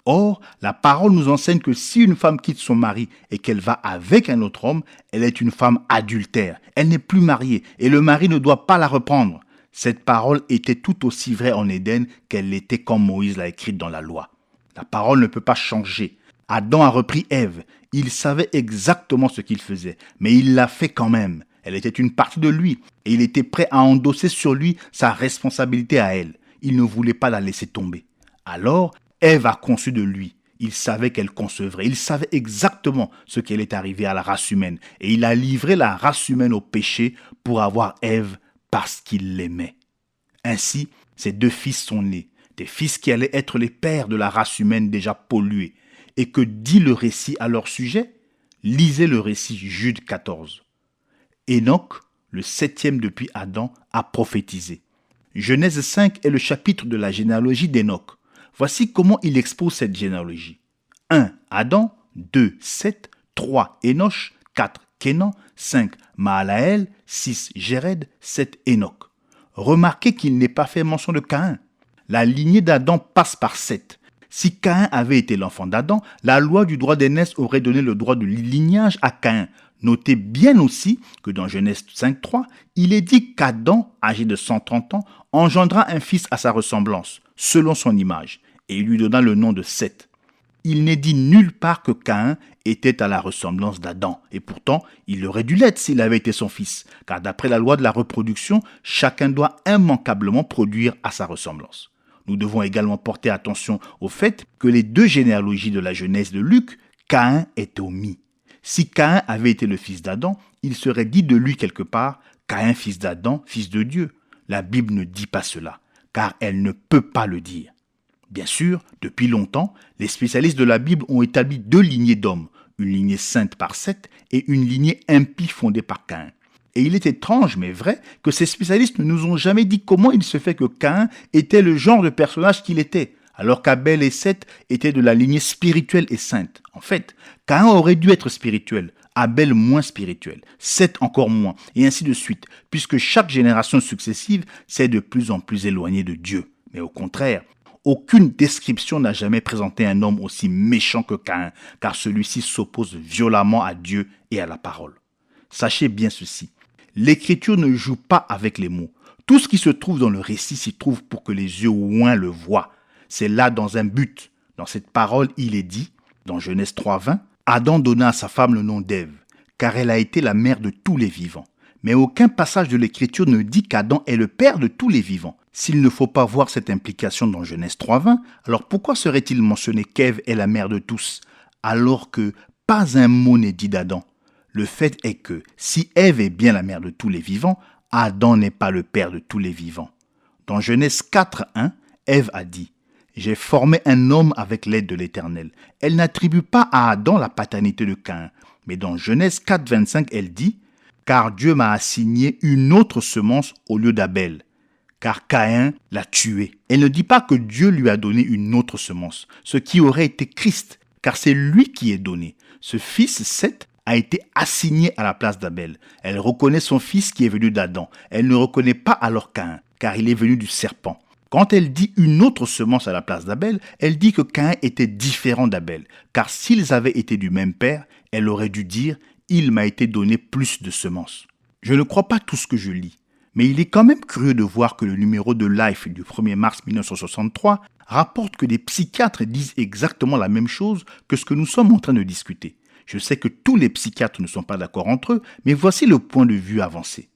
Or, la parole nous enseigne que si une femme quitte son mari et qu'elle va avec un autre homme, elle est une femme adultère. Elle n'est plus mariée et le mari ne doit pas la reprendre. Cette parole était tout aussi vraie en Éden qu'elle l'était quand Moïse l'a écrite dans la loi. La parole ne peut pas changer. Adam a repris Ève. Il savait exactement ce qu'il faisait, mais il l'a fait quand même. Elle était une partie de lui et il était prêt à endosser sur lui sa responsabilité à elle. Il ne voulait pas la laisser tomber. Alors, Ève a conçu de lui. Il savait qu'elle concevrait. Il savait exactement ce qui allait arriver à la race humaine. Et il a livré la race humaine au péché pour avoir Ève parce qu'il l'aimait. Ainsi, ses deux fils sont nés. Des fils qui allaient être les pères de la race humaine déjà polluée. Et que dit le récit à leur sujet? Lisez le récit Jude 14. Enoch, le 7e depuis Adam, a prophétisé. Genèse 5 est le chapitre de la généalogie d'Enoch. Voici comment il expose cette généalogie. 1. Adam, 2. Seth, 3. Enoch, 4. Kénan, 5. Mahalaël, 6. Jéred, 7. Enoch. Remarquez qu'il n'est pas fait mention de Caïn. La lignée d'Adam passe par Seth. Si Caïn avait été l'enfant d'Adam, la loi du droit d'aînesse aurait donné le droit de lignage à Caïn. Notez bien aussi que dans Genèse 5.3, il est dit qu'Adam, âgé de 130 ans, engendra un fils à sa ressemblance, selon son image, et il lui donna le nom de Seth. Il n'est dit nulle part que Caïn était à la ressemblance d'Adam, et pourtant, il aurait dû l'être s'il avait été son fils, car d'après la loi de la reproduction, chacun doit immanquablement produire à sa ressemblance. Nous devons également porter attention au fait que les deux généalogies de la Genèse de Luc, Caïn est omis. Si Caïn avait été le fils d'Adam, il serait dit de lui quelque part « Caïn, fils d'Adam, fils de Dieu ». La Bible ne dit pas cela, car elle ne peut pas le dire. Bien sûr, depuis longtemps, les spécialistes de la Bible ont établi deux lignées d'hommes, une lignée sainte par Seth et une lignée impie fondée par Caïn. Et il est étrange, mais vrai, que ces spécialistes ne nous ont jamais dit comment il se fait que Caïn était le genre de personnage qu'il était, alors qu'Abel et Seth étaient de la lignée spirituelle et sainte. En fait, Caïn aurait dû être spirituel, Abel moins spirituel, Seth encore moins, et ainsi de suite, puisque chaque génération successive s'est de plus en plus éloignée de Dieu. Mais au contraire, aucune description n'a jamais présenté un homme aussi méchant que Caïn, car celui-ci s'oppose violemment à Dieu et à la parole. Sachez bien ceci, l'Écriture ne joue pas avec les mots. Tout ce qui se trouve dans le récit s'y trouve pour que les yeux ouïns le voient. C'est là dans un but. Dans cette parole, il est dit, dans Genèse 3:20, Adam donna à sa femme le nom d'Ève, car elle a été la mère de tous les vivants. Mais aucun passage de l'Écriture ne dit qu'Adam est le père de tous les vivants. S'il ne faut pas voir cette implication dans Genèse 3:20, alors pourquoi serait-il mentionné qu'Ève est la mère de tous, alors que pas un mot n'est dit d'Adam? Le fait est que si Ève est bien la mère de tous les vivants, Adam n'est pas le père de tous les vivants. Dans Genèse 4:1, Ève a dit « J'ai formé un homme avec l'aide de l'Éternel ». Elle n'attribue pas à Adam la paternité de Caïn, mais dans Genèse 4:25, elle dit « Car Dieu m'a assigné une autre semence au lieu d'Abel, car Caïn l'a tué ». Elle ne dit pas que Dieu lui a donné une autre semence, ce qui aurait été Christ, car c'est lui qui est donné. Ce fils Seth a été assigné à la place d'Abel. Elle reconnaît son fils qui est venu d'Adam. Elle ne reconnaît pas alors Caïn, car il est venu du serpent. Quand elle dit une autre semence à la place d'Abel, elle dit que Caïn était différent d'Abel, car s'ils avaient été du même père, elle aurait dû dire « il m'a été donné plus de semences ». Je ne crois pas tout ce que je lis, mais il est quand même curieux de voir que le numéro de Life du 1er mars 1963 rapporte que des psychiatres disent exactement la même chose que ce que nous sommes en train de discuter. Je sais que tous les psychiatres ne sont pas d'accord entre eux, mais voici le point de vue avancé.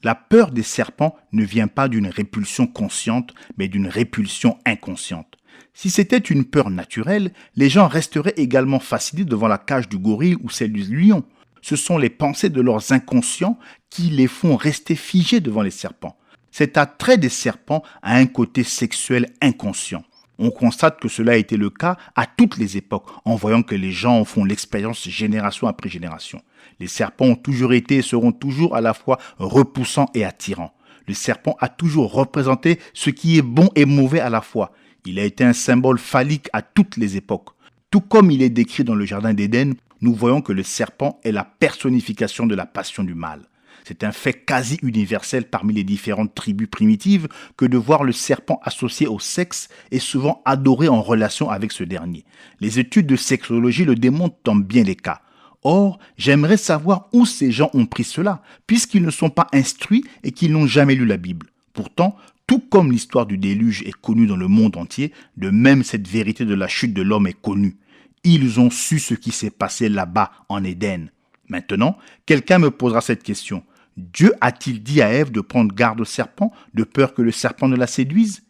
La peur des serpents ne vient pas d'une répulsion consciente, mais d'une répulsion inconsciente. Si c'était une peur naturelle, les gens resteraient également fascinés devant la cage du gorille ou celle du lion. Ce sont les pensées de leurs inconscients qui les font rester figés devant les serpents. Cet attrait des serpents a un côté sexuel inconscient. On constate que cela a été le cas à toutes les époques, en voyant que les gens en font l'expérience génération après génération. Les serpents ont toujours été et seront toujours à la fois repoussants et attirants. Le serpent a toujours représenté ce qui est bon et mauvais à la fois. Il a été un symbole phallique à toutes les époques. Tout comme il est décrit dans le jardin d'Éden, nous voyons que le serpent est la personnification de la passion du mal. C'est un fait quasi universel parmi les différentes tribus primitives que de voir le serpent associé au sexe et souvent adoré en relation avec ce dernier. Les études de sexologie le démontrent dans bien des cas. Or, j'aimerais savoir où ces gens ont pris cela, puisqu'ils ne sont pas instruits et qu'ils n'ont jamais lu la Bible. Pourtant, tout comme l'histoire du déluge est connue dans le monde entier, de même cette vérité de la chute de l'homme est connue. Ils ont su ce qui s'est passé là-bas en Éden. Maintenant, quelqu'un me posera cette question. Dieu a-t-il dit à Ève de prendre garde au serpent, de peur que le serpent ne la séduise?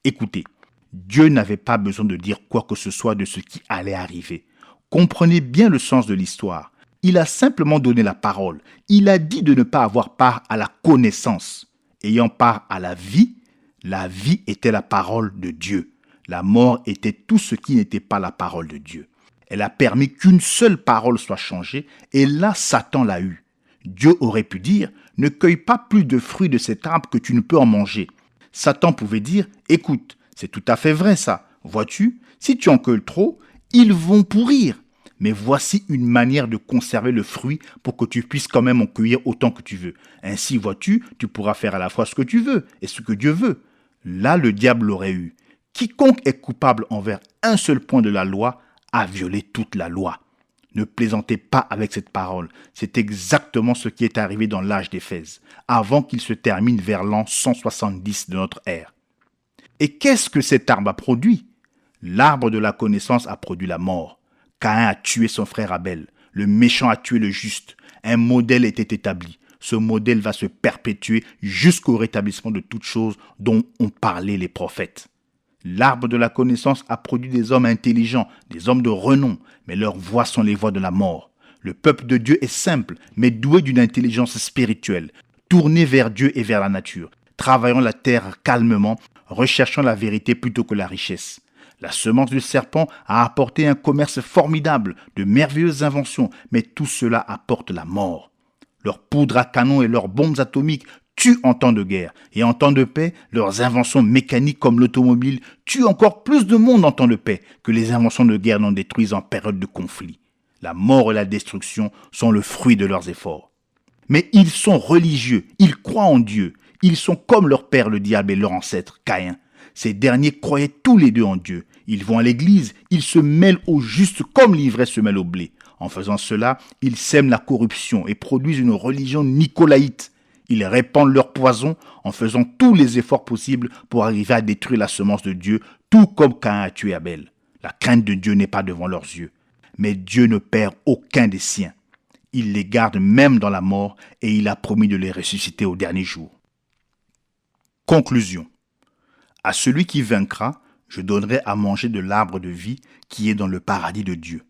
Écoutez, Dieu n'avait pas besoin de dire quoi que ce soit de ce qui allait arriver. Comprenez bien le sens de l'histoire. Il a simplement donné la parole. Il a dit de ne pas avoir part à la connaissance. Ayant part à la vie était la parole de Dieu. La mort était tout ce qui n'était pas la parole de Dieu. Elle a permis qu'une seule parole soit changée, et là Satan l'a eue. Dieu aurait pu dire « Ne cueille pas plus de fruits de cet arbre que tu ne peux en manger ». Satan pouvait dire « Écoute, c'est tout à fait vrai ça. Vois-tu, si tu en cueilles trop, ils vont pourrir. Mais voici une manière de conserver le fruit pour que tu puisses quand même en cueillir autant que tu veux. Ainsi, vois-tu, tu pourras faire à la fois ce que tu veux et ce que Dieu veut. » Là, le diable l'aurait eu. Quiconque est coupable envers un seul point de la loi a violé toute la loi. Ne plaisantez pas avec cette parole. C'est exactement ce qui est arrivé dans l'âge d'Éphèse, avant qu'il se termine vers l'an 170 de notre ère. Et qu'est-ce que cet arbre a produit? L'arbre de la connaissance a produit la mort. Caïn a tué son frère Abel. Le méchant a tué le juste. Un modèle était établi. Ce modèle va se perpétuer jusqu'au rétablissement de toutes choses dont ont parlé les prophètes. L'arbre de la connaissance a produit des hommes intelligents, des hommes de renom, mais leurs voies sont les voies de la mort. Le peuple de Dieu est simple, mais doué d'une intelligence spirituelle, tourné vers Dieu et vers la nature, travaillant la terre calmement, recherchant la vérité plutôt que la richesse. La semence du serpent a apporté un commerce formidable, de merveilleuses inventions, mais tout cela apporte la mort. Leurs poudres à canon et leurs bombes atomiques tuent en temps de guerre, et en temps de paix, leurs inventions mécaniques comme l'automobile tuent encore plus de monde en temps de paix que les inventions de guerre n'en détruisent en période de conflit. La mort et la destruction sont le fruit de leurs efforts. Mais ils sont religieux, ils croient en Dieu, ils sont comme leur père le diable et leur ancêtre Caïn. Ces derniers croyaient tous les deux en Dieu. Ils vont à l'église, ils se mêlent au juste comme l'ivraie se mêle au blé. En faisant cela, ils sèment la corruption et produisent une religion nicolaïte. Ils répandent leur poison en faisant tous les efforts possibles pour arriver à détruire la semence de Dieu, tout comme Caïn a tué Abel. La crainte de Dieu n'est pas devant leurs yeux. Mais Dieu ne perd aucun des siens. Il les garde même dans la mort et il a promis de les ressusciter au dernier jour. Conclusion. À celui qui vaincra, je donnerai à manger de l'arbre de vie qui est dans le paradis de Dieu.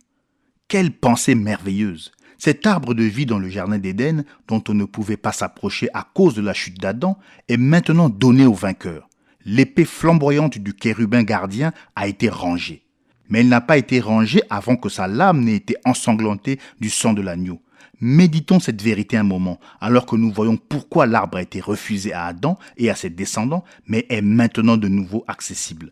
Quelle pensée merveilleuse! Cet arbre de vie dans le jardin d'Éden, dont on ne pouvait pas s'approcher à cause de la chute d'Adam, est maintenant donné au vainqueur. L'épée flamboyante du chérubin gardien a été rangée. Mais elle n'a pas été rangée avant que sa lame n'ait été ensanglantée du sang de l'agneau. Méditons cette vérité un moment, alors que nous voyons pourquoi l'arbre a été refusé à Adam et à ses descendants, mais est maintenant de nouveau accessible.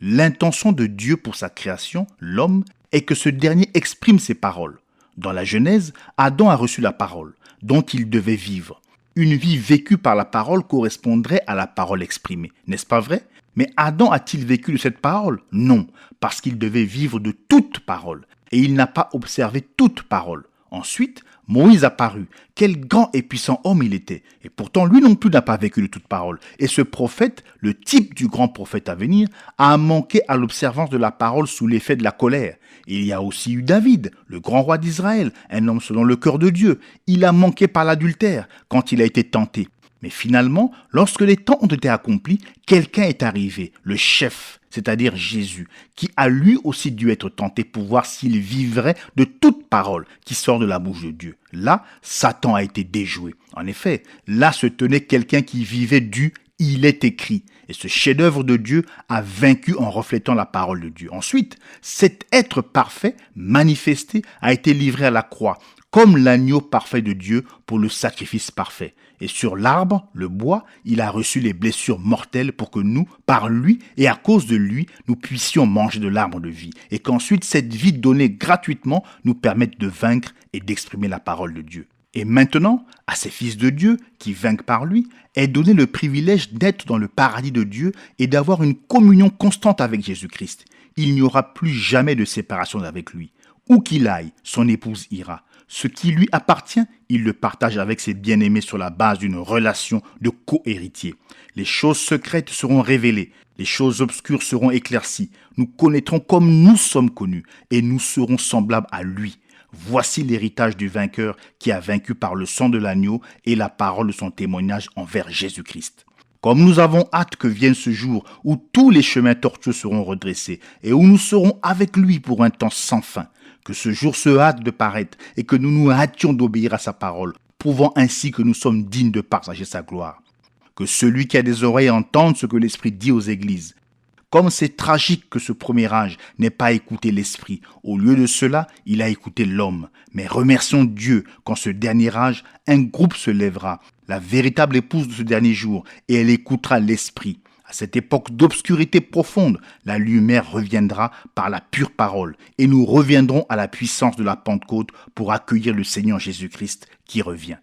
L'intention de Dieu pour sa création, l'homme, est que ce dernier exprime ses paroles. Dans la Genèse, Adam a reçu la parole, dont il devait vivre. Une vie vécue par la parole correspondrait à la parole exprimée, n'est-ce pas vrai? Mais Adam a-t-il vécu de cette parole? Non, parce qu'il devait vivre de toute parole, et il n'a pas observé toute parole. Ensuite, Moïse apparut. Quel grand et puissant homme il était. Et pourtant, lui non plus n'a pas vécu de toute parole. Et ce prophète, le type du grand prophète à venir, a manqué à l'observance de la parole sous l'effet de la colère. Il y a aussi eu David, le grand roi d'Israël, un homme selon le cœur de Dieu. Il a manqué par l'adultère quand il a été tenté. Mais finalement, lorsque les temps ont été accomplis, quelqu'un est arrivé, le chef, c'est-à-dire Jésus, qui a lui aussi dû être tenté pour voir s'il vivrait de toute parole qui sort de la bouche de Dieu. Là, Satan a été déjoué. En effet, là se tenait quelqu'un qui vivait du « il est écrit ». Et ce chef-d'œuvre de Dieu a vaincu en reflétant la parole de Dieu. Ensuite, cet être parfait, manifesté, a été livré à la croix, comme l'agneau parfait de Dieu pour le sacrifice parfait. Et sur l'arbre, le bois, il a reçu les blessures mortelles pour que nous, par lui et à cause de lui, nous puissions manger de l'arbre de vie. Et qu'ensuite, cette vie donnée gratuitement nous permette de vaincre et d'exprimer la parole de Dieu. Et maintenant, à ces fils de Dieu, qui vainquent par lui, est donné le privilège d'être dans le paradis de Dieu et d'avoir une communion constante avec Jésus-Christ. Il n'y aura plus jamais de séparation avec lui. Où qu'il aille, son épouse ira. Ce qui lui appartient, il le partage avec ses bien-aimés sur la base d'une relation de co-héritier. Les choses secrètes seront révélées, les choses obscures seront éclaircies. Nous connaîtrons comme nous sommes connus et nous serons semblables à lui. Voici l'héritage du vainqueur qui a vaincu par le sang de l'agneau et la parole de son témoignage envers Jésus-Christ. Comme nous avons hâte que vienne ce jour où tous les chemins tortueux seront redressés et où nous serons avec lui pour un temps sans fin, que ce jour se hâte de paraître et que nous nous hâtions d'obéir à sa parole, prouvant ainsi que nous sommes dignes de partager sa gloire. Que celui qui a des oreilles entende ce que l'Esprit dit aux églises. Comme c'est tragique que ce premier âge n'ait pas écouté l'Esprit, au lieu de cela, il a écouté l'homme. Mais remercions Dieu qu'en ce dernier âge, un groupe se lèvera, la véritable épouse de ce dernier jour, et elle écoutera l'Esprit. À cette époque d'obscurité profonde, la lumière reviendra par la pure parole, et nous reviendrons à la puissance de la Pentecôte pour accueillir le Seigneur Jésus-Christ qui revient.